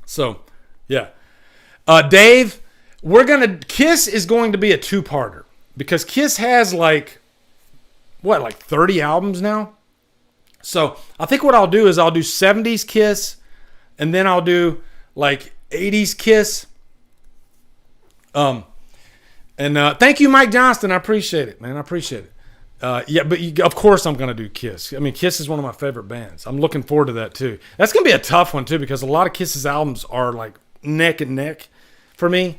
So, yeah. Dave, Kiss is going to be a 2-parter because Kiss has like 30 albums now. So I think what I'll do is I'll do 70s Kiss, and then I'll do like 80s Kiss. And thank you, Mike Johnston. I appreciate it, man. I appreciate it. Yeah, but of course I'm going to do Kiss. I mean, Kiss is one of my favorite bands. I'm looking forward to that too. That's going to be a tough one too because a lot of Kiss's albums are like neck and neck for me.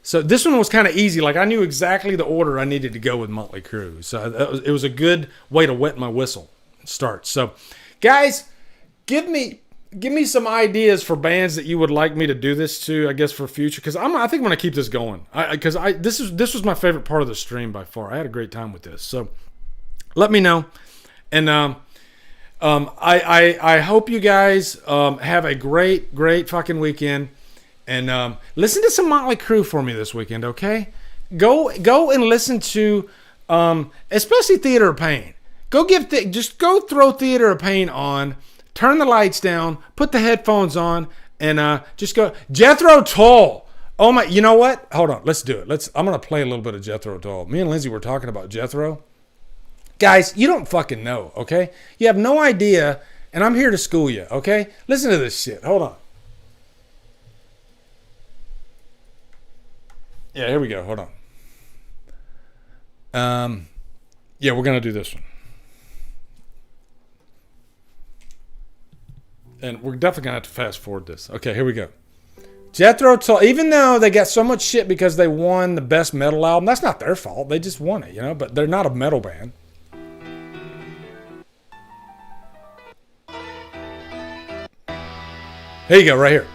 So this one was kind of easy. Like I knew exactly the order I needed to go with Motley Crue. So it was a good way to wet my whistle and start. So guys, give me some ideas for bands that you would like me to do this to, I guess, for future. Because I think I'm going to keep this going. This was my favorite part of the stream by far. I had a great time with this. So let me know. And I hope you guys have a great fucking weekend. And listen to some Motley Crue for me this weekend, okay? Go and listen to, especially Theater of Pain. Just go throw Theater of Pain on. Turn the lights down, put the headphones on, and just go. Jethro Tull. Oh my, you know what? Hold on, let's do it. I'm going to play a little bit of Jethro Tull. Me and Lindsay were talking about Jethro. Guys, you don't fucking know, okay? You have no idea, and I'm here to school you, okay? Listen to this shit. Hold on. Yeah, here we go. Hold on. Yeah, we're going to do this one. And we're definitely going to have to fast forward this. Okay, here we go. Jethro Tull, even though they got so much shit because they won the best metal album, that's not their fault. They just won it, but they're not a metal band. Here you go, right here.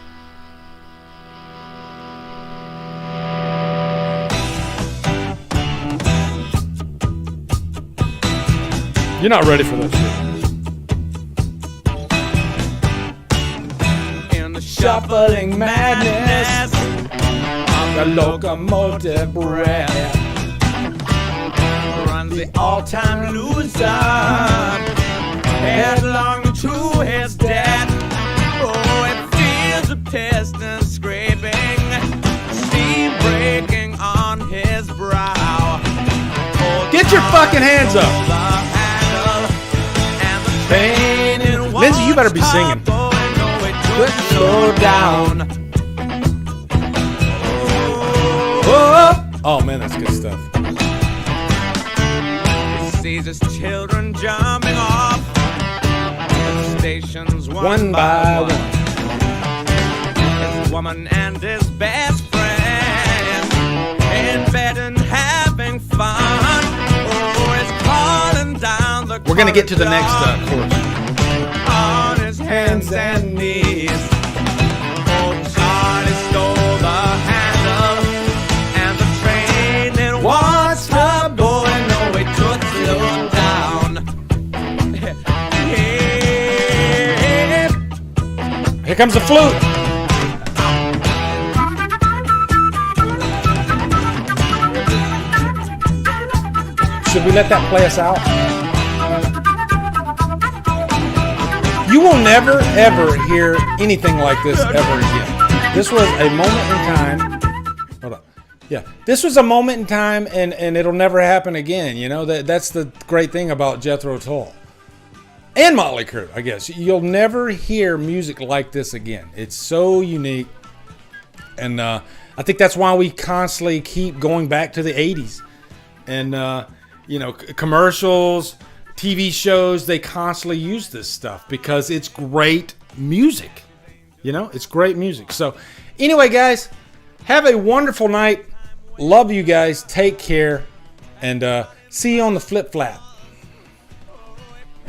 You're not ready for that shit. In the shuffling madness of the locomotive breath runs the all-time loser headlong to his death. Oh, it feels a piston scraping, steam breaking on his brow. Get your fucking hands up! Lindsay, you better be singing. Slow down. Oh man, that's good stuff. He sees his children jumping off the stations one by one. His woman and his best friend in bed and having fun. Oh, he's calling down the. We're gonna get to the next chorus. On his hands and knees. Oh, Charlie stole the handle and the train and watched the boy know it could slow down. Here comes the flute. Should we let that play us out? You will never, ever hear anything like this ever again. This was a moment in time. Hold on. Yeah. This was a moment in time, and it'll never happen again. That's the great thing about Jethro Tull. and Motley Crue, I guess. You'll never hear music like this again. It's so unique. And I think that's why we constantly keep going back to the 80s. And, commercials, TV shows, they constantly use this stuff because it's great music. It's great music. So, anyway, guys, have a wonderful night. Love you guys. Take care. And see you on the flip flap.